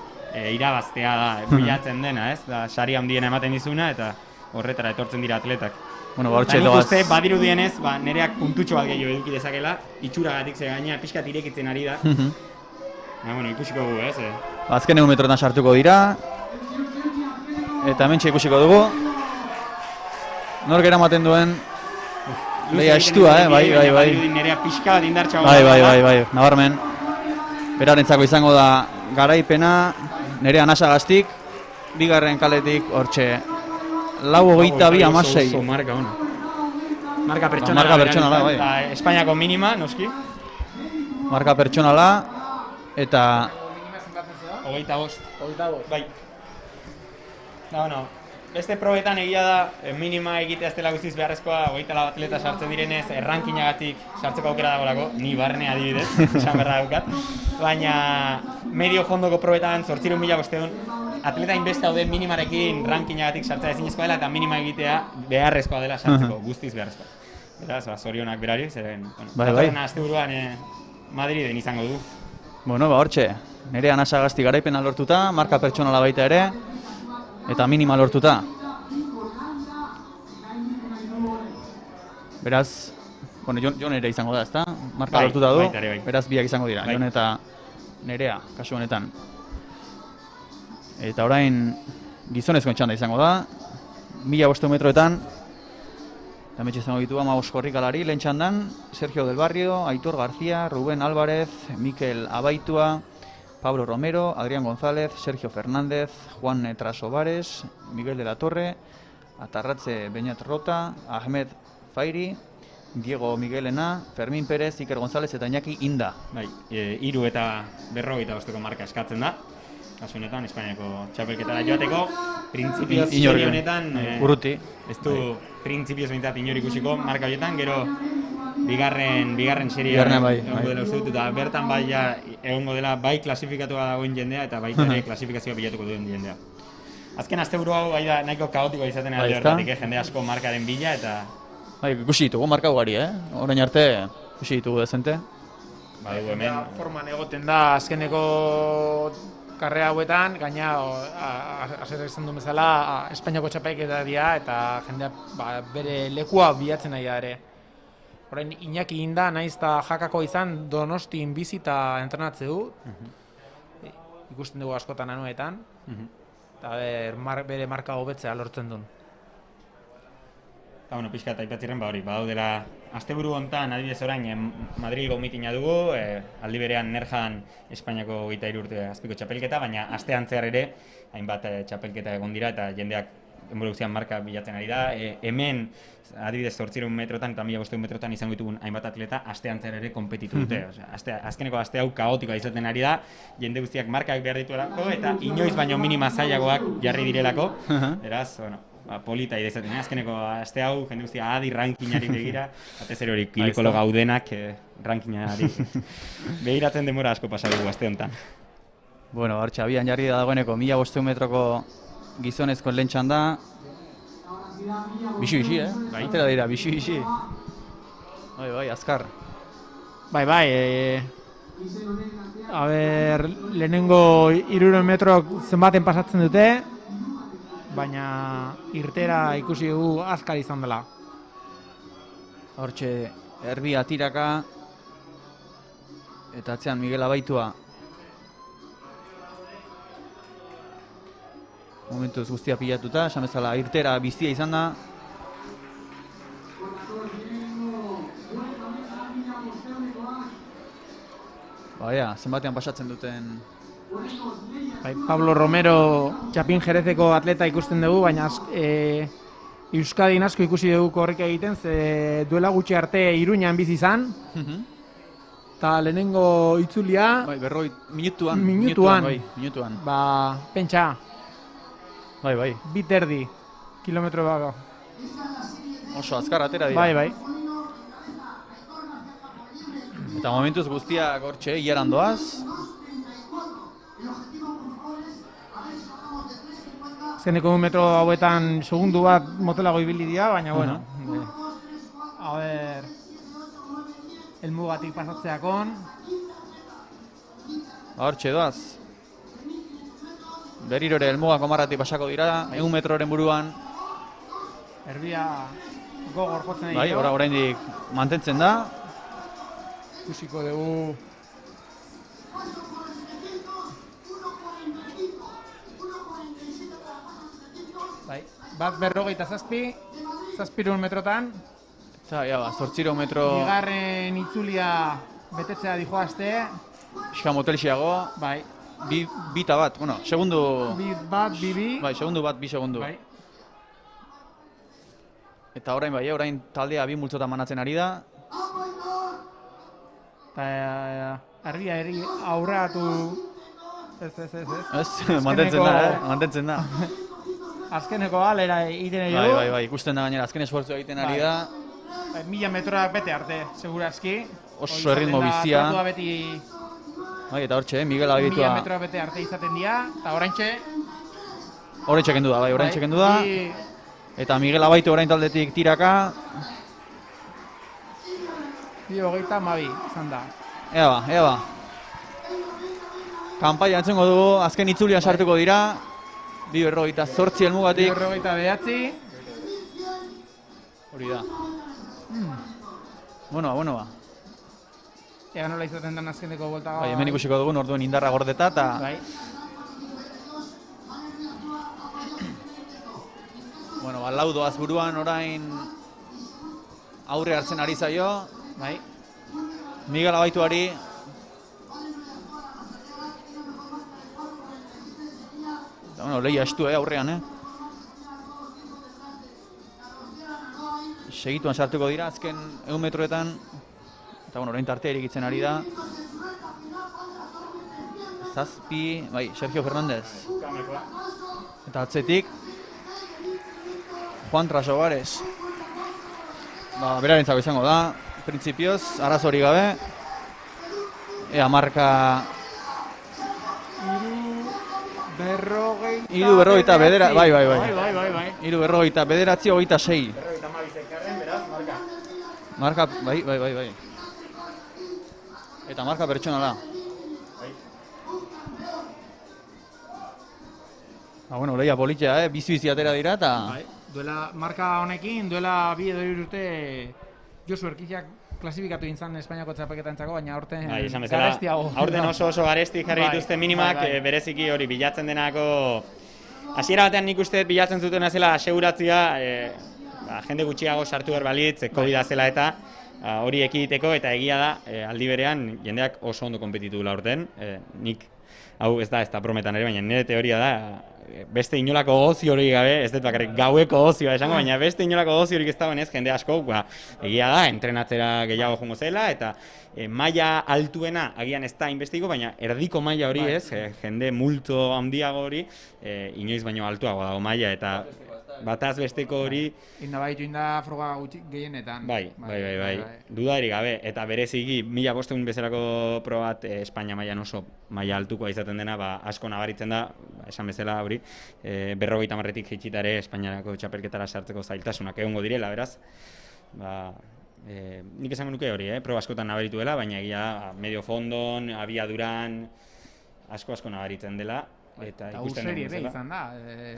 irabaztea da, bilatzen dena, ez? Da, sari handiena ematen dizuna, eta horretara etortzen dira atletak. Bueno, hortxe nik doaz. uste, badirudienez, Nereak puntutxo bat gehiago eduki dezakela, itxuragatik ze gaina pixkat irekitzen ari da. Bueno, ikusiko dugu, ez? Azken 100 metroetan sartuko dira. Eta hementxe ikusiko dugu. Nork eramaten duen lehia estua, bai. Nerea pixka bat indartxago. Bai, nabarmen. Berarentzako izango da garaipena, Nerea Nasagastik, bigarren kaletik, hortxe, 4:22:16. Oso marka ona. Marka pertsonala, bai. Espainiako minima, noski. Marka pertsonala, eta 25. Bai. Bueno, beste probetan egia da minima egitea ez dela guztiz beharrezkoa, 24 atleta sartzen direnez, errankinagatik sartzeko aukera dagoelako, ni barne adibidez, esan berra daukat. Baina medio fondoko probetan 800.500 atleta inbeste daude minimarekin rankinagatik sartzea ezinezkoa dela eta minima egitea beharrezkoa dela sartzeko, guztiz beharrezkoa. Beraz, zorionak berari, zeren, datorren asteburuan Madriden izango du. Bueno, hortxe, Nerea Nasagasti garaipena lortuta, marka pertsonala baita ere, eta minima lortuta. Beraz, bueno, Jon ere izango da, ezta? Marka lortuta du, beraz biak izango dira, Jon eta Nerea, kasu honetan. Eta orain gizonezkoen txanda izango da, 1500 metroetan. Hemetxe izango ditu 15 korrikalari, lehen txandan, Sergio del Barrio, Aitor García, Rubén Álvarez, Mikel Abaitua, Pablo Romero, Adrián González, Sergio Fernández, Juan Trasobares, Miguel de la Torre, Atarratze Beñat Rota, Ahmed Fairi, Diego Miguelena, Fermín Pérez, Iker González eta Iñaki Inda. Bai, 3 eta 45 marka eskatzen da. Kasu honetan, Espainiako txapelketara joateko, printzipioz serie honetan urruti. Ez du printzipioz behintzat inor ikusiko marka horietan, gero bigarren serie egongo dela uste dut, eta bertan bai egongo dela bai klasifikatua dagoen jendea eta baita ere klasifikazioa bilatuko duen jendea. Azken asteburu hau bai da nahiko kaotikoa izaten alde horretatik, jende asko markaren bila eta... Bai, ikusi ditugu marka ugari, orain arte ikusi ditugu dezente. Bai, hemen... Forman egoten da azkeneko karrera hauetan, gaina azer izan duen bezala Espainiako txapelketa dira eta jendea bere lekua bilatzen nahi da ere. Orain Iñaki Inda naiz eta jakako izan Donostin bizi eta entrenatze du. Ikusten dugu askotan anuetan. Eta bere marka hobetzea lortzen duen. Eta, pixka eta aipatziren, badaudela, asteburu hontan, adibidez orain, Madrilgo mitina dugu, aldi berean Nerjan Espainiako 23 urte azpiko txapelketa, baina astean zehar ere, hainbat txapelketa egon dira eta jendeak denbora guztian marka bilatzen ari da. Hemen, adibidez 800 metrotan eta 1500 metrotan izango ditugun hainbat atleta, astean zehar ere konpetitu dute. Azkeneko aste hau kaotikoa izaten ari da, jende guztiak markak behar dituelako eta inoiz baino minima zailagoak jarri direlako. Beraz, polita izaten, azkeneko aste hau, jende guztia adi rankingari begira, batez ere hori kilokolo gaudenak rankingari begiratzen denbora asko pasa dugu aste honetan. Bueno, hortxe, abian jarri da dagoeneko 1500 metroko gizonezko lehen txanda. Bixi, Baitera dira, bixi. Bai, azkar. Bai, lehenengo 300 metrok zenbaten pasatzen dute, baina irtera ikusi dugu azkar izan dela. Hortxe, Erbia tiraka, eta atzean Miguel Abaitua. Momentuz guztia pilatuta, esan bezala irtera bizia izan da. Baina, zenbatean pasatzen duten... Pablo Romero Txapin Jerezeko atleta ikusten dugu, baina Euskadin asko ikusi dugu korrika egiten, ze duela gutxi arte Iruñan bizi izan. Eta lehenengo itzulia... Minutuan. Pentsa. Bai. 2,5 kilometro bago. Oso azkar atera dira. Bai. Eta momentuz guztiak hortxe, hilaran doaz. Azkeneko metro hauetan segundu bat motelago ibili dira, baina bueno. Helmugatik pasatzeakon. Hortxe doaz. Berriro ere helmugako marratik pasako dira, 100 metroren buruan. Erbia gogor jotzen bai, oraindik mantentzen da. Ikusiko dugu. Bai, bat 57 metrotan. Eta, 800 metro... Bigarren itzulia betetzea dijoazte. Iska motelixiago. Bai. Bita bat, segundu... Bi. Bai, segundu bat, 2 segundu. Bai. Eta orain taldea 2 multzotan manatzen ari da. Eta Erbia aurreatu... Ez, mantentzen da. Azkeneko alera egiten ari du. Bai, ikusten da gainera, azken esfortzua egiten ari da. 1000 metroak bete arte, segurazki. Oso erritmo bizia. Bai, eta hortxe, Miguel Abaitua. 1000 metroak bete arte izaten dira, eta oraintxe... Oraintxe kendu da, Eta Miguel Abaitu orain taldetik tiraka. 2:22 izan da. Ea ba. Kanpaia entzengo dugu, azken itzulia sartuko dira. 2:28 helmugatik. 2:29. Hori da. Bueno ba. ea nola izaten den azkeneko buelta. Bai, hemen ikusiko dugun orduen indarra gordeta eta... Bai. Bueno, lau doaz buruan orain aurre hartzen ari zaio. Bai. Miguel Abaituari. Eta, bueno, lehia estu, aurrean, Segituan sartuko dira, azken 100 metroetan. Eta, bueno, orain tartea irikitzen ari da. Zazpi, bai, Sergio Fernández. Eta atzetik, Juan Trasobares. Ba, berarentzako izango da, printzipioz, arazori gabe. Ea marka... Iru berrogeita bedera, bai. Iru berrogeita bederatzi, 26. Marka, bai. Eta marka pertsonala. Ba, bueno, lehia politia, bizi atera dira eta... Bai. Duela marka honekin, duela 2 edo 3 urte Josu Erkiziak klasifikatu dintzen Espainiako txapelketantzako, baina aurten garestiago. Aurten oso garesti jarri dituzte minimak, bereziki hori bilatzen denako... Hasiera batean nik uste bilatzen zuten zela aseguratzea, jende gutxiago sartu behar balitz, COVID-a zela eta hori ekiditeko, eta egia da, aldi berean jendeak oso ondo konpetitu dela aurten. Nik, hau ez da brometan ere, baina nire teoria da, beste inolako gozio hori gabe, ez dut bakarrik gaueko gozioa esango, baina beste inolako gozio horik ez dagoenez, jende asko, egia da, entrenatzera gehiago jongo zela, eta maila altuena agian ez da investigo, baina erdiko maila hori ez, jende multo handiago hori, inoiz baino altuago dago maila, eta bataz besteko hori... Indabaitu inda froga gehienetan. Bai. Dudarik gabe, eta bereziki 1500 bezalako probat Espainia mailan oso maila altukoa izaten dena, asko nabaritzen da, esan bezala hori, 50 marretik jitsitare Espainiako txapelketara sartzeko zailtasunak egongo direla, beraz. Nik esango nuke hori, proba askotan nabaritu dela, baina egia medio fondon, abiaduran, asko nabaritzen dela. Eta serie B izan da.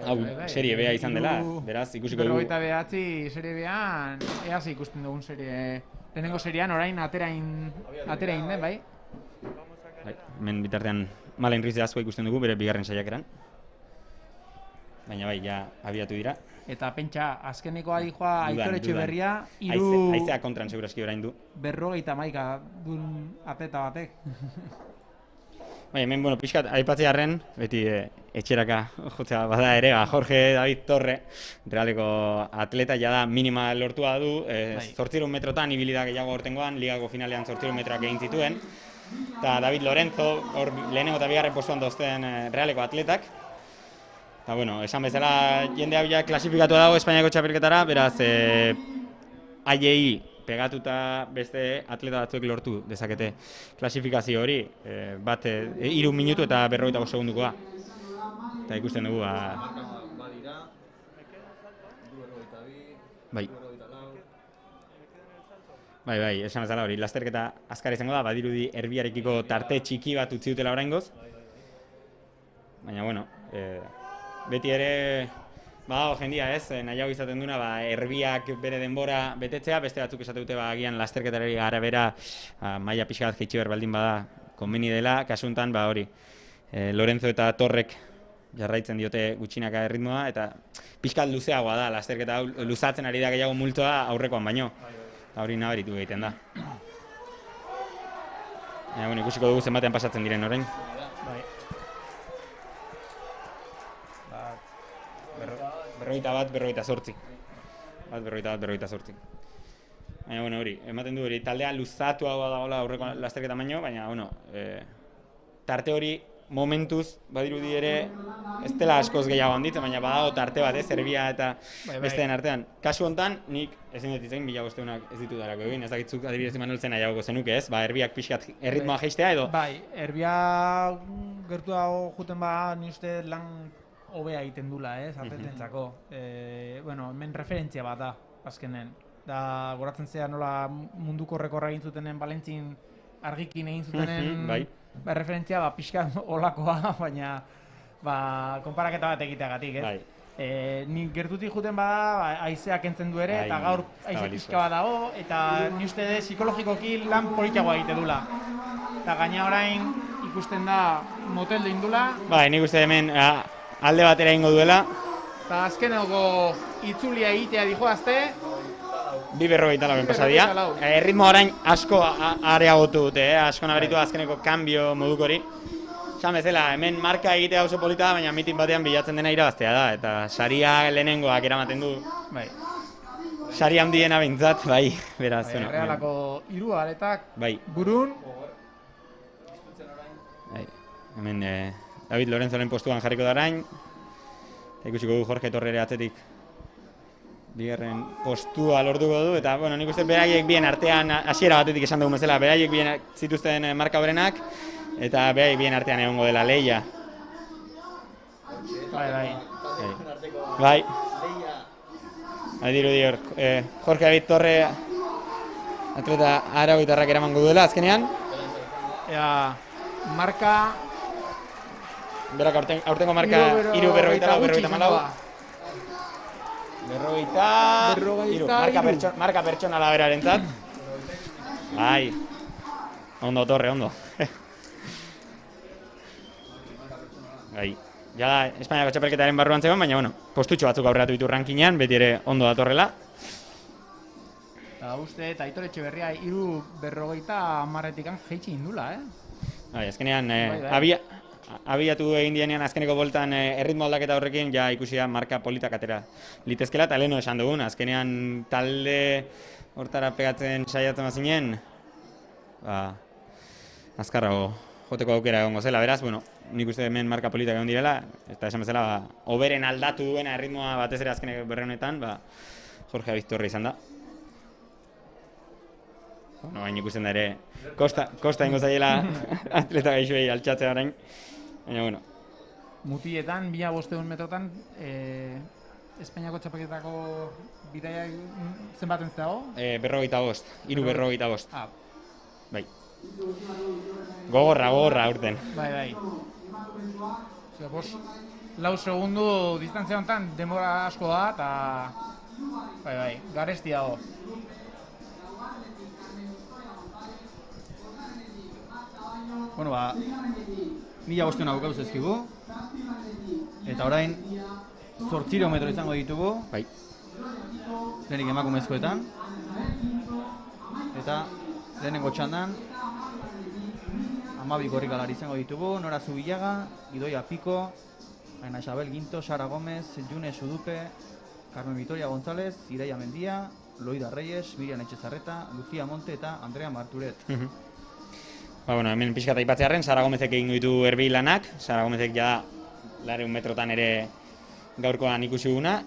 Hau, serie B izan dela, beraz, ikusiko dugu. 49 serie B-an, eaz ikusten dugun serie... Lehenengo seriean orain atera den, bai? Hemen bitartean Malen Ruiz de Azkua ikusten dugu, bere bigarren saiakeran. Baina bai, ja abiatu dira. Eta pentsa, azkeneko adijoa Aitor Etxeberria, Haizea kontran seguraski orain du. 51 dun atleta batek. Bai, hemen, pixkat, aipatzearren, beti etxeraka jotzea bada ere, Jorge David Torre, Realeko atleta jada minima lortua du, 800 metrotan ibili da gehiago hortengoan, ligako finalean 800 metroak egin zituen, eta David Lorenzo, hor lehenengo eta bigarren postuan dozten Realeko atletak. Eta, esan bezala jende hau ja klasifikatu dago Espainiako txapelketara, beraz, haiei pegatuta beste atleta batzuek lortu dezakete klasifikazio hori, bat 3 minutu eta 45 segundukoa. Eta ikusten dugu, Bai, esan bezala hori, lasterketa azkar izango da, badirudi erbiarekiko tarte txiki bat utzi dutela oraingoz. Baina, beti ere... jendia ez, nahiago izaten duna, erbiak bere denbora betetzea, beste batzuk esate dute agian lasterketari arabera maila pixka bat jaitsi behar baldin bada konbeni dela, kasuntan hori Lorenzo eta Torrek jarraitzen diote gutxinaka erritmoa, eta pixka luzeagoa da, lasterketa luzatzen ari da gehiago multoa aurrekoan baino, eta hori nabaritu egiten da. Ikusiko dugu zenbatean pasatzen diren orain. Berrogeita zortzi. Baina, hori, ematen du hori, taldea luzatuagoa dagoela aurreko lasterketa baino, baina, tarte hori momentuz, badirudi ere, ez dela askoz gehiago handitzen, baina badago tarte bat, Serbia eta besteen artean. Kasu honetan, nik ezin dut izan 1500 ez ditu darako egin, ez dakitzuk adibidez Imanoltzen nahiago zenuke ez, erbiak pixkat erritmoa jaistea edo? Bai, erbia gertu dago juten ni uste lan hobea egiten dula, atletentzako. Hemen referentzia bat da, azkenen. Da, goratzen zea nola munduko rekorra egin zutenen Valentzin argikin egin zutenen referentzia pixka olakoa, baina konparaketa bat egiteagatik, ez? Nik gertutik juten bada, haizeak entzen du ere, eta gaur haize pixka bat dago, eta ni uste de psikologikoki lan politiagoa egite dula. Eta gaina orain ikusten da moteldu indula. Bai, nik uste hemen alde batera ingo duela. Eta azkeneko itzulia egitea dijoazte. 2:44 pasadia. Erritmo orain asko areagotu dute, asko nabaritu azkeneko kanbio modukori. Esan bezala, hemen marka egitea oso polita da, baina mitin batean bilatzen dena irabaztea da, eta saria lehenengoak eramaten du. Bai. Sari handiena behintzat, bai, beraz. Realako 3 aletak bai. burun. Bai. Hemen David Lorenzoren postuan jarriko da orain. Ikusiko du Jorge Torrere atzetik bigarren postua lortuko du, eta bueno, nik uste beraiek bien artean, hasiera batetik esan dugun bezala, beraiek bien zituzten marka hoberenak, eta beraiek bien artean egongo dela lehia. Bai. Bai dirudi hor, Jorge David Torre atleta aragoitarrak eramango duela azkenean. Ea, marka... Berak aurtengo marka 3:44. Marka pertsonala berarentzat. Bai. Ondo, Torre, ondo. Bai. Ja, Espainiako txapelketaren barruan zegoen, baina, bueno, postutxo batzuk aurreratu ditu rankinean, beti ere ondo datorrela. Eta uste, eta Aitor Etxeberria 3:50 jeitsi indula, Bai, azkenean, abiatu egin dienean azkeneko boltan erritmo aldaketa horrekin, ja ikusia marka politak atera litezkela, eta leheno esan dugun, azkenean talde hortara pegatzen saiatzen bazinen, azkarrago joteko aukera egongo zela, beraz, bueno, nik uste hemen marka politak egon direla, eta esan bezala, oberen aldatu duena erritmoa batez ere azkeneko berreunetan, Jorge David Torre izan da. Bueno, hain ikusten da ere, kosta ingo zaiela atleta gaixoei altxatzea orain. Baina, bueno. Mutietan, 1500 metrotan, Espainiako txapelketako bidaia zenbaten dago? 45, 3:45. Bai. Gogorra urten. Bai. Lau segundu distantzia honetan denbora asko da, eta bai, garesti dago. Bueno, 1500 gauz ezkigu, eta orain 8 metro izango ditugu, bai. Lehenik emakumezkoetan, eta lehenengo txandan 12 korrikalari izango ditugu, Nora Zubillaga, Idoia Piko, Aina Isabel Ginto, Sara Gomez, June Sudupe, Carmen Vitoria González, Ireia Mendia, Loida Reyes, Miriam Etxezarreta, Lucía Monte eta Andrea Marturet. Bueno, hemen pixka eta ipatzearen, Sara Gomezek egin ditu erbi lanak, Sara Gomezek ja 200 metrotan ere gaurkoan ikusi duguna,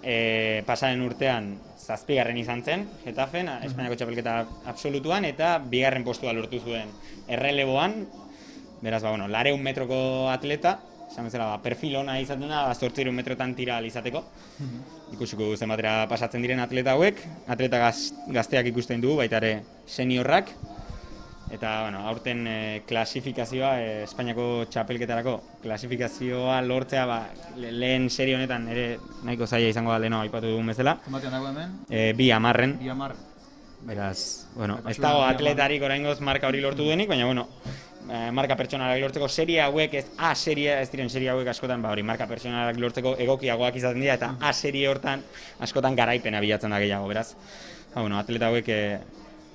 pasaren urtean 7. izan zen, Getafen, Espainiako txapelketa absolutuan, eta 2. postua lortu zuen erreleboan, beraz, 200 metroko atleta, esan bezala, perfil ona izaten da, 800 metrotan tira izateko. Ikusiko zenbatera pasatzen diren atleta hauek, atleta gazteak ikusten dugu, baita ere seniorrak, eta, aurten klasifikazioa, Espainiako txapelketarako klasifikazioa lortzea, lehen serie honetan ere nahiko zaila izango da leheno aipatu dugun bezala. Zenbatean dago hemen? 2:10. 2:10. Beraz, ez dago atletarik oraingoz marka hori lortu duenik, baina, marka pertsonalak lortzeko serie hauek, ez diren serie hauek askotan, marka pertsonalak lortzeko egokiagoak izaten dira, eta A-serie hortan askotan garaipena bilatzen da gehiago, beraz. Atleta hauek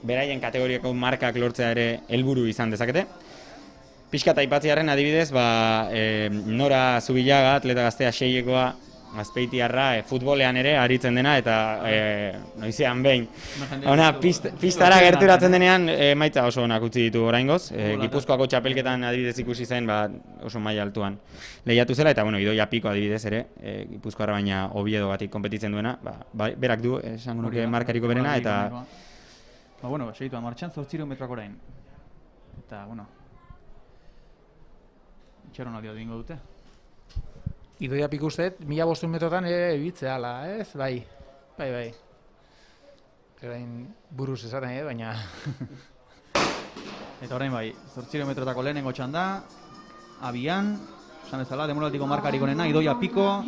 beraien kategoriako markak lortzea ere helburu izan dezakete. Pixka eta aipatzearen adibidez, Nora Zubillaga, atleta gaztea 6-ekoa, Azpeitiarra, futbolean ere aritzen dena, eta noizean behin. Pistara gerturatzen denean, emaitza oso onak utzi ditu oraingoz. Gipuzkoako txapelketan adibidez ikusi zen, oso maila altuan lehiatu zela, eta Idoia Piko adibidez ere, Gipuzkoarra baina Oviedo batik konpetitzen duena, berak du, esango nuke markariko berena, eta... Segitu, martxan 800 metroak orain. Eta, itxaron aldi dingo dute. Idoia Piko usteet, 1500 metrotan ere ebitzea ala, ez? Bai. Orain buruz esaten, baina... Eta orain 800 metrotako lehenengo txanda, abian, esan bezala, demoraldiko markarik onena, Idoia Piko,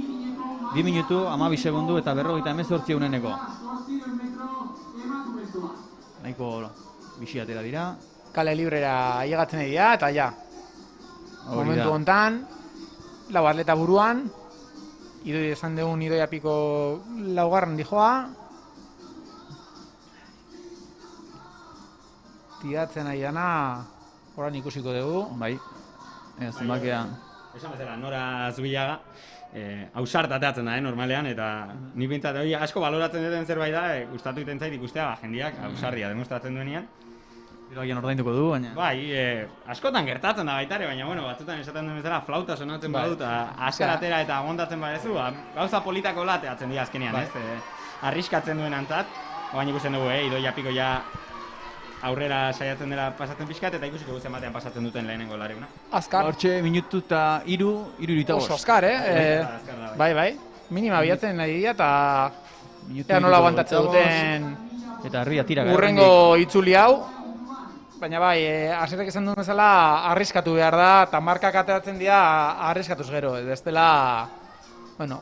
2 minutu, 12 segundu eta 58 euneneko. Nahiko bixi atera dira. Kale librera llegatzen dira eta ja. Momentu hontan, lau atleta buruan, idoi esan dugun idoia piko laugarren dijoa. Tiratzen ari dana, orain ikusiko dugu. Bai, zenbakia. Esan bezala, Nora Zubillaga, ausart ateatzen da, normalean, eta nik bintzat, asko baloratzen duten zerbait da, gustatu egiten zait ikustea, jendeak ausardia demostratzen duenean. Gero agian ordainduko du, baina... Bai, askotan gertatzen da baita ere, baina batzutan esaten duen bezala flauta sonatzen badu, eta askaratera eta agontatzen badezu, gauza politako lateatzen dira azkenean, ez? Arriskatzen duen antzat, baina ikusten dugu, idoia piko ja aurrera saiatzen dela pasatzen pixkat, eta ikusiko guzen batean pasatzen duten lehenengo lareguna. Azkar. Hortxe minutu eta iru Oso azkar, Bai. Minima bilatzen nahi dira, eta ea nola aguantatzen duten eta herria tira. urrengo itzuli hau. Baina bai, Aserrek esan duen bezala arriskatu behar da, eta markak ateratzen dira arriskatuz gero. Ez dela, bueno,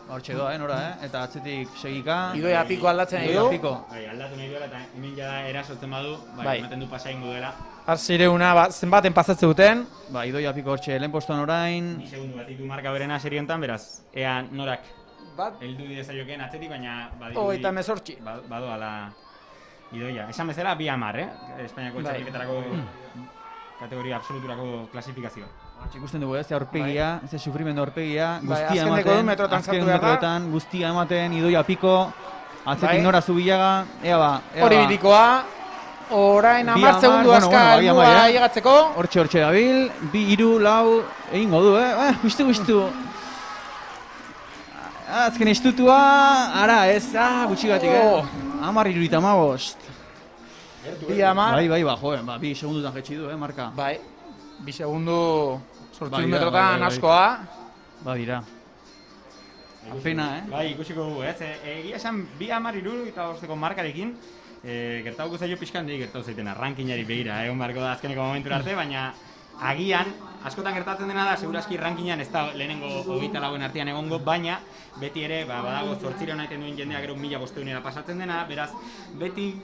Hortxe doa, Nora, eta atzetik segika. Idoia piko aldatzen nahi du. Bai, aldatu nahi duela, eta hemen jada erasotzen badu, bai, ematen du pasa ingo dela. Arzireuna zenbaten pasatzen duten. Ba, idoia piko hortxe lehen postuan orain. 2 segundu bat ditu marka berena serie honetan, beraz, ea Norak Bat, heldu dizaiokeen atzetik, baina hogeita hemezortzi. badoala idoia. Esan bezala, 2:10, Espainiako txapelketarako kategoria absoluturako klasifikazioa. Ikusten dugu, ze aurpegia, ze sufrimendu aurpegia, guztia azkeneko ematen, metrotan azken sartu behar da. metroetan, guztia ematen, idoia piko, atzetik Nora Zubillaga, ea ba. Hori bitikoa, orain 10 segundu azka helbua llegatzeko. Hortxe dabil, 2, 3, 4, egingo du, Justu. Azken estutua, ara, ez, gutxi gatik, 10:35. 2:10. Bai, joe, 2 segundutan jetxi du, marka. Bai, 2 segundu sortziun Bai, metrotan bai. askoa. Ba, dira. Apena, Bai, ikusiko dugu, ez? Egia esan 2:10 markarekin, gertatuko zaio pixkan gertatu zaiten rankinari begira, egon barko da azkeneko momentura arte, baina agian, askotan gertatzen dena da, seguraski rankinan ez da lehenengo 24 artean egongo, baina beti ere, badago 800 egiten duen jendea gero 1500 pasatzen dena, beraz, beti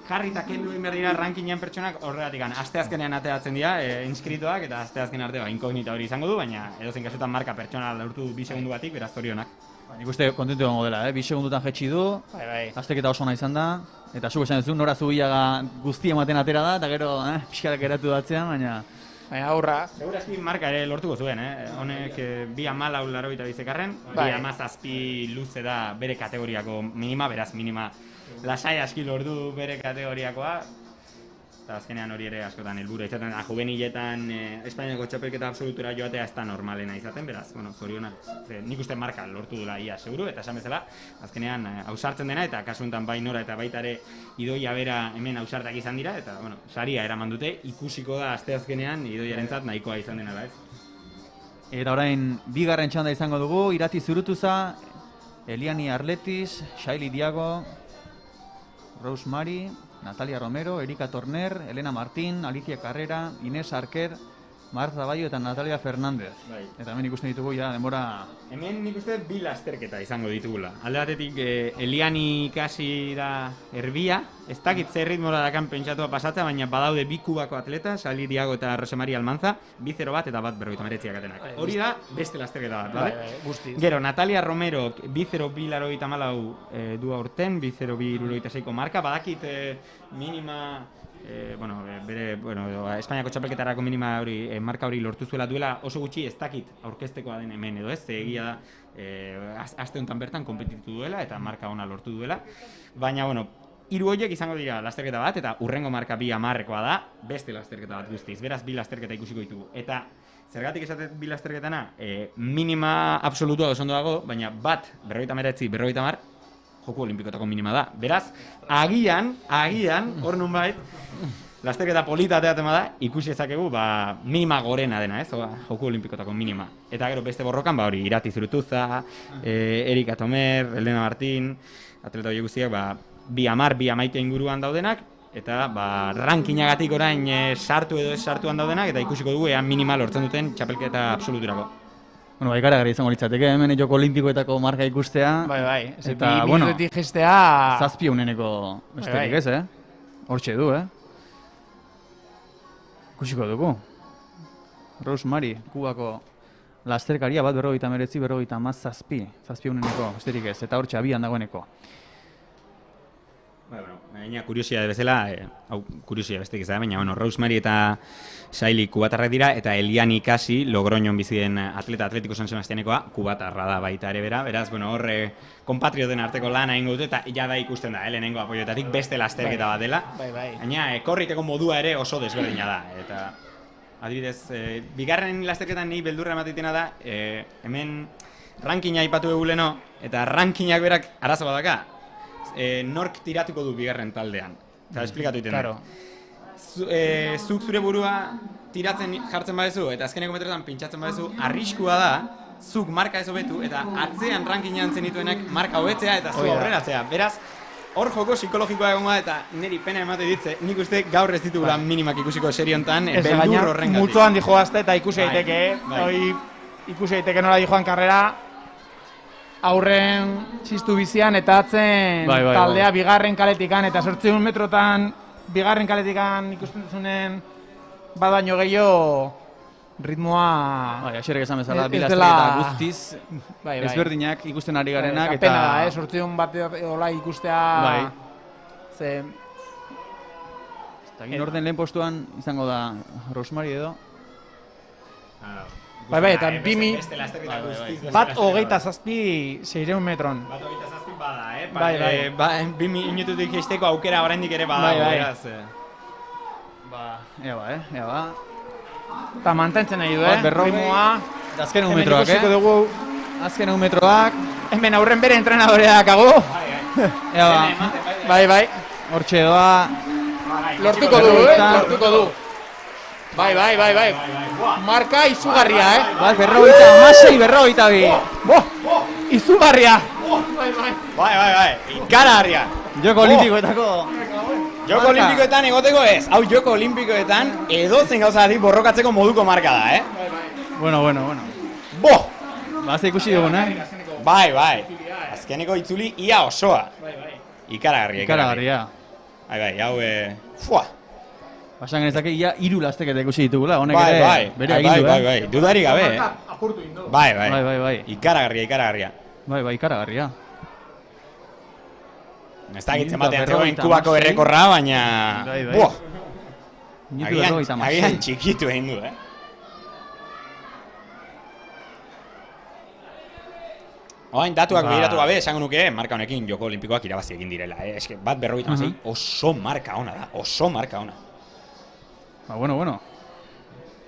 jarri eta kendu egin behar dira rankinan pertsonak horregatik asteazkenean ateratzen dira, inskritoak, eta asteazken arte inkognita hori izango du, baina edozein kasutan marka pertsona laurtu 2 segundu batik, beraz zorionak. Nik uste kontentu egongo dela, 2 segundutan jetxi du, Bai. azterketa oso ona izan da, eta zuk esan duzu, Nora Zubillaga guztia ematen atera da, eta gero pixkarak eratu datzean, baina... Baina aurra. Segurazki marka ere lortuko zuen, honek 2:14 2:17 luze da bere kategoriako minima, beraz minima lasai aski lortu bere kategoriakoa. Eta azkenean hori ere askotan helburu izaten da, juveniletan Espainiako txapelketa absolutura joatea ez da normalena izaten, beraz, zorionak. Nik uste marka lortu dula ia, seguru, eta esan bezala, azkenean ausartzen dena, eta kasu honetan bai Nora eta baita ere idoia bera hemen ausartak izan dira, eta, saria eraman dute, ikusiko da asteazkenean idoiarentzat nahikoa izan dena da, ez? Eta orain, 2. txanda izango dugu, Irati Zurutuza, Eliani Arletis, Shaili Diago, Rosemary, Natalia Romero, Erika Torner, Elena Martín, Alicia Carrera, Inés Arquer, Marta Bayo eta Natalia Fernández. Bai. Eta hemen ikusten ditugu ja denbora... Hemen nik uste 2 lasterketa izango ditugula. Alde batetik Eliani ikasi da erbia, ez dakit zer ritmora dakan pentsatua pasatzea, baina badaude 2 kubako atleta, Sali Diago eta Rosemary Almanza, 2:0 bat eta bat 59 atenak. Hori da beste lasterketa bat, bale? Guztiz. Gero, Natalia Romero 2:02 du aurten, 2:02 marka, badakit minima... Espainiako txapelketarako minima hori, marka hori lortu zuela duela oso gutxi ez dakit aurkeztekoa den hemen edo ez, egia da aste honetan bertan konpetitu duela eta marka ona lortu duela, baina 3 horiek izango dira lasterketa bat eta urrengo marka 2:10 da, beste lasterketa bat guztiz, beraz 2 lasterketa ikusiko ditugu. Eta zergatik esatet 2 lasterketana, minima absolutua oso ondo dago, baina bat 59-50 Joko Olimpikotako minima da. Beraz, agian, hor nunbait, lasterketa polita ateatzen bada, ikusi ezakegu, minima gorena dena, ez? Joko Olimpikotako minima. Eta gero beste borrokan, hori, Irati Zurutuza, Erika Tomer, Elena Martín, atleta horiek guztiak, 2:10 inguruan daudenak, eta rankinagatik orain sartu edo ez sartuan daudenak, eta ikusiko dugu ea minima lortzen duten txapelketa absoluturako. Bueno, ikaragarria izango litzateke, hemen Joko Olimpikoetako marka ikustea. Bai. Eta, bueno, minututik gestea... 7 uneneko besterik ez, Hortxe du, Ikusiko dugu. Rosemary, Kubako lasterkaria bat 59, 57 uneneko besterik ez, eta hortxe abian dagoeneko. Baina kuriosia bezala, hau kuriosia besterik ez da, baina Rosemary eta Saili kubatarrak dira, eta Elian Ikasi, Logroñon bizi den Atletiko San Sebastianekoa, kubatarra da baita ere bera, beraz, horre konpatrioten arteko lana egingo dute, eta jada ikusten da, lehenengo apoioetatik beste lasterketa bat dela. Baina, korriteko modua ere oso desberdina da, eta adibidez, bigarren lasterketan nahi beldurra emateitena da, hemen rankinga aipatu eguleno, eta rankinak berak arazo badaka, nork tiratuko du bigarren taldean. Eta esplikatu iten da. Zuk zure burua tiratzen jartzen badezu eta azkeneko metroetan pintxatzen badezu, arriskua da, zuk marka ez hobetu eta atzean rankingan zenituenak marka hobetzea eta zu aurreratzea. Beraz, hor joko psikologikoa egongo da eta niri pena emate ditze, nik uste gaur ez ditugula minimak ikusiko serie honetan, beldur horrengatik. Multzo handi joazte eta ikusi daiteke, ikusi daiteke nola joan karrera, aurren txistu bizian eta atzen taldea bigarren kaletikan eta 800 metrotan bigarren kaletikan ikusten duzunen bat baino gehiago ritmoa... Aixerek esan bezala, bilazterketa guztiz ezberdinak ikusten ari garenak eta... Pena da, 800 bat hola ikustea... Eta orden lehen postuan izango da Rosemary edo... Eta bat 27 metron. Bat 27 bada, 2 minututik jeisteko aukera oraindik ere bada, beraz. Ea ba. Eta mantentzen nahi du, ritmoa. Azken metroak, Azken metroak. Hemen aurren bere entrenadorea dakago. Ea ba. Bai. Hortxe doa. Lortuko du. Bai. Marka izugarria, Bat, 56, 42. Izugarria. Bai. Ikaragarria. Joko Olimpikoetako. Joko Olimpikoetan egoteko ez. Hau Joko Olimpikoetan edozen gauzatik borrokatzeko moduko marka da, Bueno. Baza ikusi dugun, Bai. Azkeneko itzuli ia osoa. Ikaragarria. Bai, hau, fua. Basan genezake, ia 3 lasteketa ikusi ditugula, honek ere bere agindu, Bai, dudarik gabe, Bai. Ikaragarria. Bai, ikaragarria. Ez da gitzen batean zegoen Kubako errekorra, baina... Buah! Agian txikitu egin du, Oain, datuak behiratu gabe, esango nuke, marka honekin Joko Olimpikoak irabazi egin direla, Eske, bat 56, oso marka ona da, Bueno.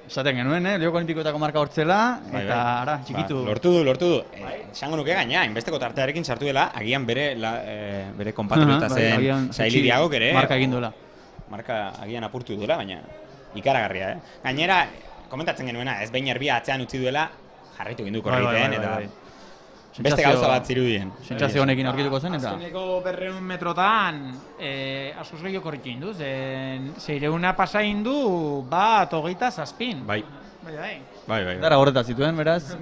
Esaten genuen, Joko Olimpikoetako marka hortzela, eta ara, txikitu. Lortu du. Esango nuke gaina, inbesteko tartearekin sartu dela, agian bere konpatriota zen Saili Diagok ere. Marka egin duela. Marka agian apurtu duela, baina ikaragarria, Gainera, komentatzen genuena, ez behin erbia atzean utzi duela, jarraitu egin du korriten, eta... Beste gauza bat zirudien. Sentsazio honekin aurkituko zen, eta... Azkeneko 200 metrotan, askoz gehiago korritu egin du, 600 pasa egin du, bat 27. Bai. Dara horretaz zituen, beraz.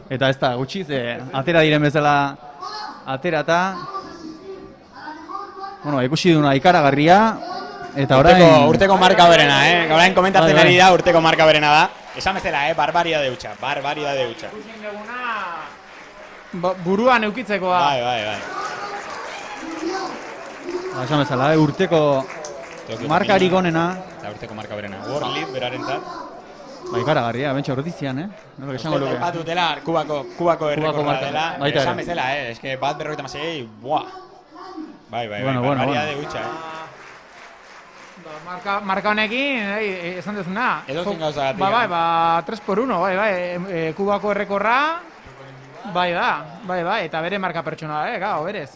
Eta ez da, gutxi, atera diren bezala, aterata. Ikusi duna ikaragarria, eta orain... Urteko marka berena, Orain komentatzen ari da, urteko marka berena da. Esan bezala, barbaridade hutsa. Ikusin duguna... Buruan eukitzekoa. Bai. Esan bezala, urteko markarik onena. Eta urteko marka berena. World Lead berarentzat. Ikaragarria, bentsa horretizian, Nola esango luke. Aipatu dela, Kubako errekorra dela. Esan bezala, eske bat 56, buah. Bai, barbaridade hutsa, Marka honekin, esan dezuna. Edozein gauza gatik. Bai, 3x1, bai. Kubako errekorra. Bai, eta bere marka pertsonala, gau, berez.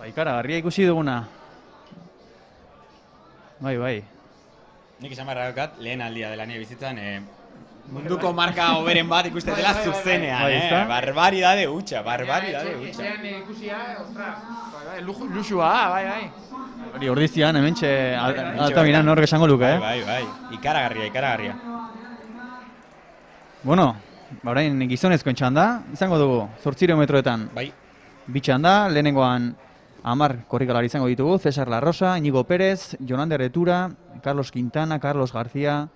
Ikaragarria ikusi duguna. Bai. Nik izan barra daukat, lehen aldia dela nire bizitzan, munduko marka hoberen bat ikusten dela zuzenean, barbaridade hutsa. Etxean ikusia, ostras, luxua, bai. Hori ordizian, hementxe Altamiran horrek esango luke, Bai, ikaragarria. Bueno, orain gizonezkoen txanda, izango dugu, 800 metroetan. Bai. Bi txanda, lehenengoan 10 korrikalari izango ditugu, Cesar La Rosa, Iñigo Pérez, Jonan Retura, Carlos Quintana, Carlos García,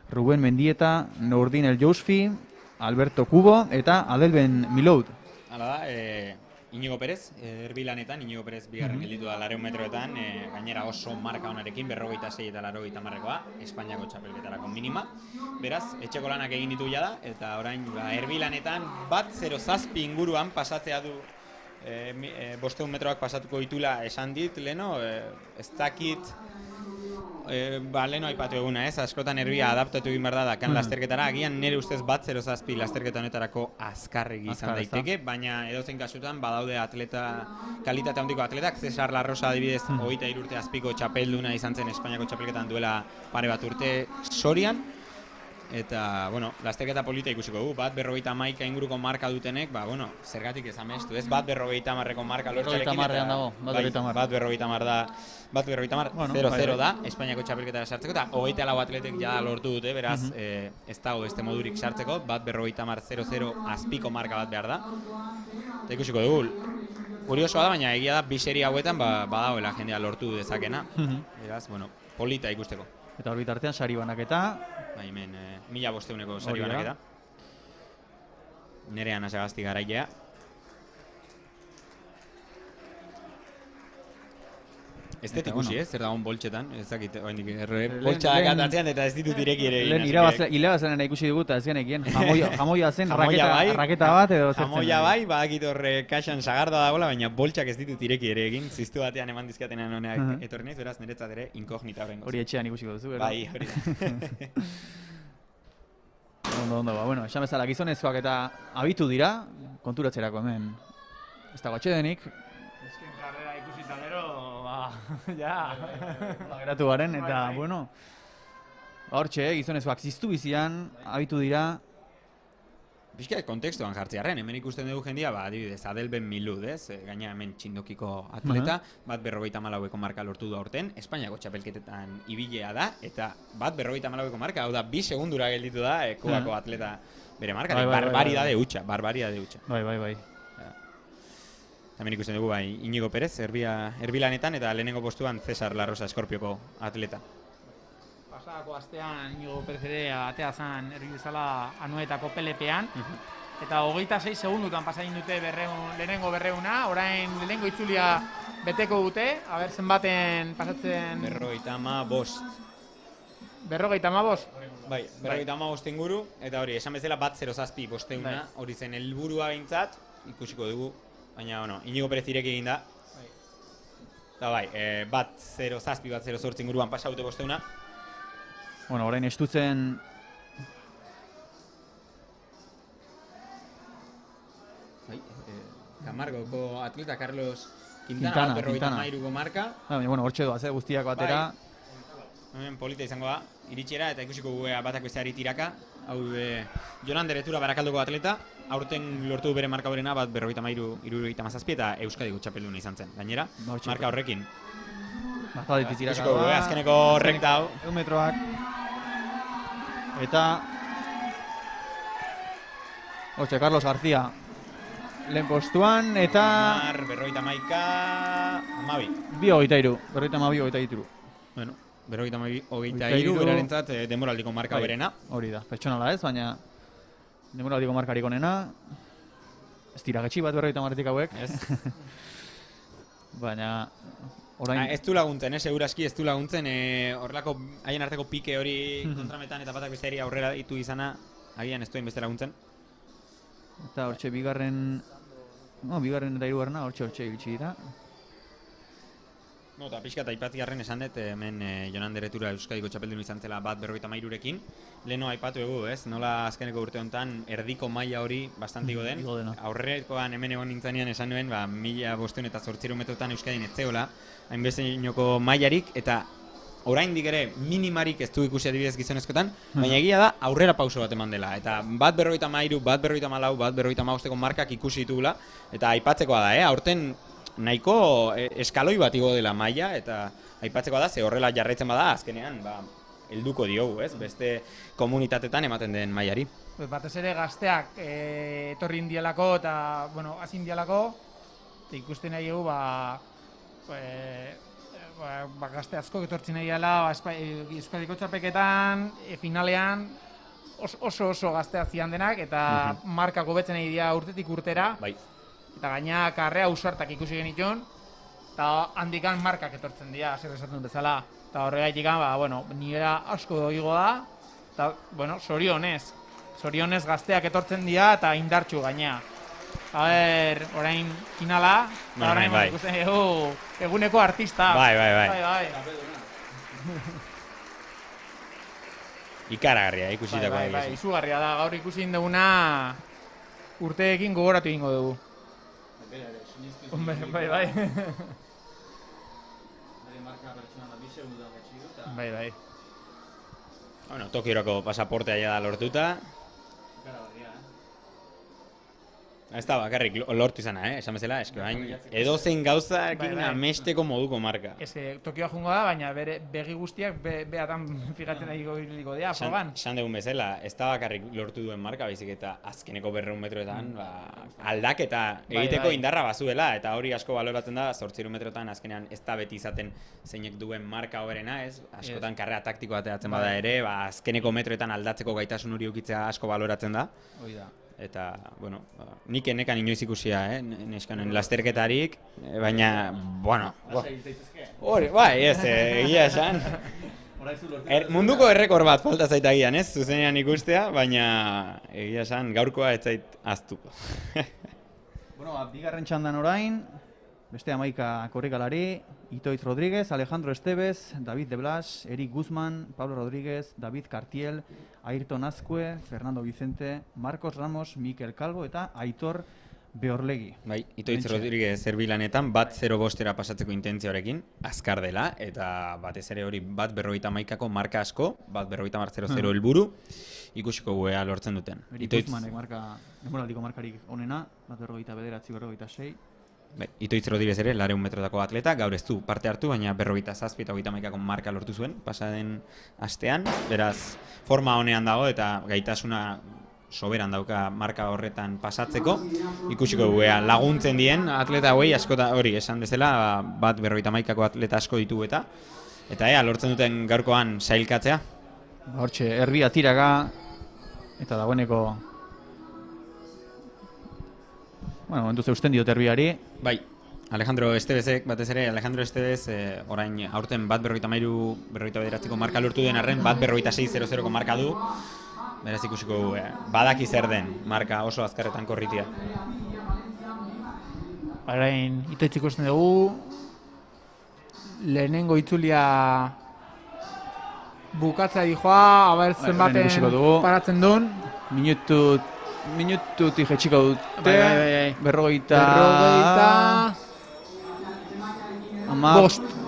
Rubén Mendieta, Nordin El Jousfi, Alberto Cubo eta Adelben Miloud. Hala da, Iñigo Pérez, erbilanetan, Iñigo Pérez bigarren gelditu da 200 metroetan, gainera oso marka honarekin, 46 eta 90 Espainiako txapelketarako minima. Beraz, etxeko lanak egin ditu jada, eta orain erbilanetan 1:07 inguruan pasatzea du 500 metroak pasatuko ditula esan dit, leno, ez dakit, leno aipatu eguna, askotan erbia adaptatu egin behar da dakan lasterketara, agian nire ustez 1:07 lasterketa honetarako azkarregi izan daiteke, baina edozein kasutan badaude atleta, kalitate handiko atletak, Cesar La Rosa adibidez, 23 urte azpiko txapelduna izan zen Espainiako txapelketan duela pare bat urte Sorian, eta, bueno, lasterketa polita ikusiko du, 1:51 inguruko marka dutenek, zergatik ez amestu, ez 1:50ko marka lortzarekin, 1:50 dago, 1:50 da, 0-0 da, Espainiako txapelketara sartzeko, eta 24 atletek jada lortu dute, beraz, ez dago beste modurik sartzeko, 1:50 0-0 azpiko marka bat behar da, eta ikusiko dugu, kuriosoa da, baina egia da, bi serie hauetan badagoela jendea lortu dezakena, beraz, polita ikusteko. Eta hor bitartean sari banaketa. Hemen 1500ko sari banaketa. Nerean Asagasti garailea. Ez dut ikusi, zer dagoen boltxetan, ez dakit, boltxak atatzean eta ez ditut ireki ere egin. Lehen irabazaren ikusi dugu eta ez genekien, jamoia zen, raketa bat edo zertzen. Jamoia bai, badakit horre kaxan sagarda dagoela, baina boltxak ez ditut ireki ere egin, ziztu batean eman dizkatenan honeak etorri naiz, beraz niretzat ere inkognita horrengoz. Hori etxean ikusiko duzu, bera? Bai, hori da. Ondo, esan bezala gizonezkoak eta abitu dira, konturatzerako hemen. Ez dago atxedenik. Ezken karrera ikusita gero, ja. Geratu garen, eta, hortxe, gizonezkoak ziztu bizian, abitu dira. Bizka kontekstuan jartzearen, hemen ikusten dugu jendia, adibidez, Adelben Miloud, gaina hemen txindokiko atleta, 1:54ko marka lortu da aurten, Espainiako txapelketetan ibilea da, eta 1:54ko marka, hau da, 2 segundura gelditu da, Kubako atleta bere marka, barbaridade hutsa. Bai. Hemen ikusten dugu, Iñigo Pérez, erbilanetan, eta lehenengo postuan Cesar La Rosa Eskorpioko atleta. Pasako astean Iñigo Pérez ere atea zen erbiltzala anuetako PLP-an, eta 26 segundutan pasain dute lehenengo 200, orain lehenengo itzulia beteko dute, aber zenbaten pasatzen... 55. 55? Bai, 55 inguru, eta hori, esan bezala 1:07 bosteuna, hori zen helburua behintzat, ikusiko dugu, baina, Iñigo Pérez ireki egin da. Eta bai, 1:07, 1:08 inguruan pasaute bosteuna. Orain estutzen... Camargoko atleta Carlos Quintana, 1:53ko marka. Hortxe doaz, guztiak batera. Hemen polita izango da, iritxera eta ikusiko guea batak besteari tiraka. Hau, Jonan Retura Barakaldoko atleta, aurten lortu bere marka horrena, 1:53 eta Euskadiko txapelduna izan zen. Gainera, marka horrekin. Ikusiko guea, azkeneko rekta hau. 100 metroak. Eta... Hortxe, Carlos García. Lehen postuan, eta... 2:23. Bueno, 2:23 berarentzat denboraldiko marka berena. Hori da, pertsonala ez, baina denboraldiko markarik onena. Ez dira getxi bat 2:30 hauek. Ez. Baina... Ez du laguntzen, seguraski ez du laguntzen, horrelako haien arteko pike hori kontrametan eta batak besteari aurrera ditu izana, agian ez duen beste laguntzen. Eta hortxe bigarren eta hirugarrena hortxe iritsi dira. Eta pixka eta aipatziarren esan dut, hemen Jonan Retura Euskadiko txapeldun izan zela 1:53rekin. Leheno aipatu egu, nola azkeneko urte honetan erdiko maila hori bastante igo den. Aurrekoan hemen egon nintzanean esan nuen, 1508 metrotan Euskadin ez zeola, hainbesteinoko mailarik, eta oraindik ere minimarik ez du ikusi adibidez gizonezkotan, baina egia da aurrera pauso bat eman dela. Eta 1:53, 1:54, 1:55ko markak ikusi ditugula, eta aipatzekoa da, aurten nahiko eskaloi bat igo dela maila, eta aipatzekoa da, ze horrela jarraitzen bada, azkenean, helduko diogu, ez? Beste komunitatetan ematen den mailari. Batez ere gazteak etorri indielako eta, bueno, hasi indielako, eta ikusten nahi egu, gazte asko etortzen nahi dela, Euskadiko txapeketan, finalean, oso gazteak zian denak, eta markak hobetzen nahi dira urtetik urtera, Bai. eta gaina karrea ausartak ikusi genitun, eta handikan markak etortzen dira, zer esaten bezala. Eta horregaitik, bueno, nire asko doigo da, eta, bueno, zorionez gazteak etortzen dira eta indartxu gaina. A ber, orain finala, eta orain ikusten dugu eguneko artista. Bai. Ikaragarria ikusitako egia. Bai, izugarria da, gaur ikusi duguna urteekin gogoratu egingo dugu. Bai. Bai. Bueno, Tokiorako pasaportea ja da lortuta. Ez da bakarrik lortu izana, esan bezala, eske bain edozein gauzakin amesteko moduko marka. Tokioa jungo da, baina begi guztiak beatan fijatzen dago dira, frogan. Esan dugun bezala, ez da bakarrik lortu duen marka, baizik eta azkeneko 200 metroetan aldaketa egiteko indarra bazuela, eta hori asko baloratzen da, 800 metroetan azkenean ez da beti izaten zeinek duen marka hoberena, ez? Askotan karrera taktikoa ateratzen bada ere, azkeneko metroetan aldatzeko gaitasun hori ukitzea asko baloratzen da. Hoi da. Eta, bueno, nik enekan inoiz ikusia, neskanen lasterketarik, baina, bueno, hori, bai, ez, egia esan. Munduko errekor bat falta zaitagian, ez, zuzenean ikustea, baina egia esan gaurkoa ez zait aztuko. Bueno, bigarren txandan orain, beste 11 korrikalari, Itoitz Rodríguez, Alejandro Estevez, David de Blas, Eric Guzman, Pablo Rodríguez, David Cartiel, Ayrton Azkue, Fernando Vicente, Marcos Ramos, Mikel Calvo eta Aitor Beorlegi. Bai, Itoitz Rodríguez zerbilanetan bat 0-5 pasatzeko intentzioarekin, azkar dela, eta batez ere hori bat 51ko marka asko, bat 50-0-0 helburu, ikusiko guea lortzen duten. Eric Guzmanek denboraldiko markarik onena, bat 59-56. Itoitz Rodríguez ere, 200 metrotako atleta, gaur ez du parte hartu, baina 57 eta 51ko marka lortu zuen, pasaden astean, beraz, forma honean dago eta gaitasuna soberan dauka marka horretan pasatzeko, ikusiko guea laguntzen dien atleta hauei askota hori esan bezala, bat 51ko atleta asko ditu eta lortzen duten gaurkoan sailkatzea. Hortxe, erbia tiraga, eta dagoeneko bueno, momentu zeusten diot erbiari. Bai, Alejandro Estevezek, batez ere, Alejandro Estevez orain aurten bat 59-59ko marka lortu den arren, bat 56-00ko marka du. Beraz ikusiko badaki zer den, marka oso azkarretan korritia. Orain, Itoitz ikusten dugu, lehenengo itzulia bukatza dijoa, aber zenbaten paratzen duen. Minututik jetxiko dute, berrogeita...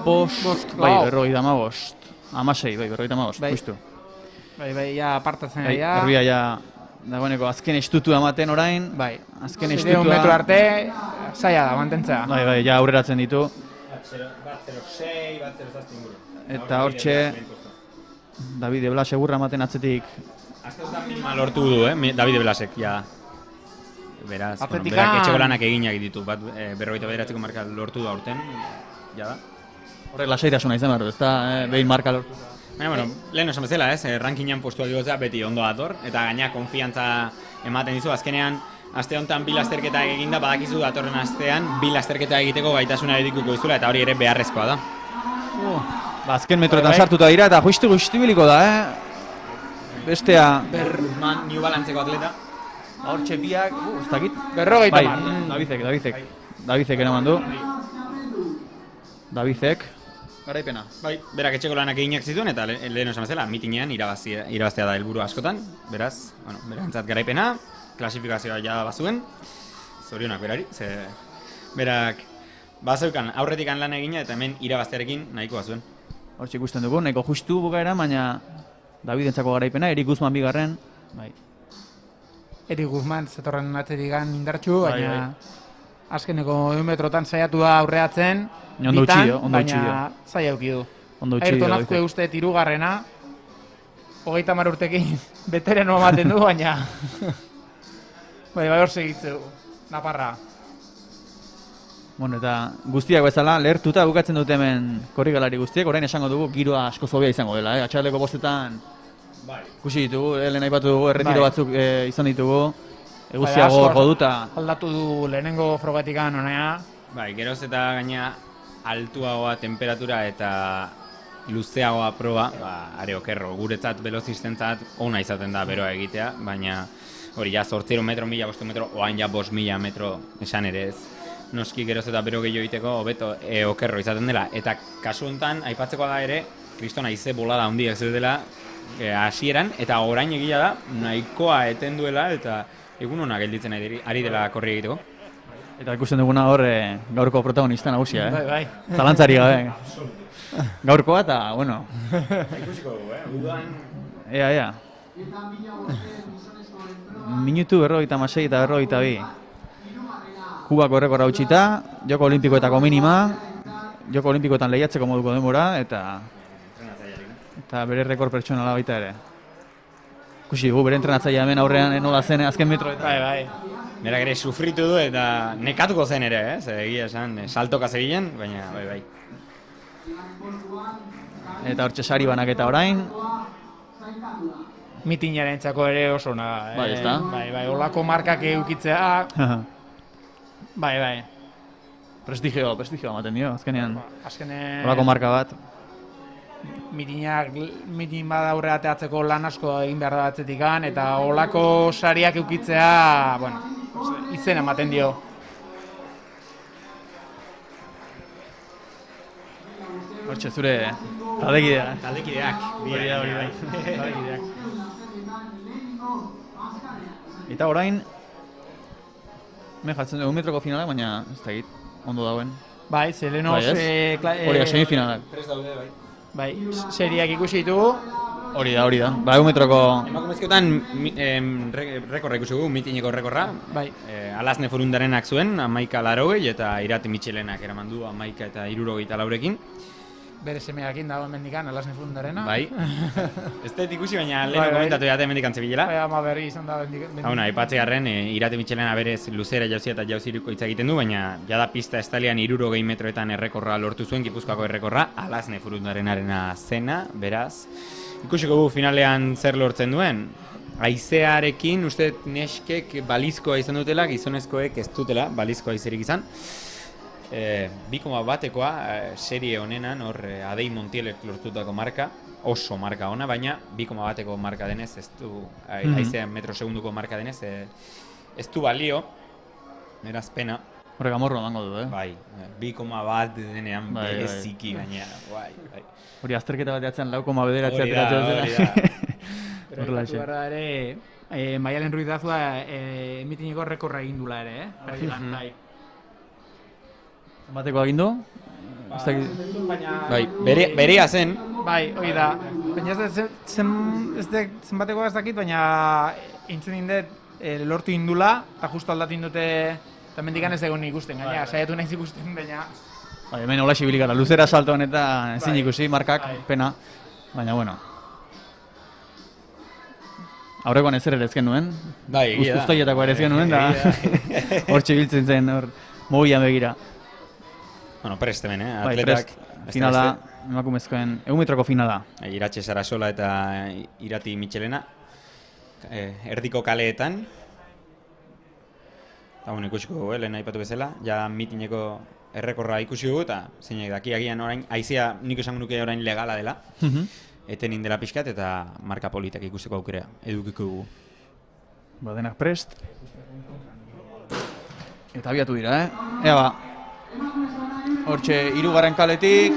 Bost, bai, berrogeita amabost. Amasei, bai, berrogeita amabost, justu. Bai, ja, apartatzen gaia. Erbia, ja, dagoeneko azken estutu ematen orain. Bai, azken estutua... 1 metro arte, zaila da, mantentzea. Bai, ja, aurreratzen ditu. Bat 0-6, bat 0-7 inguru. Eta hortxe, David de Blas egurra ematen atzetik. Azkenetan minima lortu du, David de Blasek, ja. Beraz, berak etxeko lanak eginak ditu, bat 59ko marka lortu du aurten, ja da. Horrek lasaitasuna izan behar du, ez da, behin marka lortu. Baina, bueno, lehen osan bezala, rankingan postuak igotzea beti ondo dator, eta gaina konfiantza ematen dizu, azkenean, aste honetan 2 lasterketa eginda, badakizu datorren astean 2 lasterketa egiteko gaitasuna edikuko dizula, eta hori ere beharrezkoa da. Azken metroetan sartuta dira, eta justu biliko da, Bestea... Guzman, New Balantzeko atleta. Hortxe biak, ez dakit. Berrogeita mar. Davidek eraman du. Davidek. Garaipena. Bai, berak etxeko lanak eginak zituen, eta lehen osan bezala, mitinean irabaztea da helburu askotan. Beraz, berantzat garaipena, klasifikazioa ja bazuen. Zorionak berari, ze... Berak, bazeukan aurretik lan egina, eta hemen irabaztearekin nahikoa zuen. Hortxe ikusten dugu, nahiko justu bukaera, baina... Davidentzako garaipena, Eric Guzman bigarren. Bai. Eric Guzman zetorren atzetikan indartxu, baina azkeneko 1 metrotan saiatu da aurreatzen, ondo utzi dio. Baina zaila eukidu. Ayrton Azkue uste 3. 30 urtekin betereno ematen du, baina bai hor segitzeu, Naparra. Bueno, eta guztiak bezala, lehertuta bukatzen dute hemen korrikalari guztiek, orain esango dugu giroa asko zobia izango dela, atxaldeko bostetan ikusi ditugu, lehen aipatu dugu, erretiro batzuk izan ditugu, eguztiago orko duta. Aldatu du lehenengo frogatikan honea. Bai, geroz eta gaina altuagoa temperatura eta luzeagoa proba, are okerro, guretzat velozistentzat ona izaten da beroa egitea, baina hori ja 800 metro, 1500 metro, oain ja 5000 metro esan ere ez. Noski geroz eta bero gehiago egiteko hobeto okerro izaten dela. Eta kasu honetan, aipatzekoa da ere, kriston haize bolada handiak zeudela hasieran, eta orain egia da, nahikoa eten duela, eta egun hona gelditzen ari dela korri egiteko. Eta ikusten duguna hor gaurko protagonista nagusia, Bai. Zalantzari gabe. Gaurkoa eta, bueno. Ikusiko dugu, udan. Ea. Minutu 56 eta 42. Kubako errekorra utxita, Joko Olimpikoetako minima, Joko Olimpikoetan lehiatzeko moduko denbora, eta bere rekord pertsonala baita ere. Ikusi dugu, bere entrenatzailea hemen aurrean nola zen azken metroetan. Bai. Berak ere sufritu du eta nekatuko zen ere, egia esan, saltoka zebilen, baina bai. Eta hortxe sari banaketa orain. Mitiñarentzako ere oso ona. Bai, ezta? Bai, olako markak eukitzea. Bai. Prestigio ematen dio, azkenean. Olako marka bat. Mitin bada aurre ateatzeko lan asko egin behar da atzetikan, eta olako sariak eukitzea, bueno, izen ematen dio. Hortxe zure taldekideak. Taldekideak. Eta orain, me jatzen dugu metroko finala, baina ez da egit, ondo dauen. Bai, zelenoz... Hori da, semifinalak. Bai, seriak ikusi ditugu. Hori da. Ba, 1 metroko... Emakumezkoetan rekorra ikusi dugu, mitineko rekorra. Bai. Alasne Forundarenak zuen, 11:80 eta Irati Mitxelenak eraman du 11:64 Bere semeakin dago emendikan, Alasne Forundarena. Bai. Ez dut ikusi, baina lehen komentatu jate emendikan zebilela. Bai, ama berri izan da emendikan. Hauna, aipatzearren, Irati Mitxelena berez luzera jauzia eta jauziriko hitz egiten du, baina jada pista estalian 60 metroetan errekorra lortu zuen, Gipuzkoako errekorra, Alasne Forundarenarena zena, beraz. Ikusiko du finalean zer lortzen duen. Haizearekin, uste neskek balizkoa izan dutela, gizonezkoek ez dutela balizkoa haizerik izan. 2,1koa serie honenan, hor Adei Montielek lortutako marka, oso marka ona, baina 2,1ko marka denez, ez du, haizean metro segunduko marka denez, ez du balio, eraz pena. Horrek amorro emango du, Bai, 2,1 denean bereziki gaina, bai. Hori azterketa bat jatzen 4,9 ateratzen dela. Pero ikutu behar da ere, Maialen Ruidazua mitiniko rekorra egin dula ere, Bai. Bateko agindu? Bai, berea zen. Bai, hori da. Baina zenbateko ez dakit, baina entzun indet lortu indula, eta justu aldatu indute, eta mendikan ez egon ikusten, gaina, saiatu nahiz ikusten, baina... Bai, hemen hola xibilik gara, luzera saltoan eta ezin ikusi, markak, pena, baina bueno. Aurrekoan ezer ere ezken nuen, guztoietako ere ezken nuen, da hor txibiltzen zen, hor mobian begira. Bueno, prest hemen, atletak. Finala, emakumezkoen, 1 metroko finala. Iratxe Sarasola eta Irati Mitxelena, erdiko kaleetan. Eta bueno, ikusiko dugu, lehen aipatu bezala, ja mitineko errekorra ikusi dugu, eta zeinek daki agian orain, haizea nik esango nuke orain legala dela, eten indela pixkat, eta marka politak ikusteko aukera, edukiko dugu. Ba, denak prest. Eta abiatu dira, Ea ba. Hortxe, 3. kaletik,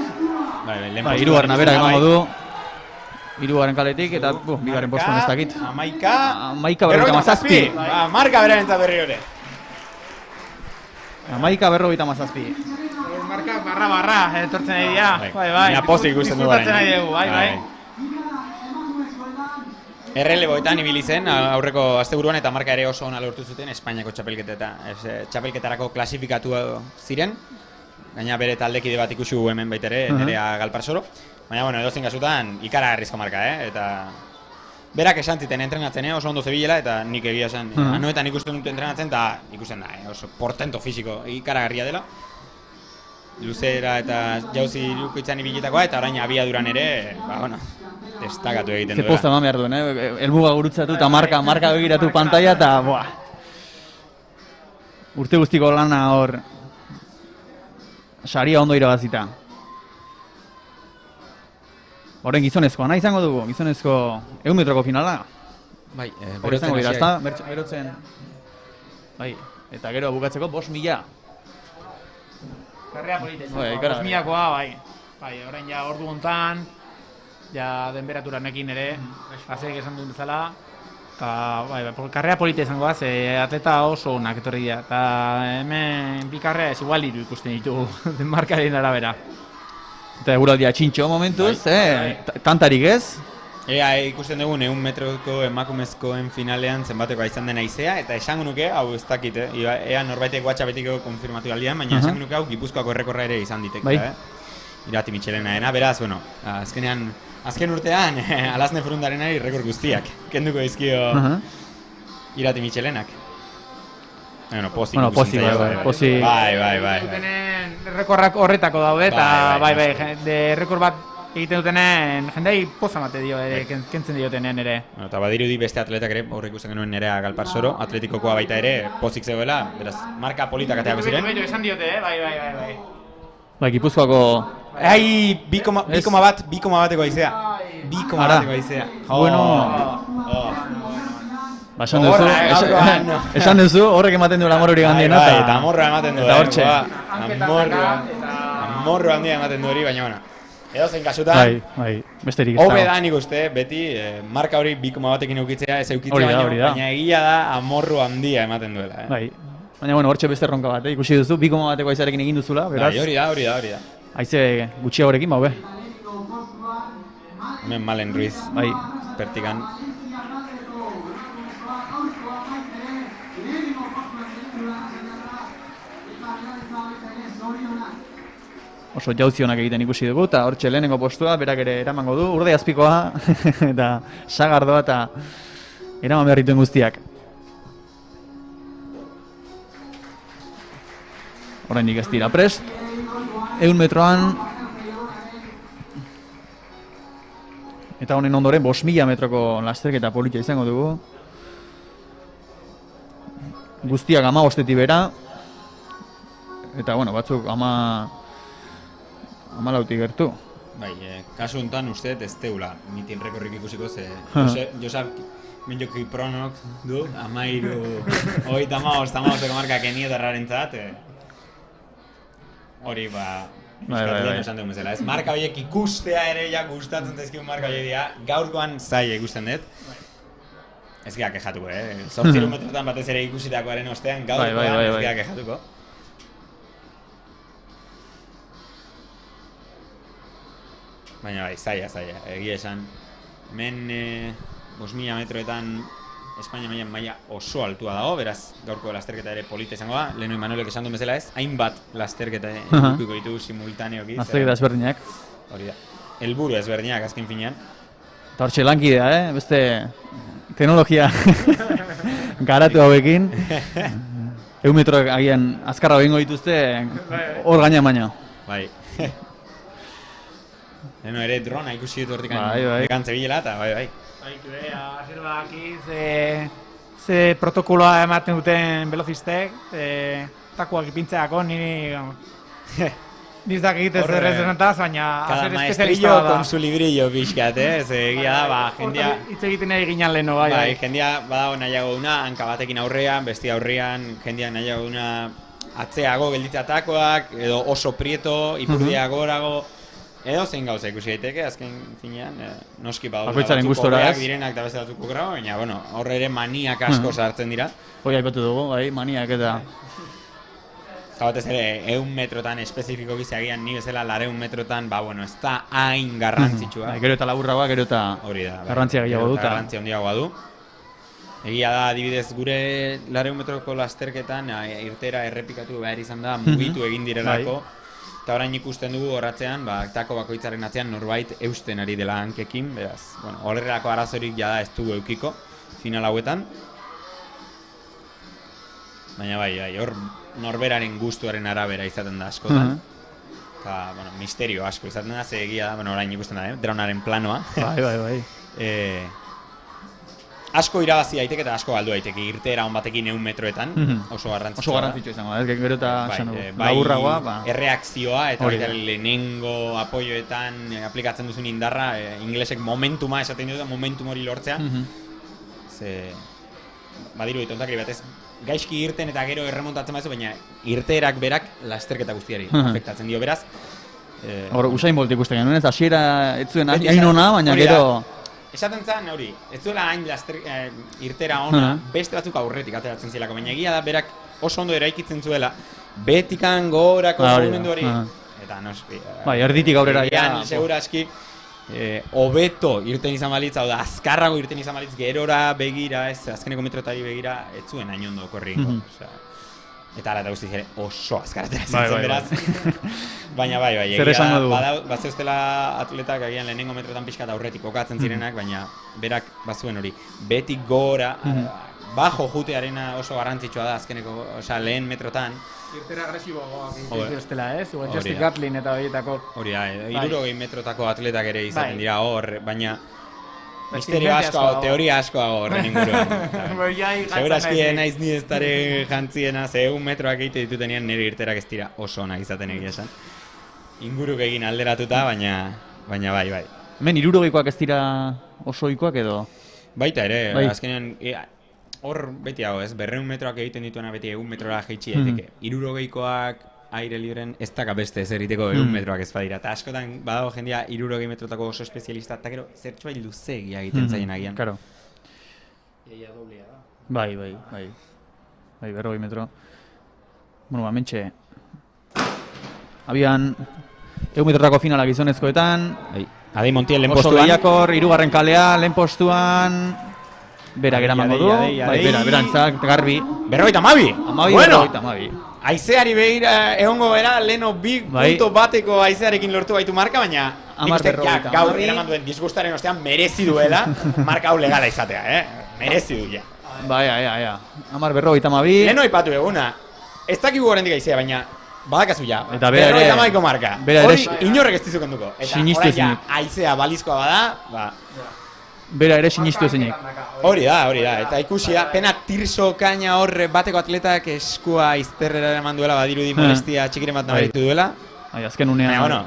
3. berak emango du, 3. kaletik, eta 2. postuan ez dakit. 11:57. Marka berarentzat berri hori. 11:57. Marka barra, etortzen nahi dira. Bai. Ina pozik ikusten du Disfrutatzen nahi dugu, bai. Erreleboetan ibili zen aurreko asteburuan eta marka ere oso ona lortu zuten Espainiako txapelketarako klasifikatu ziren. Gaina bere taldekide bat ikusi hemen baita ere, Nerea Galparsoro. Baina, bueno, edozein kasutan ikaragarrizko marka, eta berak esan ziten entrenatzen, oso ondo zebilela, eta nik egia esan, anoetan ikusten dut entrenatzen, eta ikusten da, oso portento fisiko, ikaragarria dela. Luzera eta jauzi irukitzan ibilitakoa, eta orain abiaduran ere, destakatu egiten duela. Ze posta eman behar duen, helmuga gurutzatu eta marka begiratu pantalla, eta urte guztiko lana hor, saria ondo irabazita. Horren gizonezkoa, nahi izango dugu, gizonezko 100 metroko finala. Bai, berotzen dira, ezta? Berotzen. Bai, eta gero bukatzeko 5.000. Karrea politez, 5.000koa, bai, orain ja ordu hontan, ja denberaturanekin ere, azeek esan duen bezala, eta karrea polita izango da, ze atleta oso onak etorri dira, eta hemen bi karrea ez igual 3 ikusten ditugu, denmarkaren arabera. Eta eguraldia txintxo momentuz, tantarik ez? Ea ikusten dugu 100 metroko emakumezkoen finalean zenbatekoa izan dena izea, eta esango nuke, hau ez dakit, ea norbaitek WhatsAppetiko konfirmatu aldean, baina esango nuke hau Gipuzkoako errekorra ere izan ditek, Irati Michelena dena, beraz, azken urtean, Alasne Furundarenari rekord guztiak, kenduko dizkio Irati Michelenak. Pozik. Bai. Rekorrak horretako daude, eta rekord bat egiten dutenen, jendei poza mate dio, kentzen diotenean ere. Eta badirudi beste atletak ere, horre ikusten genuen Nerea Galparsoro, atletikokoa baita ere, pozik zegoela, beraz, marka politak ateako ziren. Esan diote, bai. Bai, Gipuzkoako... Ai, 2,1 izea. 2,1 izea. Esan duzu, horrek ematen duela amor hori gandien, eta amorroa ematen du. Eta hortxe. Amorroa handia ematen du hori, baina edozein kasutan, besterik ez dago. hobe da nik uste, beti, marka hori 2,1ekin eukitzea, ez eukitzea baina egia da amorro handia ematen duela. Baina, hortxe beste erronka bat, ikusi duzu, 2,1eko aizarekin egin duzula, beraz. Hori da. Aize gutxiagorekin, hobe. Hemen Malen Ruiz, pertikan. Oso jauzionak egiten ikusi dugu, eta hortxe lehenengo postua, berak ere eramango du, urde azpikoa, eta sagardoa, eta eraman behar dituen guztiak. Oraindik ez dira prest, 100 metroan, eta honen ondoren 5.000 metroko lasterketa polita izango dugu. Guztiak 15 bera, eta batzuk 14 gertu. Bai, kasu honetan uste ez teula mitin rekorrik ikusiko, ze Josep Minjok Kipronok du, 13-15 markak enietarraren zat, hori Euskatilean esan dugu bezala, ez marka horiek ikustea ere gustatzen zaizkigun marka horiek dira, gaurkoan zaila ikusten dut. Ez gara kejatuko, 8 metrotan batez ere ikusitakoaren ostean, gaurkoan ez gara kejatuko. Baina zaila, egia esan, hemen 5.000 metroetan Espainia mailan maila oso altua dago, beraz gaurko lasterketa ere polita izango da, lehenu Imanolek esan duen bezala ez, hainbat lasterketa ikiko ditu simultaneoki. Lasterketa ezberdinak. Hori da, helburu ezberdinak azken finean. Eta hortxe lankidea, beste teknologia garatu hauekin. 100 metroak agian azkarra egingo dituzte, hor gaina baina. Bai. Ere drona ikusi dut hortik ekantze bilela eta bai. Ze protokoloa ematen duten velozistek, takuak ipintzeako, niztak egitez errezonataz, baina cada maestrillo con su librillo pixkat, egia da, jendia... Itz egiten nahi ginen leheno, bai. Jendia badago nahiago duna, hanka batekin aurrean, besti aurrean, jendia nahiago duna atzeago gelditzea takoak, edo oso prieto, ipurdia gorago, edo zein gauza ikusi daiteke, azken finean, noski batzuk hobeak direnak eta beste batzuk grau, baina, horre ere maniak asko sartzen dira. Hoi aipatu dugu, maniak eta... Eta batez ere, 100 metrotan espezifiko gizagian, ni bezala 200 metrotan, ez da hain garrantzitsua. Gero eta laburragoa, gero eta garrantzia gehiago du. Garrantzia handiagoa du. Egia da, adibidez, gure 200 metroko lasterketan, irtera errepikatu behar izan da, mugitu egin direlako. Eta orain ikusten dugu horratzean, tako bakoitzaren atzean norbait eusten ari dela hankekin, beraz, bueno, horrelako arazorik jada ez dugu eukiko final hauetan. Baina bai, hor norberaren gustuaren arabera izaten da askotan. Eta, bueno, misterio asko izaten da, ze egia da, bueno, orain ikusten da, dronaren planoa. Bai. Asko irabazi daiteke eta asko galdu daiteke, irteera on batekin 100 metroetan, oso garrantzitsua da. Izango da, gero eta laburragoa, erreakzioa eta lehenengo apoioetan aplikatzen duzun indarra, inglesek momentuma esaten dut, momentum hori lortzea. Ze, badiru ditontak batez, gaizki irten eta gero erremontatzen baizu, baina irteerak berak lasterketa guztiari afektatzen dio, beraz. Hor, Usain Bolt ikusten genuen, ez hasiera ez zuen hain ona, baina gero... Esaten zen, hori, ez duela hain irtera ona, beste batzuk aurretik ateratzen zilako, baina egia da berak oso ondo eraikitzen zuela, betikan gorako mugimendu hori, eta noski... Bai, erditik aurrera ja... Segurazki, hobeto irten izan balitz, hau da, azkarrago irten izan balitz, gerora begira, ez, azkeneko metrotari begira, ez zuen hain ondo korri. Eta ala eta guztiz ere oso azkaratera zintzen beraz. Baina bai, egia bazeuztela atletak agian lehenengo metrotan pixka eta aurretik okatzen zirenak, baina berak bazuen hori. Betik gora, bajo jutearena oso garrantzitsua da azkeneko, lehen metrotan. Irtera agresiboagoak dituztela, ez? Justin Gatlin eta horietako. Hori da, 60 metrotako atletak ere izaten dira hor, baina misterio asko, teoria asko horren inguruan. Segurazki naiz ni ez dare jantziena, ze 100 metroak egite ditutenean nire irterak ez dira oso onak izaten egia esan. Inguruk egin alderatuta, baina bai. Hemen 60koak ez dira oso ohikoak edo? Baita ere, azkenean hor beti hau ez, 200 metroak egiten dituena beti 100 metrora jaitsi daiteke. 60koak aire liberen ez daka beste ez egiteko 100 metroak ez badira. Eta askotan badago jendia 60 metrotako oso espezialista, eta gero zertxo bai luzegia egiten zaien agian. Claro. Ia doblea da. Bai, 40 metro. Bueno, mentxe. Abian 100 metrotako finala gizonezkoetan. Adei Montiel lehen postuan. Oso lehiakor, 3. kalea, lehen postuan. Berak eramango du. Berantzak, garbi. 52! Bueno! Aizeari behira egongo bera, leheno 2 punto bateko aizearekin lortu baitu marka, baina nik uste gaur eraman duen disgustaren ostean merezi duela marka hau legala izatea, merezi du ja. Bai. 52. Leheno ipatu eguna, ez dakigu horrendik aizea, baina badakazu ja, eta 52ko marka, hori inorrek ez dizuken duko, eta hori ja aizea balizkoa bada, Bera ere sinistu ezenik. Hori da, eta ikusi da, pena Tirso kaina horre bateko atletak eskua izterrera eman duela, badirudi molestia txikiren bat nabaritu duela. Azken unean... Baina,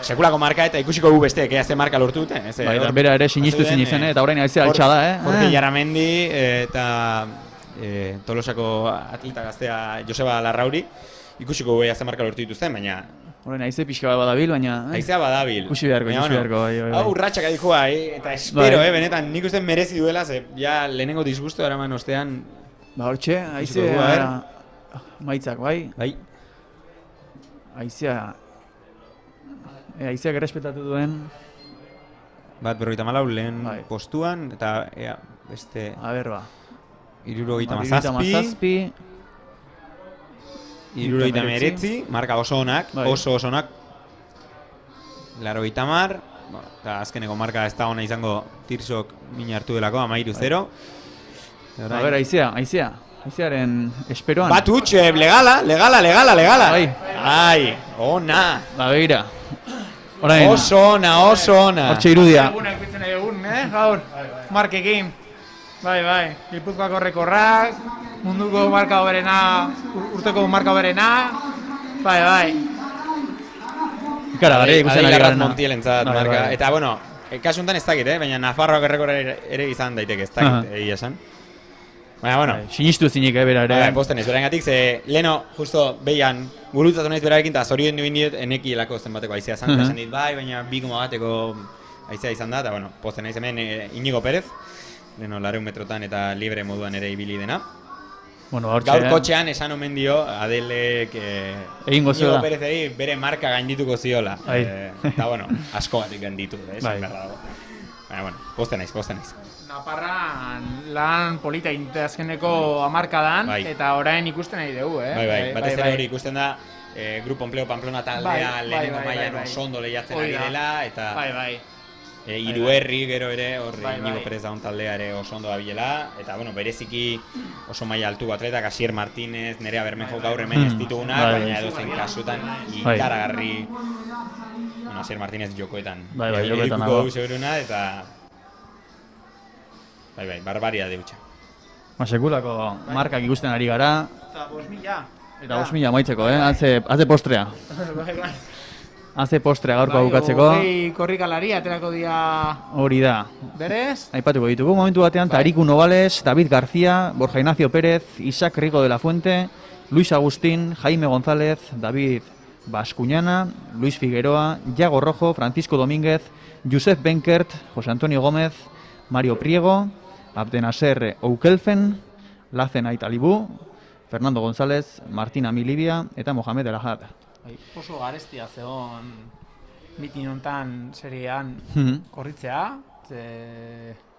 sekulako marka eta ikusiko gu besteek ze marka lortu dute. Bera ere sinistu ezenik zen, eta orain aizea altxa da, Jorge Jaramendi eta Tolosako atleta gaztea Joseba Larrauri, ikusiko gu ze marka lortu dituzten, baina... Horren aize pixka bat badabil, baina... Aizea badabil. Ikusi beharko. Hau urratxak adikua, eta espero, benetan, nik uste merezi duela, ze ja lehenengo disgusto eraman ostean... Hortxe, aizea... Maitzak, bai? Bai. Aizea... Aizeak errespetatu duen... Bat 54 lehen postuan, eta beste... A ber, 77... 79, marka oso onak, oso onak. 80, eta azkeneko marka ez da ona izango Tirsok mina hartu delako, 13-0. A ber, aizearen esperoan. Bat utxe, legala. Ai, ona. Begira. Oso ona. Hortxe irudia. Egun, gaur, markekin. Bai, Gipuzkoako rekorrak, munduko marka hoberena, urteko marka hoberena, bai. Ikara, gare ikusten ari garen. Montielentzat marka, eta bueno, kasu honetan ez dakit, baina Nafarroak errekorra ere izan daiteke, ez dakit, egia esan. Baina, bueno. Sinistu ezinik, bera ere. Posten ez, berangatik, ze leheno, justo, behian, gurutzatu naiz berarekin, eta zorion duen diet, enekielako zenbateko aizea zan, esan dit, bai, baina 2,bateko aizea izan da, eta bueno, posten naiz hemen Inigo Perez. Leno, 200 metrotan eta libre moduan ere ibili dena. Gaur kotxean esan omen dio Adelek Inigo Perezei bere marka gaindituko ziola. Eta bueno, asko batik gainditu, esan behar dago. Baina, bueno, posten naiz. Naparran lan polita azkeneko hamarkadan, eta orain ikusten nahi dugu, Bai, batez ere hori ikusten da Grupo Empleo Pamplona taldea lehenengo mailan oso ondo lehiatzen ari dela, eta hiru herri gero ere, hor Inigo Perez daun taldea ere oso ondo dabilela, eta bueno, bereziki oso maila altuko atletak, Asier Martínez, Nerea Bermejo gaur hemen ez ditugunak, baina edozein kasutan ikaragarri, bueno, Asier Martínez jokoetan, jokoetan dugu seguruna, eta barbaria deutxa. Sekulako markak ikusten ari gara. Eta 5.000. Eta 5.000 maitzeko, haze postrea. Haze postrea gaurkoa bukatzeko. Korrikalari aterako dira... Hori da. Berez? Aipatuko ditugu momentu batean, Tariku Novales, David García, Borja Ignacio Pérez, Isaac Rico de la Fuente, Luis Agustín, Jaime González, David Bascuñana, Luis Figueroa, Yago Rojo, Francisco Domínguez, Josep Benkert, José Antonio Gómez, Mario Priego, Abdenaser Oukelfen, Lacen Aitalibú, Fernando González, Martín Amilibia eta Mohamed El Ahad. Oso garestia zegoen mitin hontan seriean korritzea,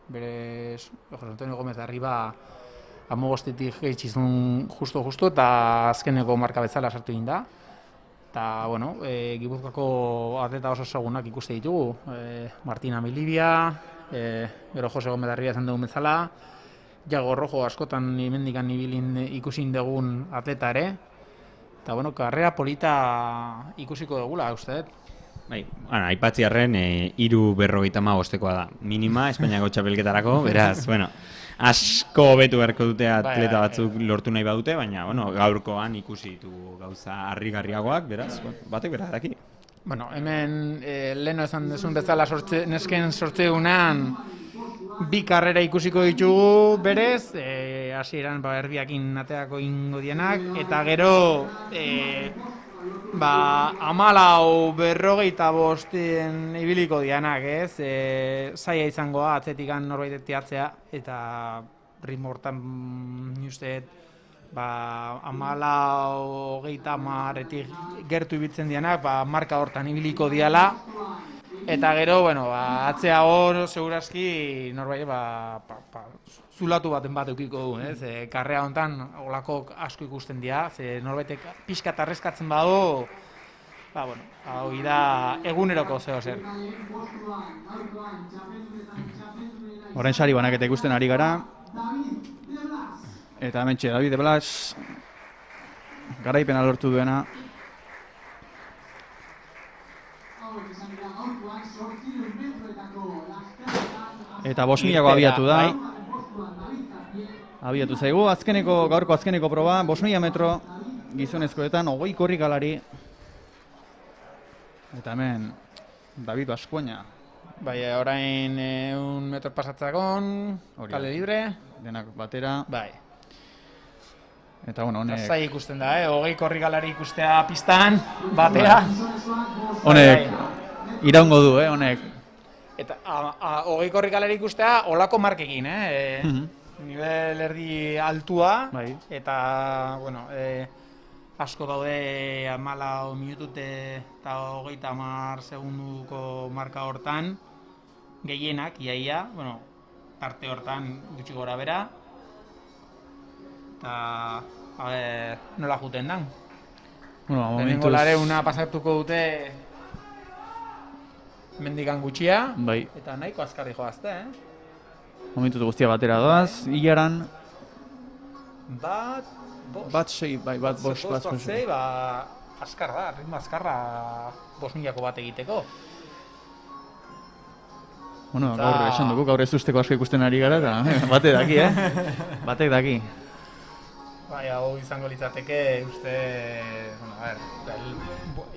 bere José Antonio Gómez arriba amogostetik gehitzizun justo eta azkeneko marka bezala sartu egin da. Eta, bueno, Gipuzkoako atleta oso segunak ikuste ditugu. Martín Amilibia, gero Jose Gómez arriba esan dugun bezala, Yago Rojo askotan imendikan ibilin ikusin dugun atleta ere. Eta, bueno, karrera polita ikusiko dugula, uste dut. Aipatziarren 3:55 da minima Espainiako txapelketarako, beraz, bueno, asko hobetu beharko dute atleta batzuk lortu nahi badute, baina, bueno, gaurkoan ikusi ditugu gauza harrigarriagoak, beraz, batek bera daki. Bueno, hemen leheno esan duzun bezala nesken sortzeunan bi karrera ikusiko ditugu berez, hasieran erbiakin ateako ingo dienak, eta gero 14:45 ibiliko dianak, ez? Zaila izangoa atzetikan norbait tiatzea, eta ritmo hortan uste 14:30 gertu ibiltzen dianak, marka hortan ibiliko diala. Eta gero, bueno, atzea hor, segurazki, norbait, zulatu baten bat eukiko du, ez? Karrea honetan, olako asko ikusten dira, ze norbaitek pixka tarrezkatzen badu, bueno, hau da eguneroko zeo zer. Horren sari banaketa ikusten ari gara. Eta hementxe, David de Blas, garaipena lortu duena. Eta 5.000ko abiatu da. Abiatu zaigu, gaurko azkeneko proba, 5.000 metro gizonezkoetan, 20 korrikalari. Eta hemen, David Bascuña. Orain 1 metro pasatzakon, kale libre. Denak batera. Eta bueno, honek... Zai ikusten da, 20 korrikalari ikustea pistan, batera. Honek, iraungo du, honek. Eta 20 korrikalari ikustea olako markekin, nivel erdi altua, eta, bueno, asko daude 14 minutute eta 30 segunduko marka hortan, gehienak, iaia, bueno, tarte hortan gutxi gora bera, eta, nola juten dan. Lehenengo lareuna pasatuko dute mendikan gutxia, eta nahiko azkarri joazte, Momentuz guztia batera doaz, hilaran... Bat sei, azkar da, ritmo azkarra 5.000ko bat egiteko. Bueno, gaur esan dugu, gaur ez usteko asko ikusten ari gara, eta batek daki, Batek daki. Hau izango litzateke, uste...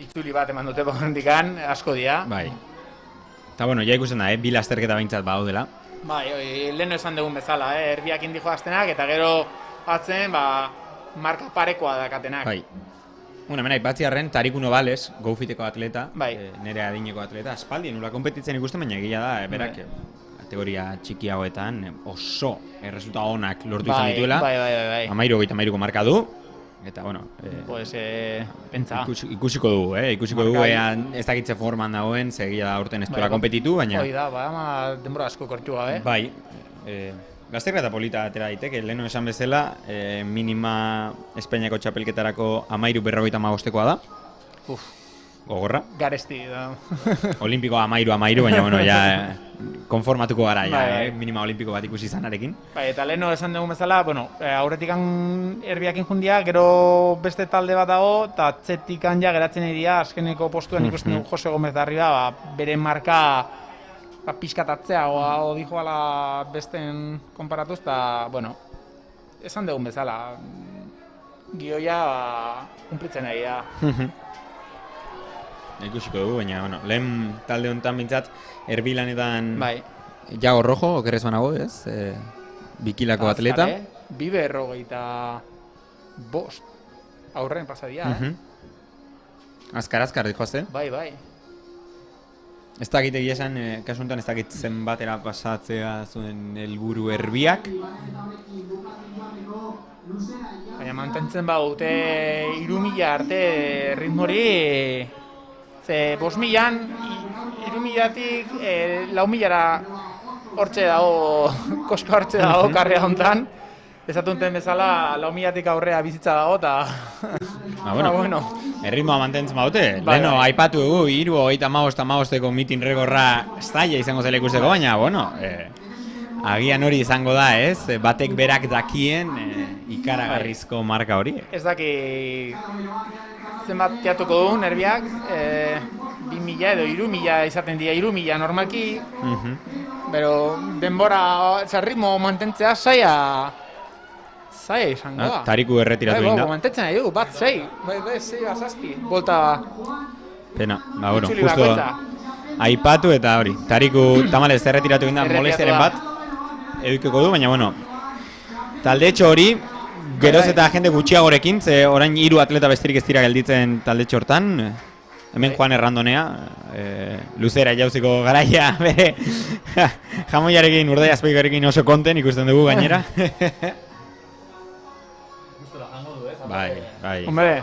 Itzuli bat eman dute bakandikan, asko dira. Eta bueno, ja ikusten da, bi lasterketa behintzat badaudela. Leheno esan dugun bezala, erbiak indi joaztenak, eta gero atzen, marka parekoa dakatenak. Bueno, hemen aipatziarren, Tariku Novales, GoFiteko atleta, nire adineko atleta, aspaldi, nula kompetitzen ikusten, baina egia da, berak, kategoria txikiagoetan oso erresulta onak lortu izan dituela. 13:23ko marka du. Eta, bueno, pentsa. Ikusiko dugu, ez dakitze forman dagoen, segia da urten ez duela kompetitu, baina... Hoi da, denbora asko kortu gabe. Gaztegrata polita atera daiteke, leheno esan bezala, minima Espainiako txapelketarako 13:55 da. Gogorra. Garesti da. Olimpikoa 13, baina bueno, ja konformatuko gara ja, Bai. minima olimpiko bat ikusi izanarekin. Bai, eta leheno esan dugun bezala, bueno, aurretikan erbiakin jundia, gero beste talde bat dago, eta atzetikan ja geratzen dira azkeneko postuan ikusten dugu Jose Gomez da arriba, bere marka pixkatatzea o dijoala besten konparatuz, eta, bueno, esan dugun bezala, gioia kumplitzen ari da. Ikusiko dugu, baina, bueno, lehen talde honetan bintzat, erbilanetan Bai. Jago Rojo, okerrez banago, ez? Bikilako atleta. Bibe 25 aurren pasadia, Azkar dijoazte. Bai. Ez dakit egia esan, kasu honetan ez dakit zenbatera pasatzea zuen helburu erbiak. Baina mantentzen badute 3.000 arte ritmori, ze 5.000an, 3.000-tik 4.000-ara hortxe dago, koska hortxe dago karrea honetan. Ezatunten bezala 4.000-tik aurrea bizitza dago, eta... bueno, erritmoa mantentzen badute. Leheno, aipatu dugu, 3:35 mitin regorra zaila izango zela ikusteko, baina, bueno, agian hori izango da, ez? Batek berak dakien ikaragarrizko marka hori. Ez daki zenbat teatuko duen erbiak, 2.000 edo 3.000 izaten dira, 3.000 normalki, pero denbora, ritmo mantentzea zaila izango da. Tariku erretiratu egin da. Mantentzen nahi du, bat 6, bai 6-7, bolta... Pena, bueno, justo aipatu eta hori. Tariku tamalez erretiratu egin da molestiaren bat edukiko du, baina bueno, taldetxo hori, geroz eta jende gutxiagorekin, ze orain 3 atleta besterik ez dira gelditzen taldetxo hortan, hemen Juan Errandonea, luzera jauziko garaia, bere jamoiarekin, urdai azpeikoarekin oso konten ikusten dugu gainera. Bai. Hombre,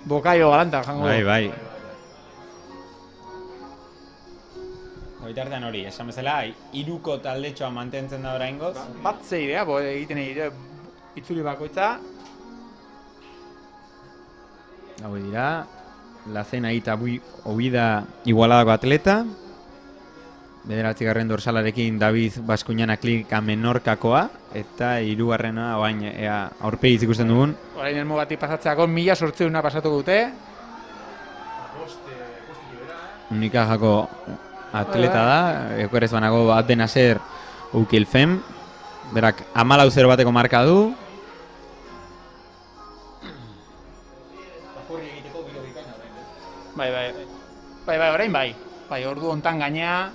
bokaio galanta jango du. Bai. Oitartean hori, esan bezala, 3ko taldetxoa mantentzen da oraingoz. Bat zeidea, egiten egite itzuli bakoitza. Hau dira, Lacena eta Obida Igualadako atleta. 9. dorsalarekin David Baskuñana Klika Menorkakoa. Eta 3. oain aurpegiz ikusten dugun. Orain elmo bati pasatzeako 1.800 pasatuko dute. Unikajako atleta da, okerrez banago Abdenaser Ukilfem. Berak 14-0 bateko marka du. Bai, orain bai. Bai, ordu hontan gainea,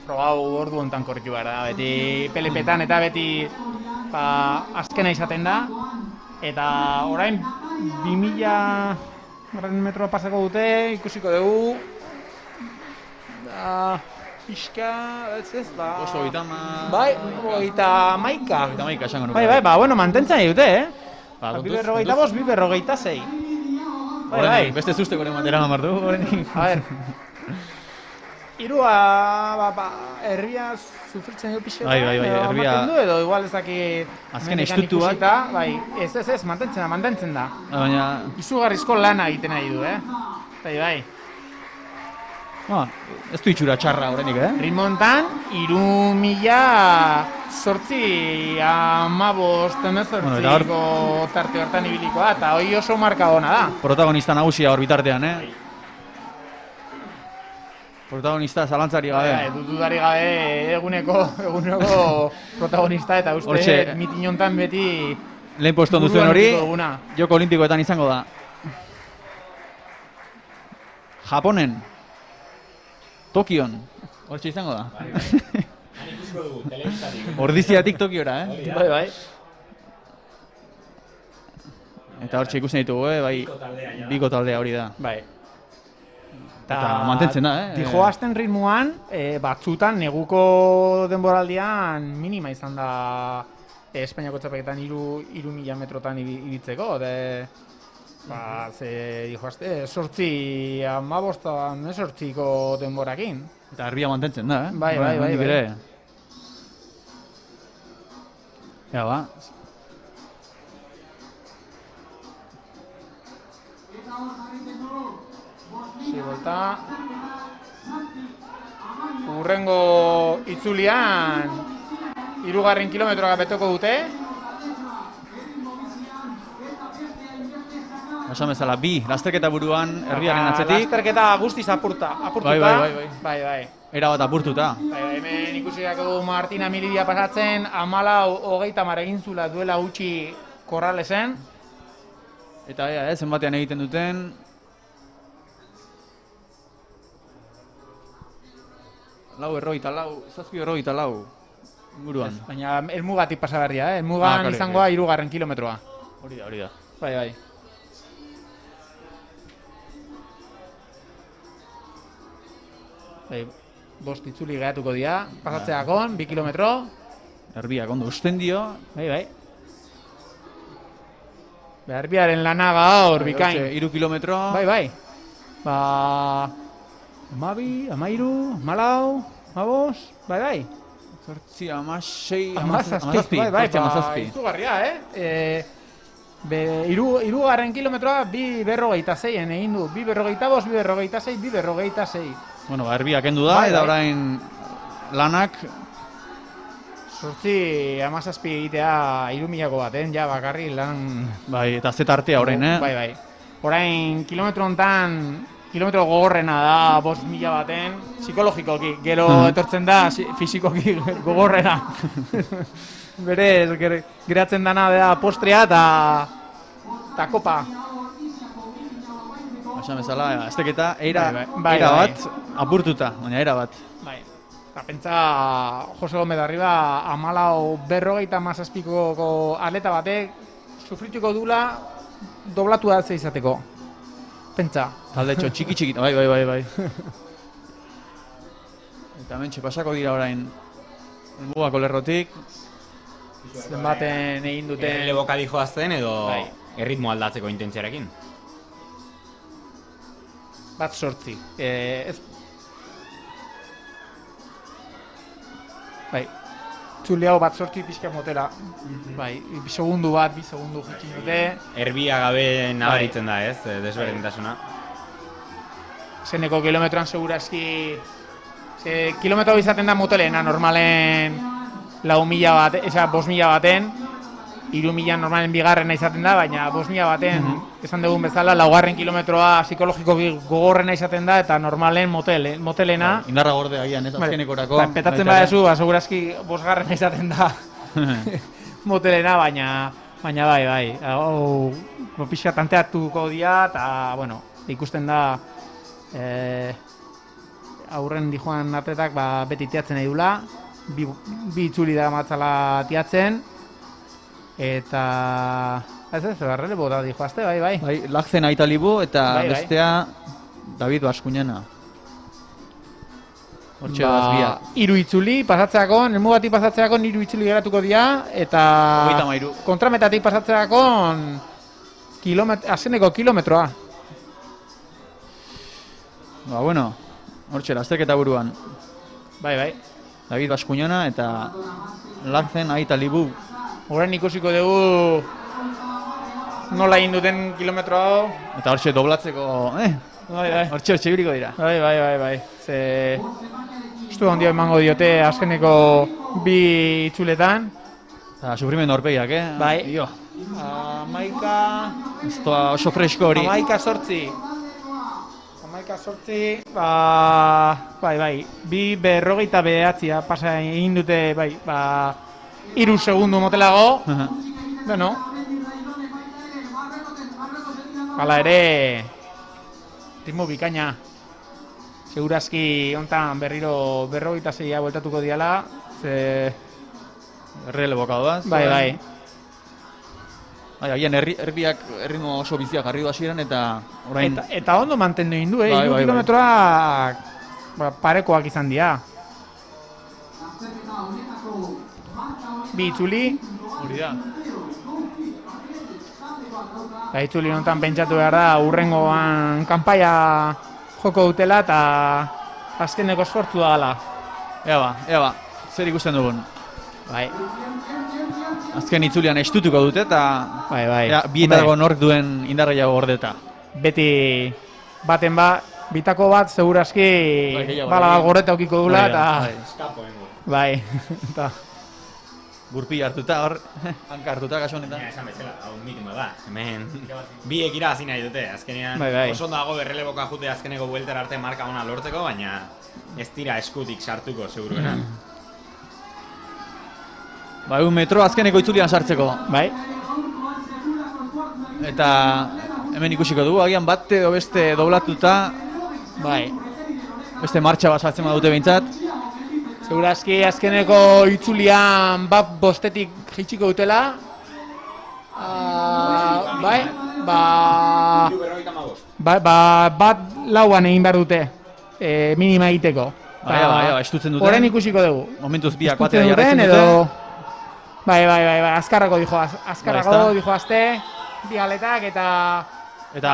frogau ordu hontan korritu behar da. Beti pelepetan eta beti azkena izaten da. Eta orain 2.000 metroa pasako dute, ikusiko dugu. Pixka, ez da... Oso gita Bai, gita maika. esango nuke. Bai, bueno, mantentzen nahi dute, kontuz, 2.026. Bai. Beste zuzteko ere matera mamartu. A ver. Irua, herria sufritzen du pixeta. Bai, herria... Edo igual ez dakit... Azken estutu bat. Bai, ez, mantentzen da. Baina... Izugarrizko lana egiten nahi du, Bai. Ez du itxura txarra horrenik, Rimontan, 3.815 tarte hortan ibilikoa, eta hori oso marka ona da. Protagonista nagusia hor bitartean, Protagonista zalantzari gabe. Dudari gabe eguneko protagonista, eta uste mitin hontan beti... Lehen poston duzuen hori, Joko Olimpikoetan izango da. Japonen. Tokion. Hortxe izango da. Ordiziatik Tokiora, Bai. Eta hortxe ikusten ditugu, bai, biko taldea hori da. Bai. Eta mantentzen da, Dijoazten ritmoan, batzutan, neguko denboraldian minima izan da Espainiako txapelketan 3.000 metrotan ibiltzeko. Dijoazte, 8-15ko denborakin. Eta erbia mantentzen da, Bai. Ja, ba. Volta. Urrengo itzulian 3. kilometroa betoko dute. Esan bezala, bi, lasterketa buruan, herriaren atzetik. Lasterketa guztiz apurtuta. Bai. Era bat apurtuta. Hemen ikusiako du Martina Milidia pasatzen, 14:30 egin zula duela utzi Korralesen. Eta zenbatean egiten duten. Zazpi errogeita lau inguruan. Baina helmugatik pasa behar dira, helmugan izangoa 3. kilometroa. Hori da. Bai. Bost itzuli gehatuko dira, pasatzeakon, 2 kilometro. Erbiak ondo usten dio. Bai. Erbiaren lana gaur, bikain. 3 kilometro. Bai. Amabi, amairu, malau, amabos, bai. Zortzi, amasei, amazazpi. Bai, izugarria, Hirugarren kilometroa 2:46 egin du, 2:45, 2:46, 2:46. Bueno, erbiak kendu da, eta orain lanak. Zortzi, amazazpi egitea 3.000ko baten, ja bakarri lan... Bai, eta zeta artea orain, Bai. Orain, kilometro hontan, kilometro gogorrena da 5.000 baten, psikologikoki, gero etortzen da fisikoki gogorrena. Berez, geratzen dana da postrea eta kopa. Esan bezala, esteketa eira Bai. bat apurtuta, baina era bat. Bai. Eta pentsa, Jose Gomez Arriba 14:57ko atleta batek sufrituko dula doblatu da izateko. Pentsa. Taldetxo txiki. Bai. Eta mentxe pasako dira orain helmugako lerrotik. Zenbaten egin duten... Erreleboka dijoazten edo erritmo aldatzeko intentziarekin. Bat 8. Bai. Txuliago bat 8 pixka motela. Bai, 2 segundu jikin dute. Erbia gabe nabaritzen da, ez? Desberdintasuna. Zeneko kilometroan segurazki... Kilometro izaten da motelena, normalen 4.000 bat, 5.000 baten. 3.000 normalen bigarrena izaten da, baina 5.000 baten, esan dugun bezala, 4. kilometroa psikologiko gogorrena izaten da, eta normalen motelena. Indarra gorde agian, ez azkenekorako. Petatzen badezu, segurazki 5. izaten da motelena, baina bai. Pixka tanteatuko dira, eta, ikusten da, aurren dijoan atletak beti tiatzen nahi dula, bi itzuli da matzala tiatzen, eta... Ez, relebo da dijoazte, bai. Bai, Lagzen Aita Libu eta bestea David Baskuñana. Hortxe bazbia. 3 itzuli pasatzeakon, helmugatik pasatzeakon 3 itzuli geratuko dira, eta... Kontrametatik pasatzeakon azeneko kilometroa. Hortxe, lasterketa buruan. Bai. David Baskuñana eta Lagzen Aita Libu. Horren ikusiko dugu nola egin duten kilometro hau. Eta hortxe doblatzeko, Bai. Hortxe ibiliko dira. Bai. Ze... Estu handia emango diote azkeneko 2 itzuletan. Eta sufrimendu horpegiak, Bai. Dio. 11... Ez toa oso fresko hori. 11:8. Bai. 2:49 pasa egin dute, 3 segundu motelago. Hala ere, ritmo bikaina. Segurazki hontan berriro 46 bueltatuko diala. Erreleboka doaz. Bai. Agian erbiak erritmo oso biziak jarri du hasieran eta orain... Eta ondo mantendu egin du, 3 kilometroak parekoak izan dira. 2 itzuli. Hori da. Itzuli honetan pentsatu behar da, urrengoan kanpaia joko dutela eta azkeneko esfortzua dela. Ea ba, zer ikusten dugun. Bai. azken itzulian estutuko dute eta Bai. bietako nork duen indarraiago gordeta. Beti baten bitako bat segurazki gehiago, bala bat gorreta aukiko dula eta bai. Eta Gurpi hartuta hor, hanka hartuta kasu honetan. Esan bezala, hau mitimo da. Hemen biek irabazi nahi dute. Azkenean Bai. oso ondo dago berreleboka jute azkeneko bueltara arte marka ona lortzeko, baina ez dira eskutik sartuko seguruena. Ba, 1 metro azkeneko itzulian sartzeko. bai. Eta hemen ikusiko dugu, agian bat edo beste doblatuta, Bai. beste martxa bat sartzen badute behintzat. Segurazki azkeneko itzulian bat bostetik jaitsiko dutela. Bai. Bat lauan egin behar dute. Minima egiteko. Bai, estutzen duten. Orain ikusiko dugu. Momentuz biak Estutzen batea jarraitzen duten dute. edo Bai, azkarrako dijo azte, bi aletak eta Eta,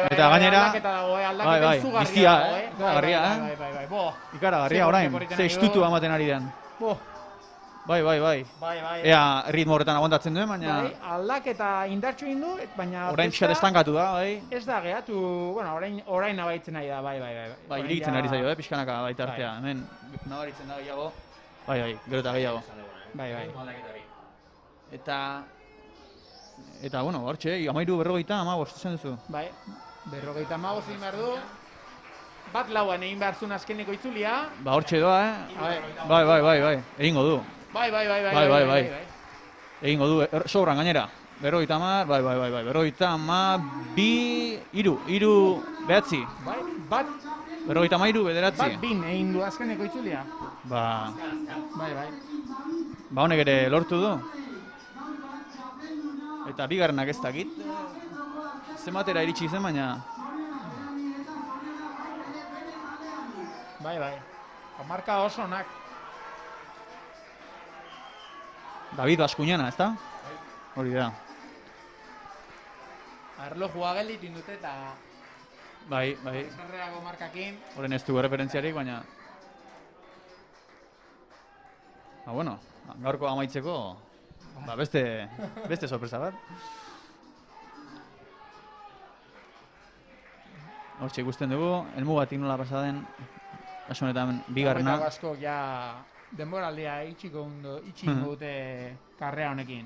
eta gainera, aldaketa izugarria bizia, dago, garria, Bai, bo. ikaragarria orain, ze estutu ematen ari den. Bo. Bai. Bai. Ea ritmo horretan aguantatzen duen, baina Bai, aldaketa indartsu egin du, baina orain pixkat estankatu da, bai. ez da gehatu, bueno, orain nabaitzen nahi da, bai. Bai, iritzen ari zaio, pixkanaka baita artea, hemen nabaritzen da gehiago. Bai, gero eta gehiago. Bai. Eta bueno, hortxe, 13:45 esan duzu. Bai, 55 egin behar du. Bat lauan egin behar zuen azkeneko itzulia. Ba, hortxe doa, Bai. Egingo du. Bai. Egingo du, sobran gainera. 50, bai. 50, 2, 3, 9. Bai, bat 53, 9. Bat bin egin du azkeneko itzulia. Ba, Bai. honek ere lortu du. Eta bigarrenak ez dakit. Zematera iritsi zen, baina... Bai. Marka oso onak. David Baskuñana, ezta? Hori da. Erlojua gelditu indute eta Bai. eskerreago markakin. Horren ez dugu referentziarik, baina... Ba, bueno, gaurko amaitzeko... Ba, beste sorpresa bat. Hortxe ikusten dugu, helmugatik nola pasa den, kasu honetan bigarrena. Eta asko ja denboraldia itxiko dute karrea honekin.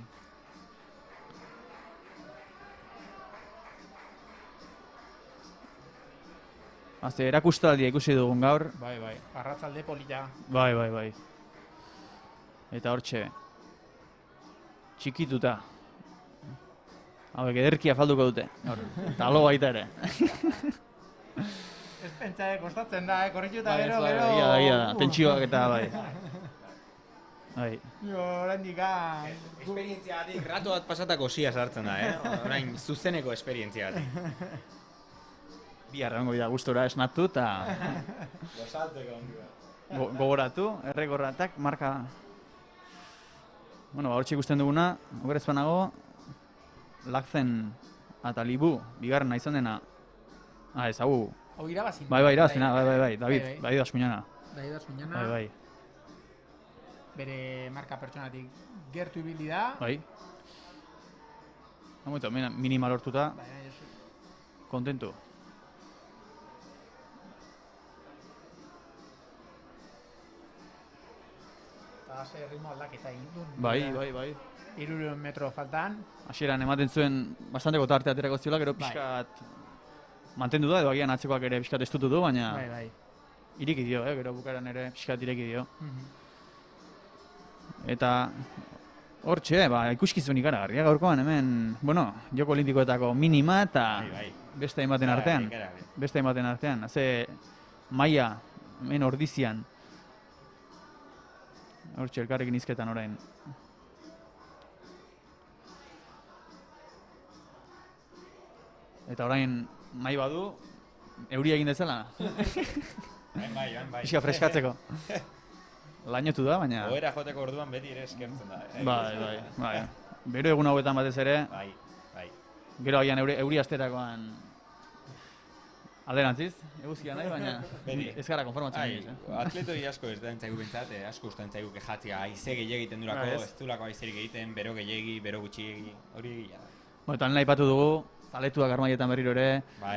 Azte, erakustaldia ikusi dugun gaur. Bai, arratzalde polita. Bai. Eta hortxe, txikituta. Hauek ederki afalduko dute. Eta alo baita ere. Ez pentsa, kostatzen da, korritu eta gero. Ia, tentsioak eta bai. Oraindik Esperientziagatik rato bat pasatako sia sartzen da, orain zuzeneko esperientziagatik. Bihar egongo dira gustora esnatu eta gogoratu, errekorratak, marka... Bueno, hortxe ikusten duguna, okerezpan nago, Lagzen eta Libu, bigarrena izan dena. Ez, hau... Hau irabazin. Bai, irabazina, bai, David Baskuñana. David Baskuñana. Bai. Bere marka pertsonatik gertu ibili da. Bai. Minima lortuta, Bai. kontentu. Eta ze ritmo aldaketa egin du. Bai. 300 metro faltan. Hasieran ematen zuen bastanteko tarte aterako ziola, gero pixkat mantendu da, edo agian atzekoak ere pixkat estutu du, baina Bai. ireki dio, gero bukaran ere pixkat ireki dio. Eta hortxe, ikuskizun ikaragarria gaurkoan hemen, bueno, joko olimpikoetako minima eta beste hainbaten artean. Ze maila hemen ordizian, hortxe elkarrekin izketan orain. Eta orain nahi badu, euria egin dezala. Bai. Pixka freskatzeko. Lainotu da, baina... Oera joteko orduan beti ere eskertzen da. Bai. Bero egun hauetan batez ere, Bai. gero agian euri asterakoan Alderantziz, eguzkia nahi, baina Beti. ez gara konformatzen. Atletoi asko ez da entzaigu bintzat, asko usta entzaigu kejatzea, aize gehiagiten egiten durako, ez dulako aizerik egiten, bero gehiagi, bero gutxiegi, hori egia da. Bueno, eta nahi patu dugu, zaletuak armaietan berriro ere,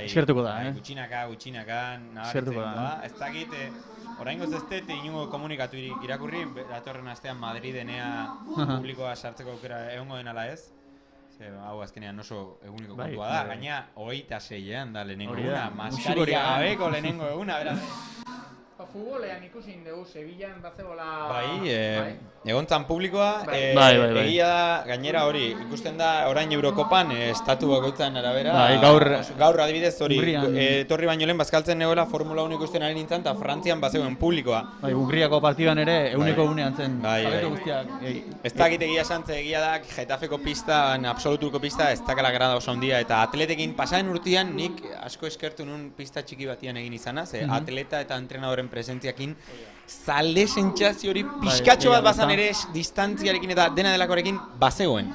eskertuko da, Gutxinaka, nabaritzen da. Ez dakit, oraingoz ez dut inungo komunikatu irakurri, datorren astean Madridenea publikoa sartzeko aukera egongo den ala ez. Hau azkenean oso eguniko kontua da, gaina 26ean da lehenengo eguna, maskaria gabeko lehenengo eguna, beraz. Futbolean ikusin dugu, Sevillan bazegola... Egontzan publikoa, egia da, gainera hori, ikusten da orain Eurokopan, estatu bakoitzan arabera, gaur adibidez hori, etorri baino lehen bazkaltzen negoela Formula 1 ikusten ari nintzen, eta Frantzian bazegoen publikoa. Hungriako partidan ere, eguneko egunean zen, zaletu guztiak. Ez dakit egia santze, egia da, Getafeko pista, absolutuko pista, ez dakala grada oso handia, eta atletekin pasaren urtean nik asko eskertu nun pista txiki batian egin izana, ze atleta eta entrenadoren presentziakin zalde sentsazio hori pixkatxo bat bazan ere distantziarekin eta dena delakorekin bazegoen.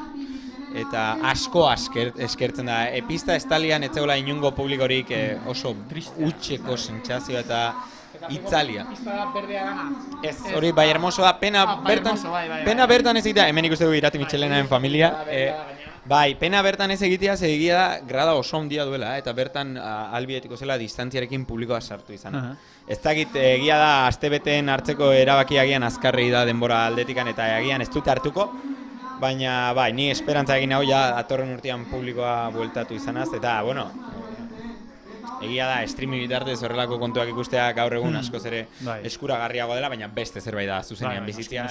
Eta asko eskertzen da. Pista estalian ez zegoela inungo publikorik oso utxeko sentsazio eta itzalia. Pista berdea gana. Ez, hori bai hermoso da, pena bertan ez egitea, hemen ikusten dugu Irati Mitxelenaren familia. Bai, pena bertan ez egitea, egia da, grada oso handia duela, eta bertan albietiko zela distantziarekin publikoa sartu izan. Ez dakit, egia da, astebeteen hartzeko erabaki agian azkarrei da denbora aldetikan, eta agian ez dute hartuko, baina bai, ni esperantza egin hau ja datorren urtean publikoa bueltatu izanaz, eta, bueno, egia da, streaming bitartez horrelako kontuak ikustea gaur egun askoz ere eskuragarriago dela, baina beste zerbait da zuzenean bizitzea.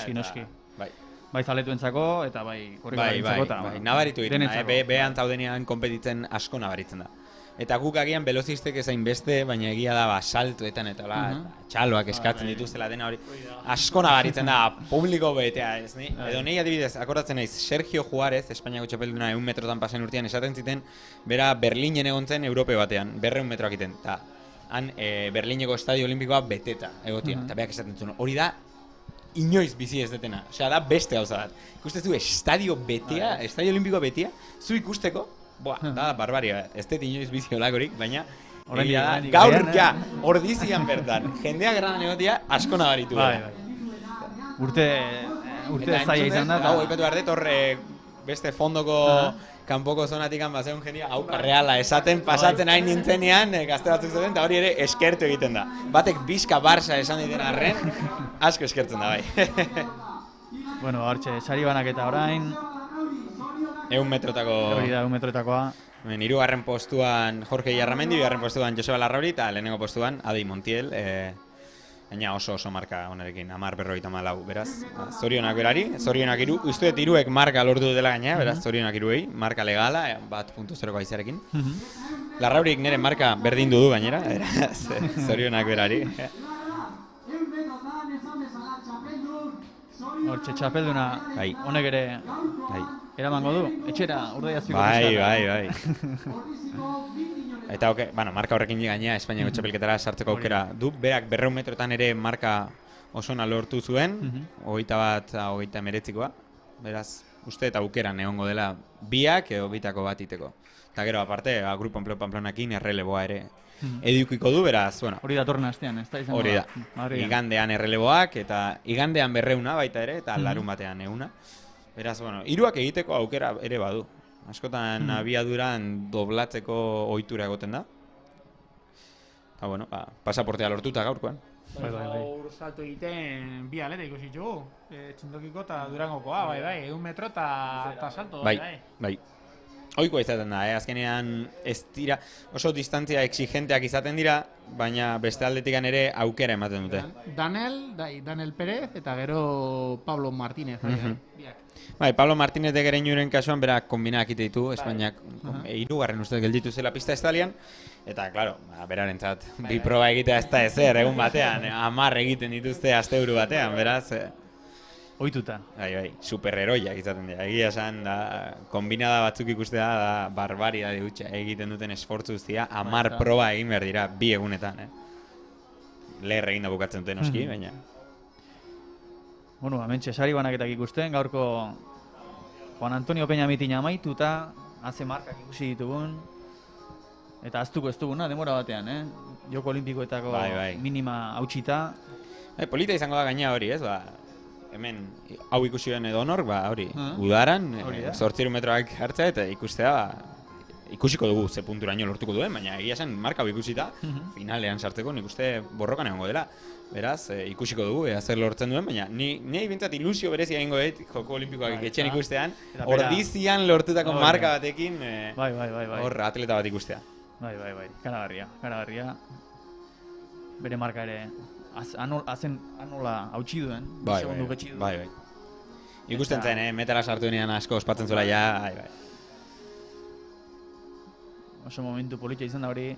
Bai zaletuentzako eta bai korrikalentzako eta nabaritu egiten da, behan zaudenean konpetitzen asko nabaritzen da. Eta guk agian velozistek ezain beste, baina egia da saltoetan eta txaloak eskatzen dituztela dena hori. Asko nabaritzen da, publiko betea ez ni. Edo nahi adibidez, akordatzen naiz, Sergio Juárez, Espainiako txapelduna 100 metrotan pasen urtean esaten ziten, bera Berlinen egon zen Europe batean, 200 metroak iten. Eta han Berlineko Estadio Olimpikoa beteta egotia, eta berak esaten zuen, hori da inoiz bizi ez detena, osea da beste gauza bat. Ikustezu estadio betea, estadio olimpikoa betea, zu ikusteko, da barbaria, ez dut inoiz bizi olakorik, baina gaur ja, ordizian bertan, jendea gradan egotia asko nabaritu gara. Urte zaila izan da. Hau, ipatu behar dut, horre beste fondoko kanpoko zonatik bazeun jendea, hau reala esaten, pasatzen hain nintzenean, gazte batzuk zuten, eta hori ere eskertu egiten da. Batek bizka Barça esan diten arren, asko eskertzen da bai. Bueno, hortxe, sari banaketa orain. 100 metrotako... Hori da, 100 metrotakoa. Hirugarren postuan Jorge Iarramendi, bigarren postuan Joseba Larrauri, eta lehenengo postuan Adi Montiel. Gaina oso marka honerekin, 10:54, beraz, zorionak berari, zorionak uste dut iruek marka lortu dela gaina, beraz, zorionak iruei, marka legala, 1.0ko aizarekin. Larraurik nire marka berdindu du gainera, beraz, zorionak berari. Hortxe, txapelduna, honek ere eramango du, etxera, urdaiazpiko Bai. Eta marka horrekin gainea Espainiako txapelketara sartzeko aukera du. Berak 200 metrotan ere marka osona lortu zuen, 21-29koa. Beraz, uste eta aukeran egongo dela biak edo bitako bat iteko. Eta gero, aparte, Grupo Pamplonakin erreleboa ere edukiko du, beraz, bueno. Hori datorren astean, ez da izango da. Hori da, igandean erreleboak eta igandean 200 baita ere, eta larun batean 100. Beraz, bueno, hiruak egiteko aukera ere badu. Askotan abiaduran doblatzeko ohitura egoten da. Eta, bueno, pasaportea lortuta gaurkoan. Gaur salto egiten bi aleta ikusi ditugu. Txindokiko eta Durangokoa, bai, 1 metro eta salto. Bai. Ohikoa izaten da, azkenean ez dira oso distantzia exigenteak izaten dira, baina beste aldetikan ere aukera ematen dute. Daniel Pérez eta gero Pablo Martínez. Bai, Pablo Martínez de Gereñuren kasuan berak konbinak ite ditu, Espainiak 3. uste gelditu zela pista estalian, eta, klaro, berarentzat bi proba egitea ez da ezer, egun batean, 10 egiten dituzte asteburu batean, beraz... Ohituta. Bai, superheroiak izaten dira. Egia esan, kombinada batzuk ikustea da barbaria dutxa egiten duten esfortzu guztia, 10 proba egin behar dira bi egunetan. Leher egin da bukatzen duten oski, baina... Bueno, hementxe sari banaketak ikusten, gaurko Juan Antonio Peña mitina amaituta, haze markak ikusi ditugun, Eta aztuko ez duguna, demora batean, Joko Olimpikoetako Bai. minima hautsita. Polita izango da gaina hori, ez? Hemen hau ikusi den edo honor, hori, udaran, 800 metroak hartzea eta ikustea, ikusiko dugu ze punturaino lortuko duen, baina egia zen marka hau ikusita, finalean sartzeko nik uste borrokan egongo dela. Beraz, ikusiko dugu, zer lortzen duen, baina ni bintzat ilusio berezi egingo dut Joko Olimpikoak etxean ikustean, ordizian lortutako marka batekin, hor atleta bat ikustea. Bai, karagarria. Bere marka ere, anola hautsi duen, segundu getxi duen. Bai. Ikusten zen, metala sartu denean asko ospatzen zuela ja, bai. Oso momentu politia izan da hori.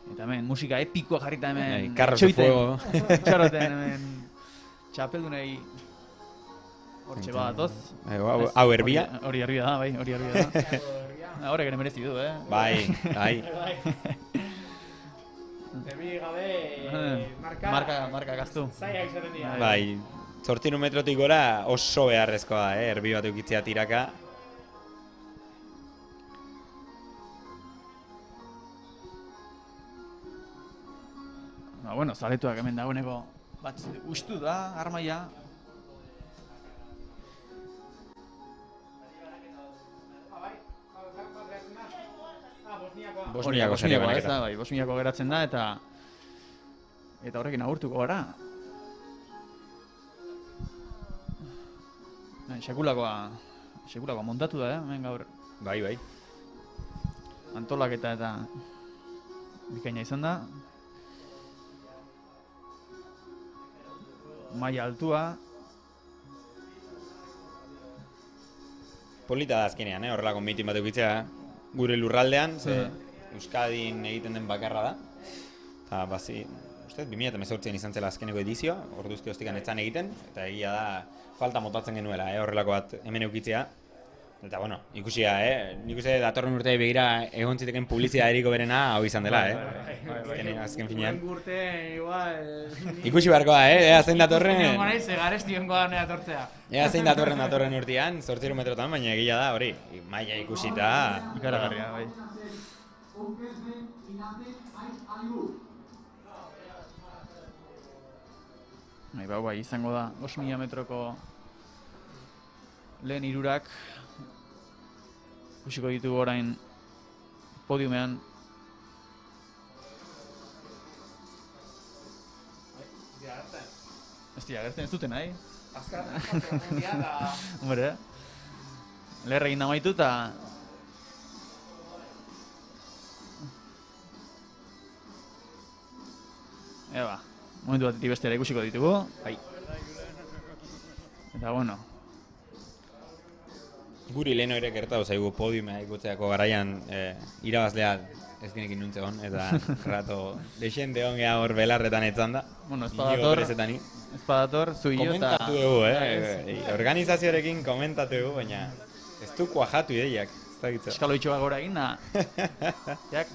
Eta hemen, musika epikoa jarrita hemen, Carros de Fuego. Txaroten hemen, txapeldunei hortxe badatoz. Hau erbia. Hori erbia da, bai, hori erbia da. Horrek ere merezi du, Bai. Erbi gabe marka gaztu. Zaiak izaten dira. Bai, 800 metrotik gora oso beharrezkoa da, erbi bat eukitzea tiraka. Bueno, zaletuak hemen dagoeneko bat ustu da, armaia. Bosniako ez da, bai, Bosniako geratzen da eta horrekin agurtuko gara. Sekulakoa montatu da, hemen gaur. Bai. Antolaketa eta bikaina izan da. Maila altua. Polita da azkenean, horrelako mitin bat eukitzea gure lurraldean, Euskadin egiten den bakarra da. Eta bazi, 2018an izan zela azkeneko edizioa, orduzki ostikan etzan egiten, eta egia da falta motatzen genuela, horrelako bat hemen eukitzea. Eta bueno, ikusia, nik uste datorren urtei begira egon ziteken publizia eriko berena hau izan dela, azken finean. Urte, igual... Ikusi beharko da, ea zein datorren... Garestionko da nire atortzea. Ea zein datorren urtean, 800 metrotan, baina egia da, hori, maila ikusita... Ikaragarria, bai. Bai, izango da, 5.000 metroko lehen hirurak ikusiko ditugu orain podiumean. Ez dira, gertzen ez duten, nahi? Hombre, leher egin amaitu eta... Eba, momentu batetik bestera ikusiko ditugu. Bai. Eta bueno. Guri leheno ere gertatu zaigu podiumea ikutzeako garaian irabazlea ez ginekin nuntzegon, eta rato lexente hon geha hor belarretan etzan da. Bueno, espadator, zuio eta... Komentatu dugu, organizazioarekin komentatu dugu, baina ez du kuajatu ideiak. Eskaloitxoa gora egin da. Jak.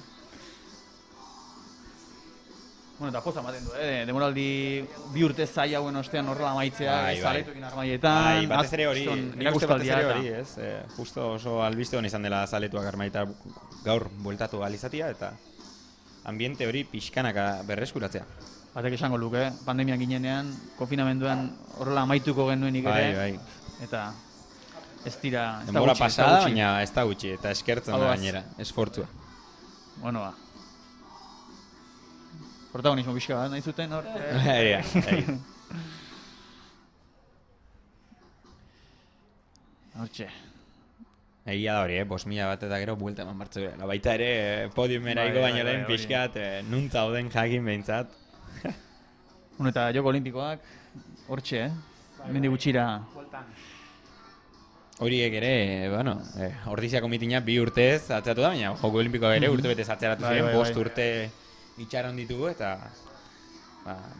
Bueno, eta poza ematen du, demoraldi bi urte zai hauen ostean horrela amaitzea, zaletuekin armaietan... Batez ere hori, nik uste batez ere hori, ez? Justo oso albiste hon izan dela zaletuak armaita gaur bueltatu alizatia, eta ambiente hori pixkanaka berreskuratzea. Batek esango luke, pandemiak ginenean, konfinamenduan horrela amaituko genuenik ere. Bai. Eta ez dira... Denbora pasada, baina ez da gutxi, eta eskertzen da gainera, esfortzua. Bueno, ba. Protagonismo pixka bat, nahi zuten hor? Hortxe. Egia da hori, 5.000 bat eta gero buelta eman bartzu bera. Baita ere, podiumeraiko baino lehen pixkat, nuntza oden jakin behintzat. Eta Joko Olimpikoak, hortxe, mendi gutxira. Horiek ere, bueno, Ordiziako mitina 2 urtez atzeatu da, baina Joko Olimpikoak ere urte betez atzeratu ziren, 5 urte itxaron ditugu, eta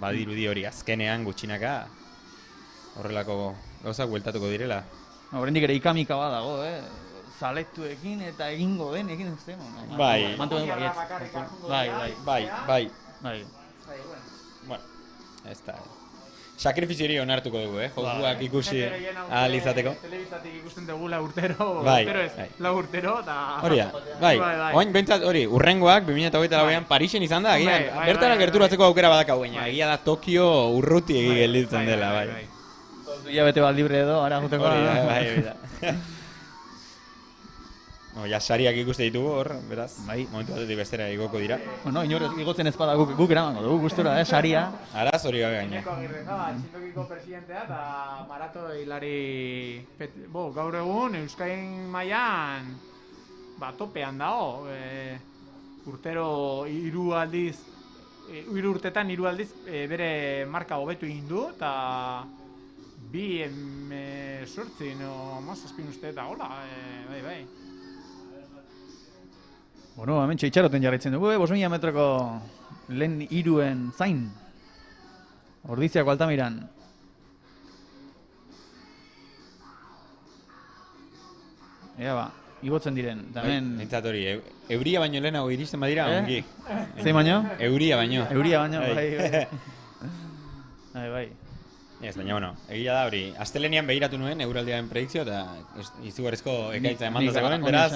badirudi hori azkenean gutxinaka horrelako gauzak bueltatuko direla. Horrendik ere ikamika bat dago, zaletuekin eta egingo denekin ez zen. Bai. Bai. Bueno, ez da. sakrifizio onartuko dugu, jokuak ikusi ahal izateko. Telebistatik ikusten dugula urtero, Bai, urtero ez, bai. lau urtero, eta... Hori da, bai, oain bentsat hori, urrengoak 2008an Parisen izan da, agian, bertara gerturatzeko aukera badakau, baina egia da Tokio urruti gelditzen dela, bai. Ia bete bat libre edo, ara juteko. Hori da. No, ja sariak ikuste ditugu hor, beraz, momentu batetik bestera igoko dira. Bueno, inor igotzen ez bada guk eramango dugu gustura, saria. Araz hori gabe gaine. Neko Agirrezaba, txindokiko presidentea eta marato hilari gaur egun Euskain mailan topean dago. Urtero hiru urtetan hiru aldiz bere marka hobetu egin du eta 2 no mazazpin uste eta hola, bai. Bueno, hemen itxaroten jarraitzen dugu, 5.000 metroko lehen hiruen zain. Ordiziako Altamiran. Ea ba, igotzen diren. Nintzat hori, euria baino lehenago iristen badira, ongi. Zein baino? Euria baino. Bai. Ez, baina, bueno, egia da hori, astelenian begiratu nuen euraldiaren predikzio eta izugarrizko ekaitza eman da zegoen, beraz...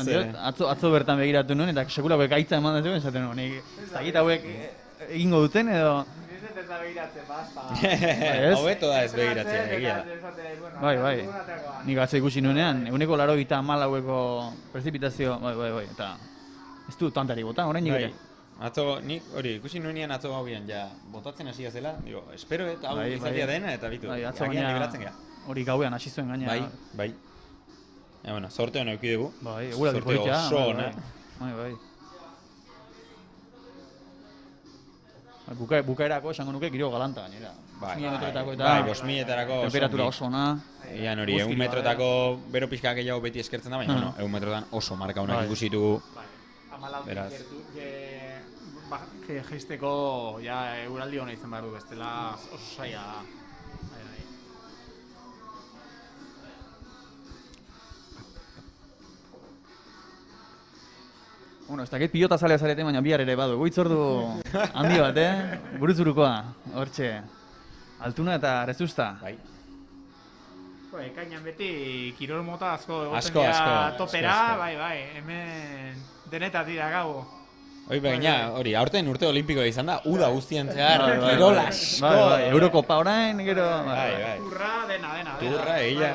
Atzo bertan begiratu nuen eta sekulako ekaitza eman da zegoen, esaten nuen, ez dakit hauek egingo duten edo... Ez da begiratzen, basta. Hobeto da ez begiratzea, egia da. Bai. Nik atzo ikusi nuenean, 184ko prezipitazio, bai, eta ez du tantari bota, orain nik ere. Atzo, nik hori, ikusi nuenean atzo gauian, ja, botatzen hasia zela, digo, espero hau izatea dena, eta bitu, agian liberatzen gara. Hori gauean hasi zuen gaina. Bai. Bueno, sorte hona euki dugu. Bai, sorte oso hona. Bai. Bukaerako esango nuke giro galanta gainera. Bai, 5.000 temperatura oso ona. Egan hori, 1 metrotako bero pixka gehiago beti eskertzen da, baina 1 metrotan oso marka honak ikusi ditugu. Beraz. Jeisteko euraldi hona izan behar du, bestela oso saia da. Bueno, ez dakit pilota zalea zarete, baina bihar ere badu. Goitzordu handi bat, buruzurukoa, hortxe. Altuna eta Rezusta. Bai. Ekainan beti kirol mota asko egoten dira topera, bai, hemen deneta dira gau. Hoi begina, hori, aurten urte olimpikoa izan da, uda guztien zehar, kirol asko. Eurokopa orain, gero... Turra, dena. Turra, egia.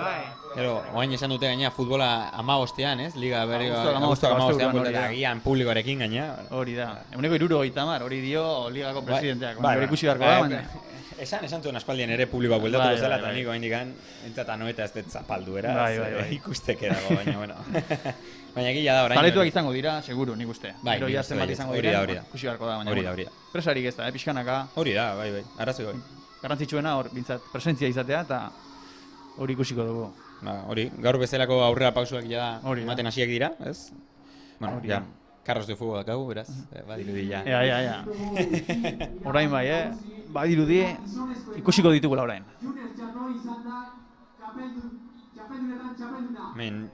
Gero, oain esan dute gaina futbola 15ean, ez? Liga berriko 15ean bulteta agian publikoarekin gaina. Hori da. Eguneko 70, hori dio ligako presidenteak. Hori ikusi beharko da, baina... Esan zuen aspaldian ere publikoa bueltatuko zela, eta niko haindikan entzat anoeta ez dut zapaldu, ikusteke dago, baina, bueno. Baina egia da orain. Zaletuak izango dira, seguru, nik uste. Bai, hori da. Ikusi beharko da, baina. Hori da. Presarik ez da, pixkanaka. Hori da, bai, arrazoi bai. Garrantzitsuena hor, bintzat, presentzia izatea, eta hori ikusiko dugu. Hori, gaur bezalako aurrera pausuak ja ematen hasiak dira, ez? Bueno, ja, karros de fuego dakagu, beraz, badirudi ja. Ja. Orain bai, badirudi ikusiko ditugula orain. Men...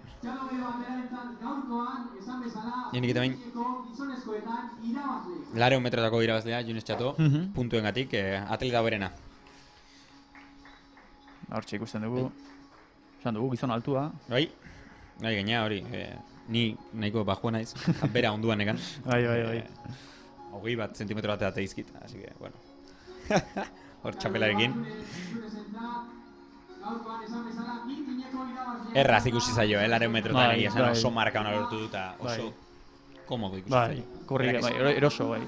Jenik eta bain... 200 metrotako irabazlea, Junes Txato, puntuengatik, atleta berena. Hortxe ikusten dugu. Esan dugu, gizon altua. Bai, gaina hori, ni nahiko bajua naiz, bera onduan egan. Bai. 21 zentimetro bat ateizkit, así que, bueno. Hor txapelarekin. Erraz ikusi zaio, 200 metrotan egia zen oso marka hona lortu dut, oso komodo ikusi zaio. Korri, eroso, bai.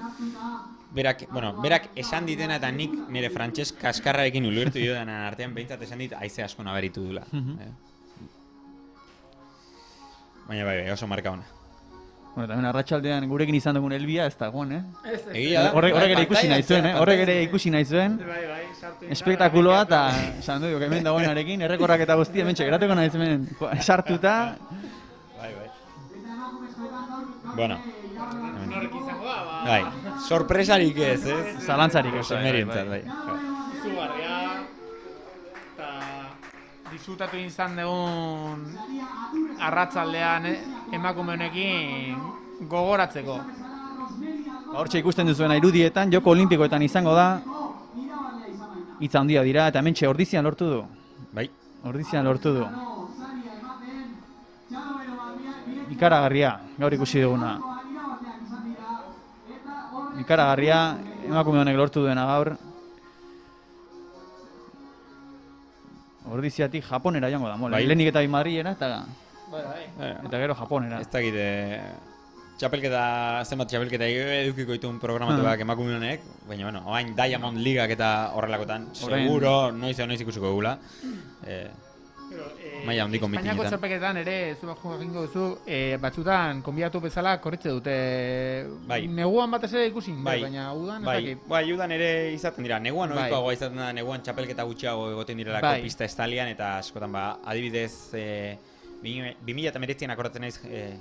Berak esan ditena eta nik nire frantses kaskarrarekin ulertu diodan artean behintzat esan dit haize asko nabaritu dula. Baina bai, oso marka hona. Bueno, también arratsaldean gurekin izan dugun Elbia ez dagoen, Egia da. Horrek ere ikusi nahi zuen, Horrek ere ikusi nahi zuen. Espektakuloa eta esan du, hemen dagoenarekin, errekorrak eta guzti hemen txegeratuko nahi hemen sartuta. Bai. Bueno. Bai, sorpresarik ez, Zalantzarik ez. Bai. Izugarria eta disfrutatu izan dugun arratsaldean emakume honekin gogoratzeko. Hortxe ikusten duzuen irudietan, joko olimpikoetan izango da hitza handia dira, eta hementxe Ordizian lortu du. Bai. Ordizian lortu du. Ikaragarria, gaur ikusi duguna. Ikaragarria, emakume honek lortu duena gaur. Ordiziatik Japonera joango da, mola. Bai. Lehenik eta Madrilera, eta gero Japonera. Ez dakit, txapelketa, zenbat txapelketa edukiko dituen programatuak emakume honek, baina, bueno, orain Diamond Ligak eta horrelakotan, seguro, noiz ikusiko dugula. Maila handiko Espainiako mitinetan. txapelketan ere, zuak joakingo duzu, batzutan konbidatu bezala korritze dute. Bai. Neguan batez ere ikusin, Bai. baina udan ez Bai, dakit. bai, udan ere izaten dira, neguan Bai. ohikoagoa izaten da, neguan txapelketa gutxiago egoten direlako Bai. pista estalian, eta askotan adibidez, 2019an akordatzen naiz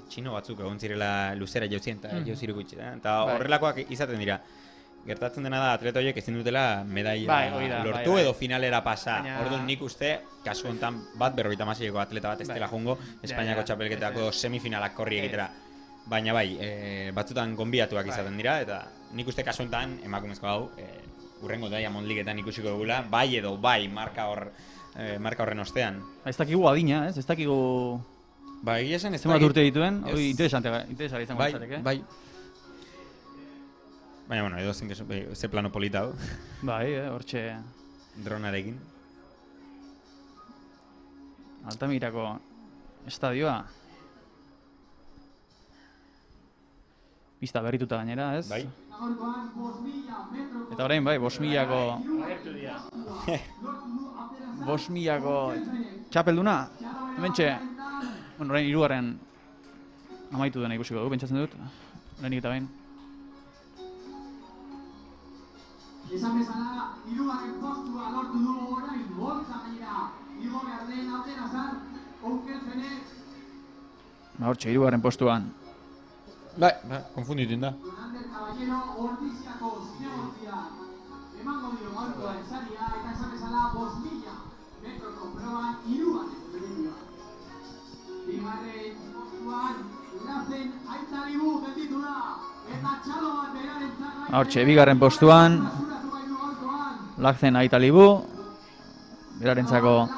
txino batzuk egon zirela luzera jauzien eta jauziruko itxetan, eta Bai. horrelakoak izaten dira. Gertatzen dena da, atleta horiek ezin dutela medaila Bai, hori da, lortu bai. edo finalera pasa. Baina- Orduan nik uste, kasu honetan bat 56ko atleta bat ez dela jungo, Espainiako txapelketako semifinalak korri egitera. Baina bai, batzutan gonbidatuak izaten dira, eta nik uste kasu honetan emakumezko hau, urrengo Diamond Ligetan ikusiko dugula, bai edo bai marka horren ostean. Ez dakigu adina, ez? Ez dakigu Ba, egia esan ez zenbat dakit- urte dituen, ez- hori interesantea izango Bai, litzateke. bai. Baina, bueno, edo zen ze plano polita hau, Bai, hortxe dronarekin. Altamirako estadioa. Pista berrituta gainera, ez? Bai. Eta orain, bai, 5.000ko... 5.000ko txapelduna. Hementxe, bueno, orain 3. amaitu dena ikusiko dugu, pentsatzen dut. Lehenik eta behin. Esan bezala, 3. postua lortu dugu orain, bolsa gainera, igo behar den aurrera zan, Onkelzenek, Hortxe, 3. postuan. Bai, konfunditu da. Ander Caballero, Ordiziako zinegortzia, emango dio gaurkoa esaria, eta esan bezala, 5.000 metroko proban, 3. beretua. 3. postuan, Lazen Aitalibu gelditu da, eta txalo bat berarentzat. Hortxe, 2. postuan. Lakzen Aitalibu. Berarentzako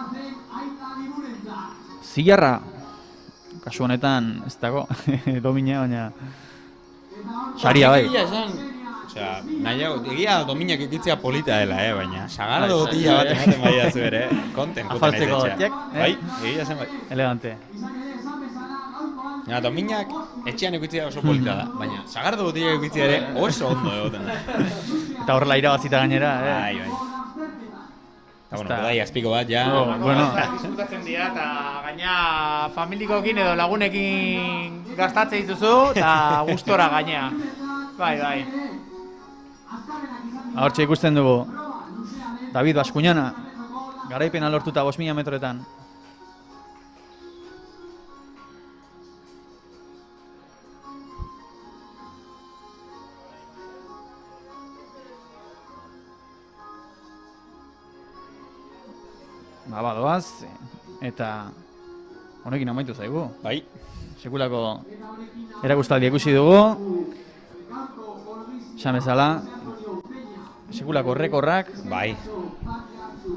zilarra. Kasu honetan, ez dago, domina, baina... Saria bai. Egia esan, osea, nahiago, egia dominak ikitzea polita dela, baina sagardo botila bat ematen bai dazu ere, konten Afaltzeko naiz etxea. txek, Bai, egia esan bai. Elegante. Ja, dominak etxean ikitzea oso polita da, baina sagardo botila ikitzea ere oso ondo egoten da. Eta horrela irabazita gainera, Bai, bai. Eta, bueno, Ezta- bai, azpiko bat, ja... Bueno, Diskutatzen dira, eta gaina familikoekin edo lagunekin gastatzen dituzu, eta gustora gainea. Bai, bai. hortxe ikusten dugu David Baskuñana, garaipena lortuta 5.000 metroetan. Badoaz, eta honekin amaitu zaigu. Bai, Sekulako erakustaldi ikusi dugu. Esan bezala, sekulako rekorrak, bai.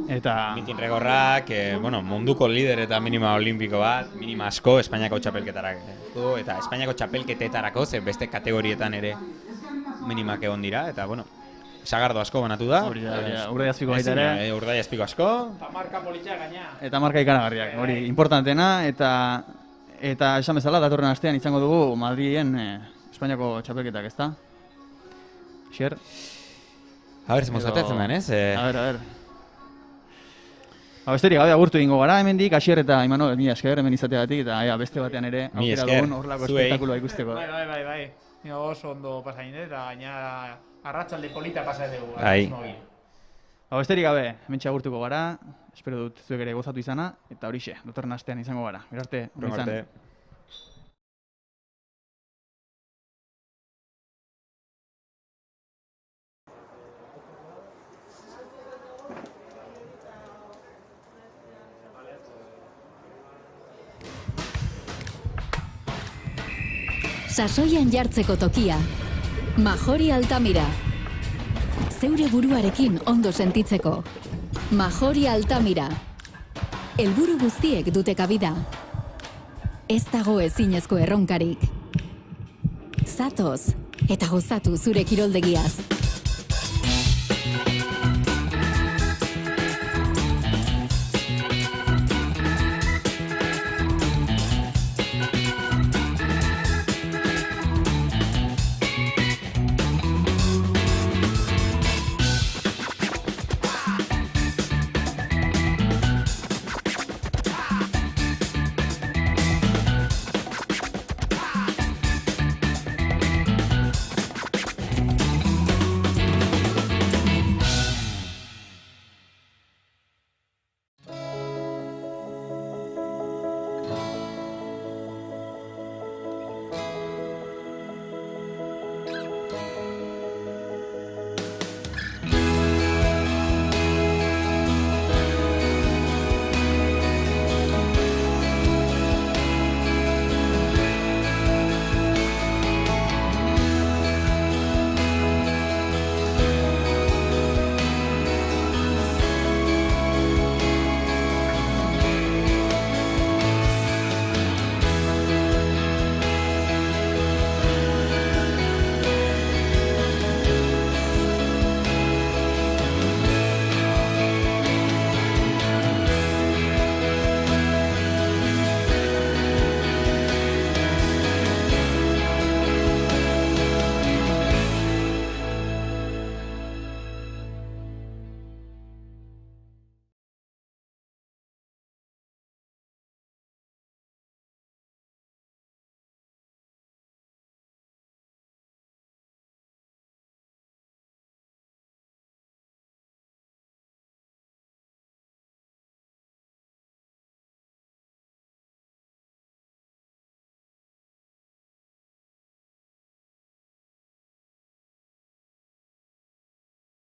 eta Mitin regorrak, bueno, munduko lider eta minima olimpiko bat, minima asko Espainiako txapelketarako, eta Espainiako txapelketetarako, ze beste kategorietan ere minimak egon dira, eta, bueno, sagardo asko banatu da. hori da, Urdai Azpiko baita ere. Urdai Azpiko asko. Eta marka politxea gainea. Eta marka ikaragarriak, hori importantena, eta esan bezala, datorren astean izango dugu Madriden Espainiako txapelketak, ezta? Xier? A ber, zemozatetzen den, ez? A ber. Besterik gabe agurtu egingo gara hemendik, Asier eta Imanol, mila esker hemen izateagatik, eta beste batean ere Mila aukera esker, dugun horrelako zuei. espektakuloa ikusteko. Bai. Nio oso ondo pasain eta gaina arratsalde polita pasa dugu. Bai. Besterik gabe, hementxe agurtuko gara, espero dut zuek ere gozatu izana, eta horixe, datorren astean izango gara. Gero arte, ondo izan. Sasoian jartzeko tokia. Majori Altamira. Zeure buruarekin ondo sentitzeko. Majori Altamira. Helburu guztiek dute kabida. Ez dago ezinezko erronkarik. Zatoz eta gozatu zure kiroldegiaz.